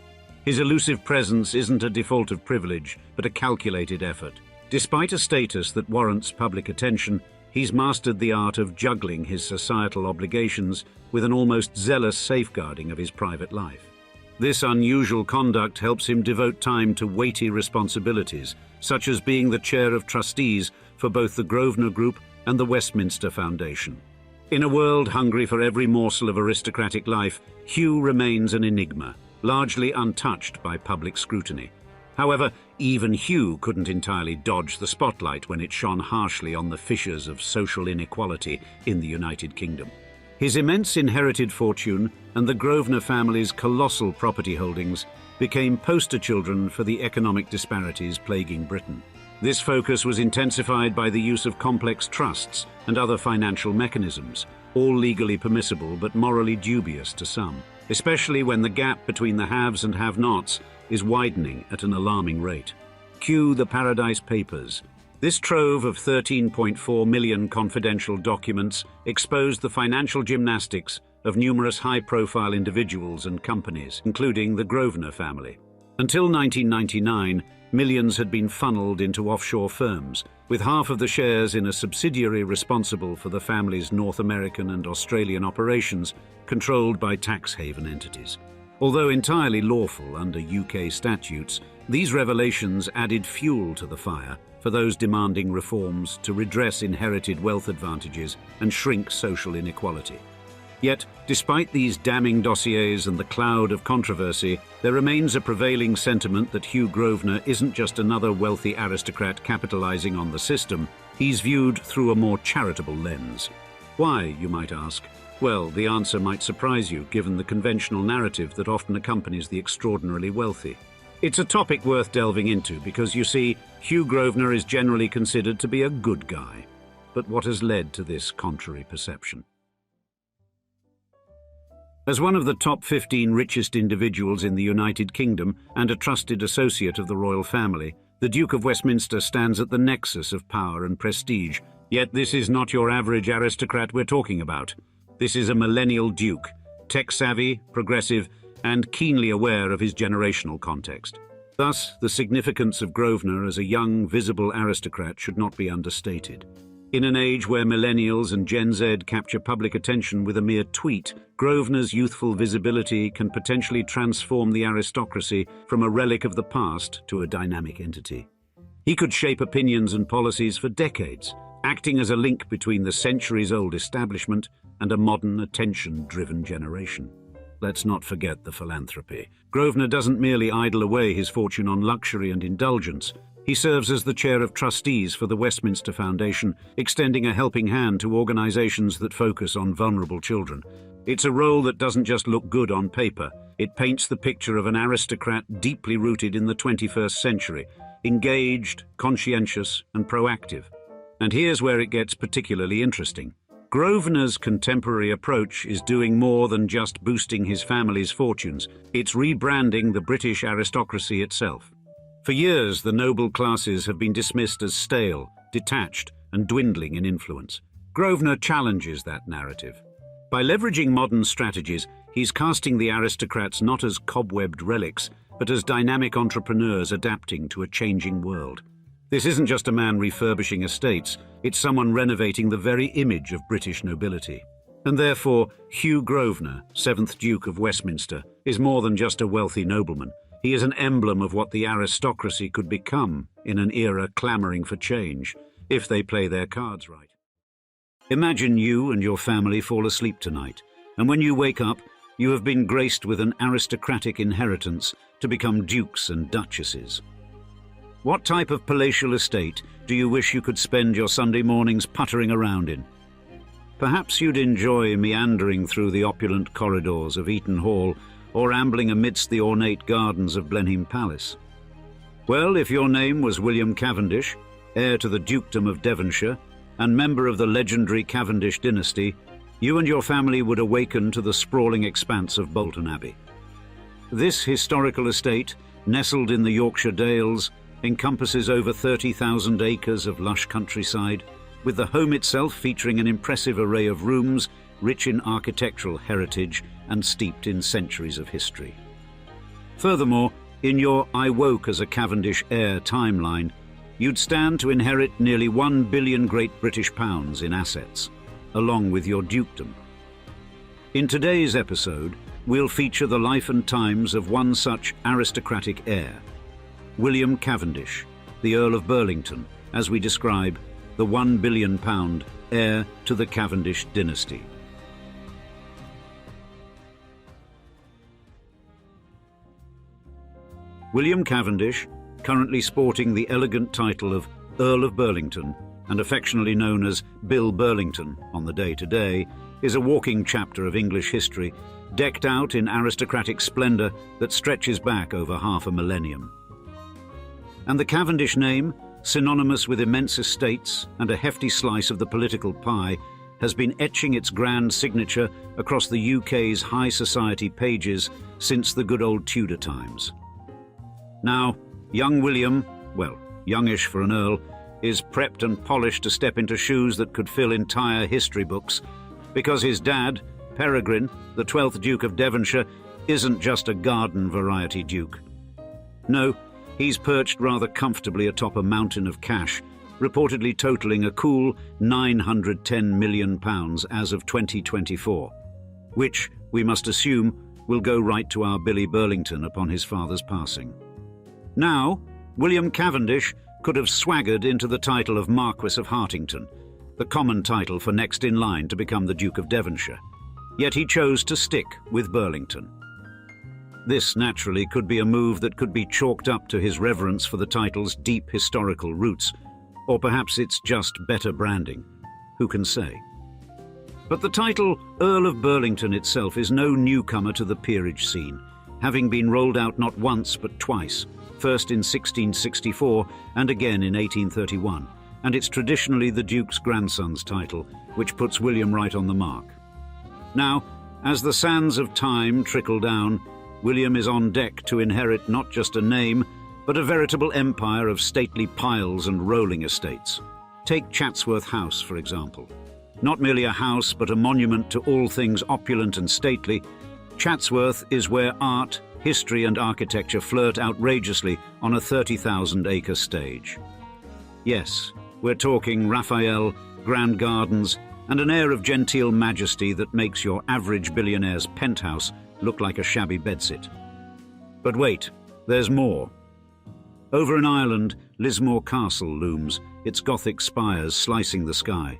His elusive presence isn't a default of privilege, but a calculated effort. Despite a status that warrants public attention, he's mastered the art of juggling his societal obligations with an almost zealous safeguarding of his private life. This unusual conduct helps him devote time to weighty responsibilities, such as being the chair of trustees for both the Grosvenor Group and the Westminster Foundation. In a world hungry for every morsel of aristocratic life, Hugh remains an enigma, largely untouched by public scrutiny. However, even Hugh couldn't entirely dodge the spotlight when it shone harshly on the fissures of social inequality in the United Kingdom. His immense inherited fortune and the Grosvenor family's colossal property holdings became poster children for the economic disparities plaguing Britain. This focus was intensified by the use of complex trusts and other financial mechanisms, all legally permissible but morally dubious to some, especially when the gap between the haves and have-nots is widening at an alarming rate. Cue the Paradise Papers. This trove of 13.4 million confidential documents exposed the financial gymnastics of numerous high-profile individuals and companies, including the Grosvenor family. Until 1999, millions had been funneled into offshore firms, with half of the shares in a subsidiary responsible for the family's North American and Australian operations, controlled by tax haven entities. Although entirely lawful under UK statutes, these revelations added fuel to the fire for those demanding reforms to redress inherited wealth advantages and shrink social inequality. Yet, despite these damning dossiers and the cloud of controversy, there remains a prevailing sentiment that Hugh Grosvenor isn't just another wealthy aristocrat capitalizing on the system. He's viewed through a more charitable lens. Why, you might ask? Well, the answer might surprise you, given the conventional narrative that often accompanies the extraordinarily wealthy. It's a topic worth delving into because, you see, Hugh Grosvenor is generally considered to be a good guy. But what has led to this contrary perception? As one of the top 15 richest individuals in the United Kingdom and a trusted associate of the royal family, the Duke of Westminster stands at the nexus of power and prestige. Yet this is not your average aristocrat we're talking about. This is a millennial duke, tech-savvy, progressive, and keenly aware of his generational context. Thus, the significance of Grosvenor as a young, visible aristocrat should not be understated. In an age where millennials and Gen Z capture public attention with a mere tweet, Grosvenor's youthful visibility can potentially transform the aristocracy from a relic of the past to a dynamic entity. He could shape opinions and policies for decades, acting as a link between the centuries-old establishment and a modern, attention-driven generation. Let's not forget the philanthropy. Grosvenor doesn't merely idle away his fortune on luxury and indulgence. He serves as the chair of trustees for the Westminster Foundation, extending a helping hand to organizations that focus on vulnerable children. It's a role that doesn't just look good on paper. It paints the picture of an aristocrat deeply rooted in the 21st century, engaged, conscientious, and proactive. And here's where it gets particularly interesting. Grosvenor's contemporary approach is doing more than just boosting his family's fortunes. It's rebranding the British aristocracy itself. For years, the noble classes have been dismissed as stale, detached, and dwindling in influence. Grosvenor challenges that narrative. By leveraging modern strategies, he's casting the aristocrats not as cobwebbed relics, but as dynamic entrepreneurs adapting to a changing world. This isn't just a man refurbishing estates, it's someone renovating the very image of British nobility. And therefore, Hugh Grosvenor, 7th Duke of Westminster, is more than just a wealthy nobleman. He is an emblem of what the aristocracy could become in an era clamoring for change. if they play their cards right. Imagine you and your family fall asleep tonight, and when you wake up, you have been graced with an aristocratic inheritance to become dukes and duchesses. What type of palatial estate do you wish you could spend your Sunday mornings puttering around in? Perhaps you'd enjoy meandering through the opulent corridors of Eaton Hall or ambling amidst the ornate gardens of Blenheim Palace. Well, if your name was William Cavendish, heir to the Dukedom of Devonshire and member of the legendary Cavendish dynasty, you and your family would awaken to the sprawling expanse of Bolton Abbey. This historical estate, nestled in the Yorkshire Dales, encompasses over 30,000 acres of lush countryside, with the home itself featuring an impressive array of rooms rich in architectural heritage and steeped in centuries of history. Furthermore, in your I woke as a Cavendish heir timeline, you'd stand to inherit nearly £1 billion Great British pounds in assets, along with your dukedom. In today's episode, we'll feature the life and times of one such aristocratic heir, William Cavendish, the Earl of Burlington, as we describe the £1 billion heir to the Cavendish dynasty. William Cavendish, currently sporting the elegant title of Earl of Burlington and affectionately known as Bill Burlington on the day-to-day, is a walking chapter of English history, decked out in aristocratic splendour that stretches back over half a millennium. And the Cavendish name, synonymous with immense estates and a hefty slice of the political pie, has been etching its grand signature across the UK's high society pages since the good old Tudor times. Now, young William, well, youngish for an earl, is prepped and polished to step into shoes that could fill entire history books, because his dad, Peregrine, the 12th Duke of Devonshire, isn't just a garden variety duke. No, he's perched rather comfortably atop a mountain of cash, reportedly totalling a cool £910 million as of 2024, which, we must assume, will go right to our Billy Burlington upon his father's passing. Now, William Cavendish could have swaggered into the title of Marquess of Hartington, the common title for next in line to become the Duke of Devonshire, yet he chose to stick with Burlington. This naturally could be a move that could be chalked up to his reverence for the title's deep historical roots, or perhaps it's just better branding. Who can say? But the title Earl of Burlington itself is no newcomer to the peerage scene, having been rolled out not once but twice, first in 1664 and again in 1831, and it's traditionally the Duke's grandson's title, which puts William right on the mark. Now, as the sands of time trickle down, William is on deck to inherit not just a name, but a veritable empire of stately piles and rolling estates. Take Chatsworth House, for example. Not merely a house, but a monument to all things opulent and stately, Chatsworth is where art, history and architecture flirt outrageously on a 30,000-acre stage. Yes, we're talking Raphael, grand gardens, and an air of genteel majesty that makes your average billionaire's penthouse look like a shabby bedsit. But wait, there's more. Over in Ireland, Lismore Castle looms, its Gothic spires slicing the sky.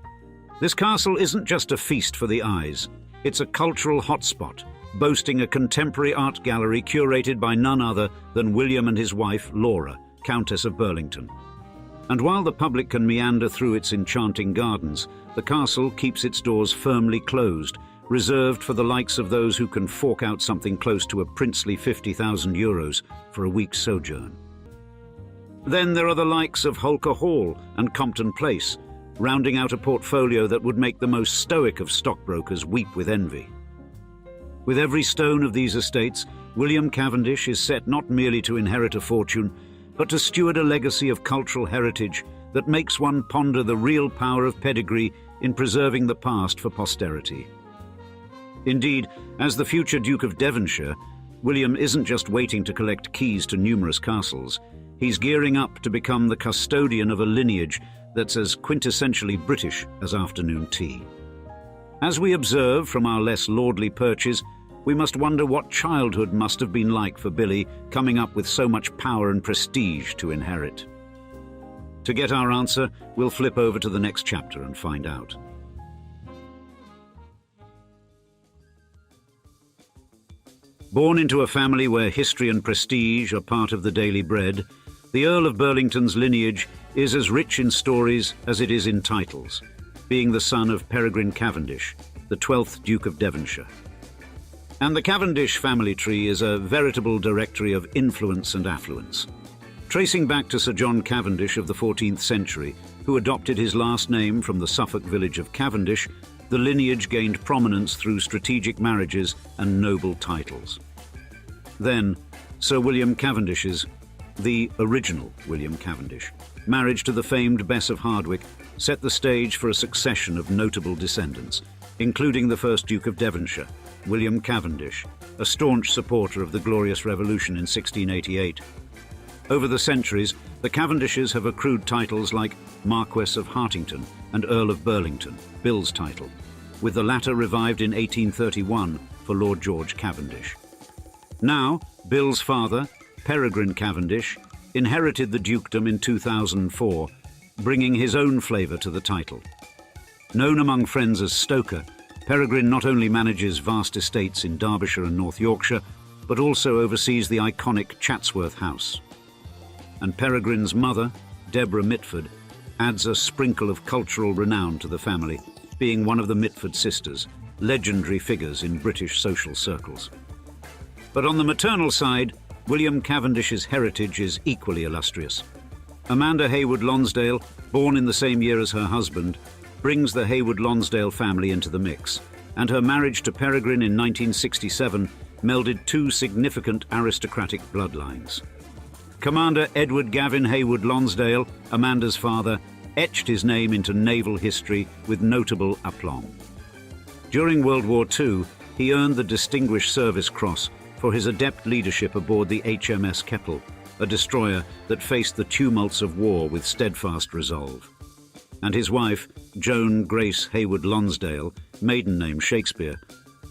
This castle isn't just a feast for the eyes, it's a cultural hotspot, boasting a contemporary art gallery curated by none other than William and his wife, Laura, Countess of Burlington. And while the public can meander through its enchanting gardens, the castle keeps its doors firmly closed, reserved for the likes of those who can fork out something close to a princely €50,000 for a week's sojourn. Then there are the likes of Holker Hall and Compton Place, rounding out a portfolio that would make the most stoic of stockbrokers weep with envy. With every stone of these estates, William Cavendish is set not merely to inherit a fortune, but to steward a legacy of cultural heritage that makes one ponder the real power of pedigree in preserving the past for posterity. Indeed, as the future Duke of Devonshire, William isn't just waiting to collect keys to numerous castles. He's gearing up to become the custodian of a lineage that's as quintessentially British as afternoon tea. As we observe from our less lordly perches, we must wonder what childhood must have been like for Billy, coming up with so much power and prestige to inherit. To get our answer, we'll flip over to the next chapter and find out. Born into a family where history and prestige are part of the daily bread, the Earl of Burlington's lineage is as rich in stories as it is in titles, being the son of Peregrine Cavendish, the 12th Duke of Devonshire. And the Cavendish family tree is a veritable directory of influence and affluence. Tracing back to Sir John Cavendish of the 14th century, who adopted his last name from the Suffolk village of Cavendish, the lineage gained prominence through strategic marriages and noble titles. Then, Sir William Cavendish's, the original William Cavendish, marriage to the famed Bess of Hardwicke set the stage for a succession of notable descendants, including the first Duke of Devonshire, William Cavendish, a staunch supporter of the Glorious Revolution in 1688. Over the centuries, the Cavendishes have accrued titles like Marquess of Hartington and Earl of Burlington, Bill's title, with the latter revived in 1831 for Lord George Cavendish. Now, Bill's father, Peregrine Cavendish, inherited the dukedom in 2004, bringing his own flavour to the title. Known among friends as Stoker, Peregrine not only manages vast estates in Derbyshire and North Yorkshire, but also oversees the iconic Chatsworth House. And Peregrine's mother, Deborah Mitford, adds a sprinkle of cultural renown to the family, being one of the Mitford sisters, legendary figures in British social circles. But on the maternal side, William Cavendish's heritage is equally illustrious. Amanda Heywood Lonsdale, born in the same year as her husband, brings the Heywood Lonsdale family into the mix, and her marriage to Peregrine in 1967 melded two significant aristocratic bloodlines. Commander Edward Gavin Heywood Lonsdale, Amanda's father, etched his name into naval history with notable aplomb. During World War II, he earned the Distinguished Service Cross for his adept leadership aboard the HMS Keppel, a destroyer that faced the tumults of war with steadfast resolve. And his wife, Joan Grace Heywood Lonsdale, maiden name Shakespeare,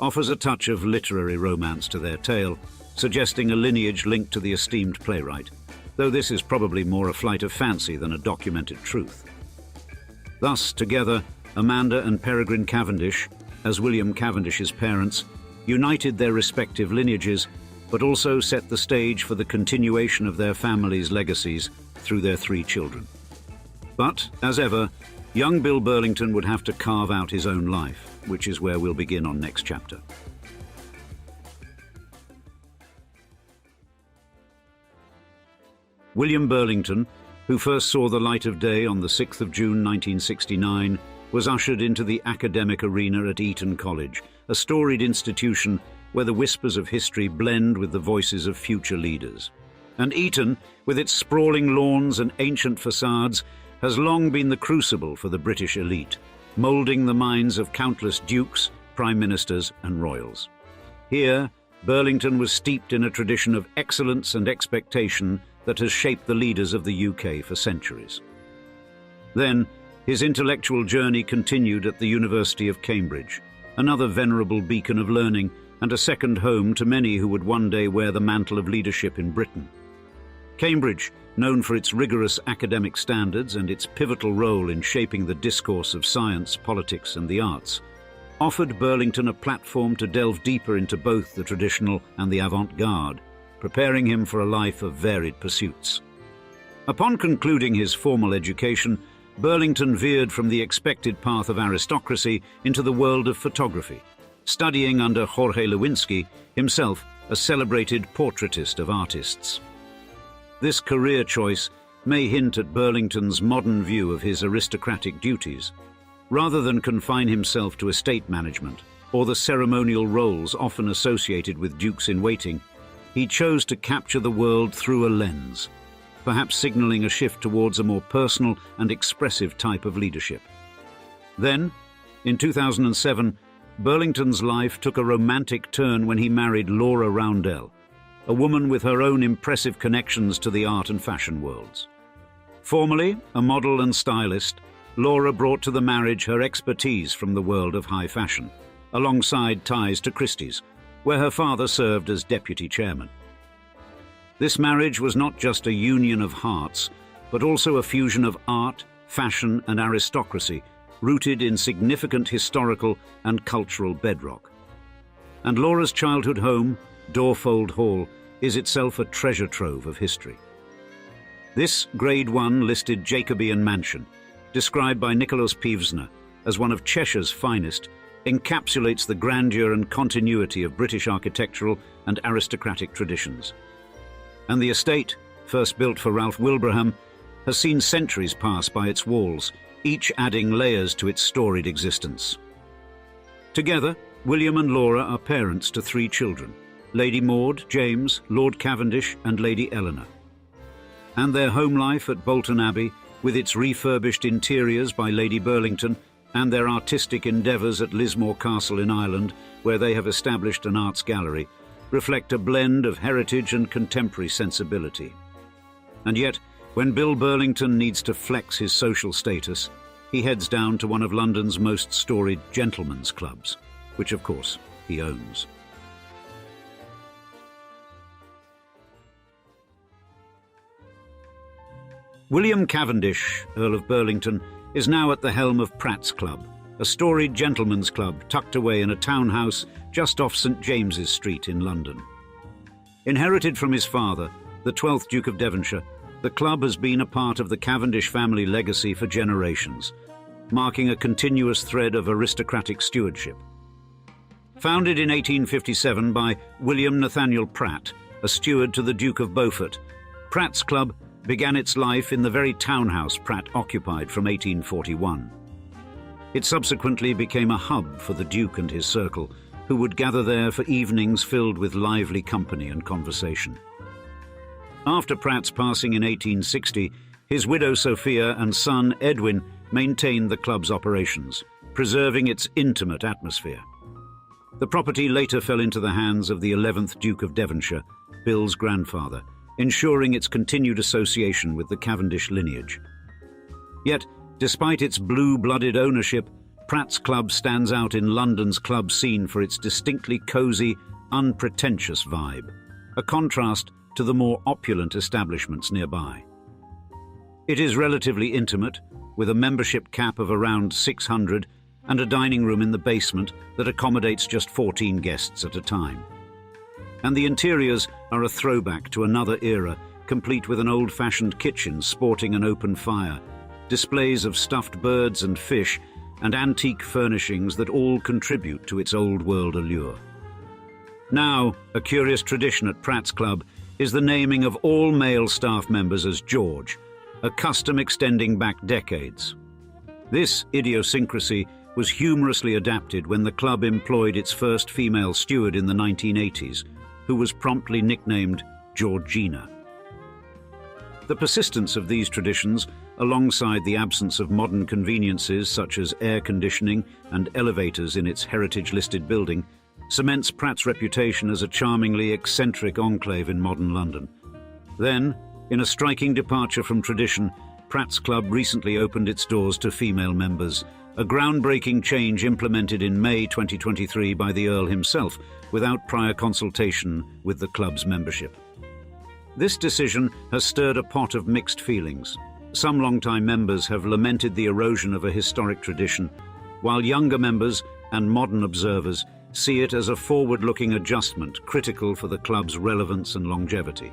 offers a touch of literary romance to their tale, suggesting a lineage linked to the esteemed playwright, though this is probably more a flight of fancy than a documented truth. Thus, together, Amanda and Peregrine Cavendish, as William Cavendish's parents, united their respective lineages, but also set the stage for the continuation of their families' legacies through their three children. But, as ever, young Bill Burlington would have to carve out his own life, which is where we'll begin on next chapter. William Burlington, who first saw the light of day on the 6th of June 1969, was ushered into the academic arena at Eton College, a storied institution where the whispers of history blend with the voices of future leaders. And Eton, with its sprawling lawns and ancient facades, has long been the crucible for the British elite, moulding the minds of countless dukes, prime ministers and royals. Here, Burlington was steeped in a tradition of excellence and expectation that has shaped the leaders of the UK for centuries. Then, his intellectual journey continued at the University of Cambridge, another venerable beacon of learning and a second home to many who would one day wear the mantle of leadership in Britain. Cambridge, known for its rigorous academic standards and its pivotal role in shaping the discourse of science, politics and the arts, offered Burlington a platform to delve deeper into both the traditional and the avant-garde, preparing him for a life of varied pursuits. Upon concluding his formal education, Burlington veered from the expected path of aristocracy into the world of photography, studying under Jorge Lewinsky, himself a celebrated portraitist of artists. This career choice may hint at Burlington's modern view of his aristocratic duties. Rather than confine himself to estate management or the ceremonial roles often associated with dukes-in-waiting, he chose to capture the world through a lens, perhaps signaling a shift towards a more personal and expressive type of leadership. Then, in 2007, Burlington's life took a romantic turn when he married Laura Roundell, a woman with her own impressive connections to the art and fashion worlds. Formerly a model and stylist, Laura brought to the marriage her expertise from the world of high fashion, alongside ties to Christie's, where her father served as deputy chairman. This marriage was not just a union of hearts, but also a fusion of art, fashion, and aristocracy, rooted in significant historical and cultural bedrock. And Laura's childhood home, Dorfold Hall, is itself a treasure trove of history. This Grade 1 listed Jacobean mansion, described by Nicholas Pevsner as one of Cheshire's finest, encapsulates the grandeur and continuity of British architectural and aristocratic traditions. And the estate, first built for Ralph Wilbraham, has seen centuries pass by its walls, each adding layers to its storied existence. Together, William and Laura are parents to 3 children: Lady Maud, James, Lord Cavendish, and Lady Eleanor. And their home life at Bolton Abbey, with its refurbished interiors by Lady Burlington, and their artistic endeavours at Lismore Castle in Ireland, where they have established an arts gallery, reflect a blend of heritage and contemporary sensibility. And yet, when Bill Burlington needs to flex his social status, he heads down to one of London's most storied gentlemen's clubs, which of course he owns. William Cavendish, Earl of Burlington, is now at the helm of Pratt's Club, a storied gentlemen's club tucked away in a townhouse just off St James's Street in London. Inherited from his father, the 12th Duke of Devonshire, the club has been a part of the Cavendish family legacy for generations, marking a continuous thread of aristocratic stewardship. Founded in 1857 by William Nathaniel Pratt, a steward to the Duke of Beaufort, Pratt's Club began its life in the very townhouse Pratt occupied from 1841. It subsequently became a hub for the Duke and his circle, who would gather there for evenings filled with lively company and conversation. After Pratt's passing in 1860, his widow Sophia and son Edwin maintained the club's operations, preserving its intimate atmosphere. The property later fell into the hands of the 11th Duke of Devonshire, Bill's grandfather, ensuring its continued association with the Cavendish lineage. Yet, despite its blue-blooded ownership, Pratt's Club stands out in London's club scene for its distinctly cosy, unpretentious vibe, a contrast to the more opulent establishments nearby. It is relatively intimate, with a membership cap of around 600 and a dining room in the basement that accommodates just 14 guests at a time. And the interiors are a throwback to another era, complete with an old-fashioned kitchen sporting an open fire, displays of stuffed birds and fish, and antique furnishings that all contribute to its old-world allure. Now, a curious tradition at Pratt's Club is the naming of all male staff members as George, a custom extending back decades. This idiosyncrasy was humorously adapted when the club employed its first female steward in the 1980s, who was promptly nicknamed Georgina. The persistence of these traditions, alongside the absence of modern conveniences such as air conditioning and elevators in its heritage-listed building, cements Pratt's reputation as a charmingly eccentric enclave in modern London. Then, in a striking departure from tradition, Pratt's Club recently opened its doors to female members, a groundbreaking change implemented in May 2023 by the Earl himself, without prior consultation with the club's membership. This decision has stirred a pot of mixed feelings. Some long-time members have lamented the erosion of a historic tradition, while younger members and modern observers see it as a forward-looking adjustment critical for the club's relevance and longevity.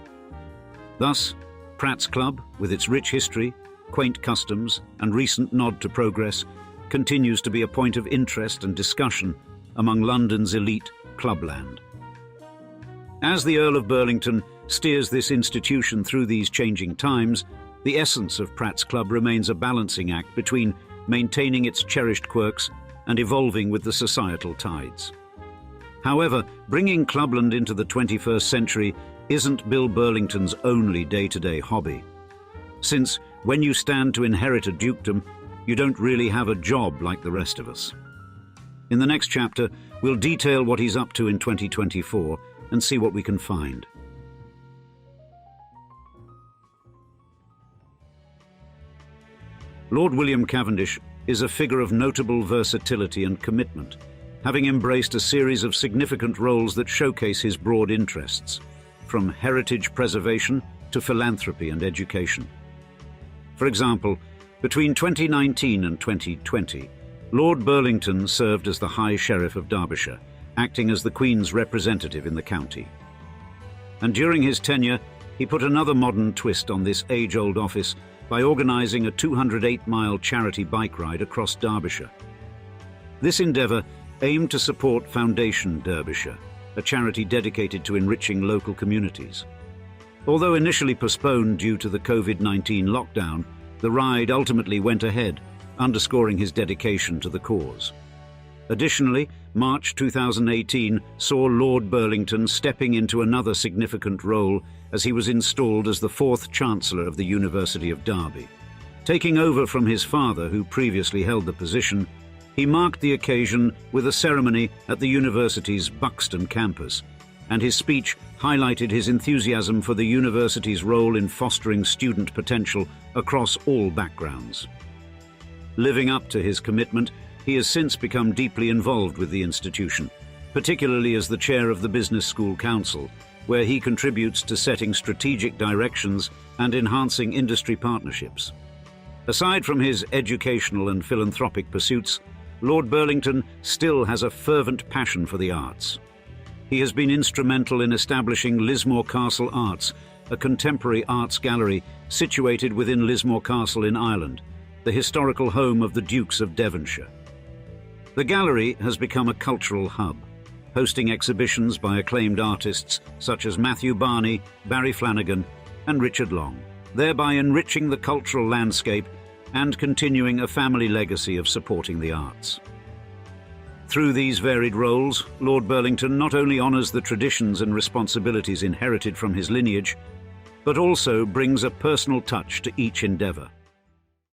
Thus, Pratt's Club, with its rich history, quaint customs, and recent nod to progress, continues to be a point of interest and discussion among London's elite clubland. As the Earl of Burlington steers this institution through these changing times, the essence of Pratt's Club remains a balancing act between maintaining its cherished quirks and evolving with the societal tides. However, bringing clubland into the 21st century isn't Bill Burlington's only day-to-day hobby. Since when you stand to inherit a dukedom, you don't really have a job like the rest of us. In the next chapter, we'll detail what he's up to in 2024 and see what we can find. Lord William Cavendish is a figure of notable versatility and commitment, having embraced a series of significant roles that showcase his broad interests, from heritage preservation to philanthropy and education. For example, between 2019 and 2020, Lord Burlington served as the High Sheriff of Derbyshire, acting as the Queen's representative in the county. And during his tenure, he put another modern twist on this age-old office by organising a 208-mile charity bike ride across Derbyshire. This endeavour aimed to support Foundation Derbyshire, a charity dedicated to enriching local communities. Although initially postponed due to the COVID-19 lockdown, the ride ultimately went ahead, underscoring his dedication to the cause. Additionally, March 2018 saw Lord Burlington stepping into another significant role as he was installed as the fourth Chancellor of the University of Derby. Taking over from his father, who previously held the position, he marked the occasion with a ceremony at the university's Buxton campus, and his speech highlighted his enthusiasm for the university's role in fostering student potential across all backgrounds. Living up to his commitment, he has since become deeply involved with the institution, particularly as the chair of the Business School Council, where he contributes to setting strategic directions and enhancing industry partnerships. Aside from his educational and philanthropic pursuits, Lord Burlington still has a fervent passion for the arts. He has been instrumental in establishing Lismore Castle Arts, a contemporary arts gallery situated within Lismore Castle in Ireland, the historical home of the Dukes of Devonshire. The gallery has become a cultural hub, hosting exhibitions by acclaimed artists such as Matthew Barney, Barry Flanagan, and Richard Long, thereby enriching the cultural landscape and continuing a family legacy of supporting the arts. Through these varied roles, Lord Burlington not only honours the traditions and responsibilities inherited from his lineage, but also brings a personal touch to each endeavour.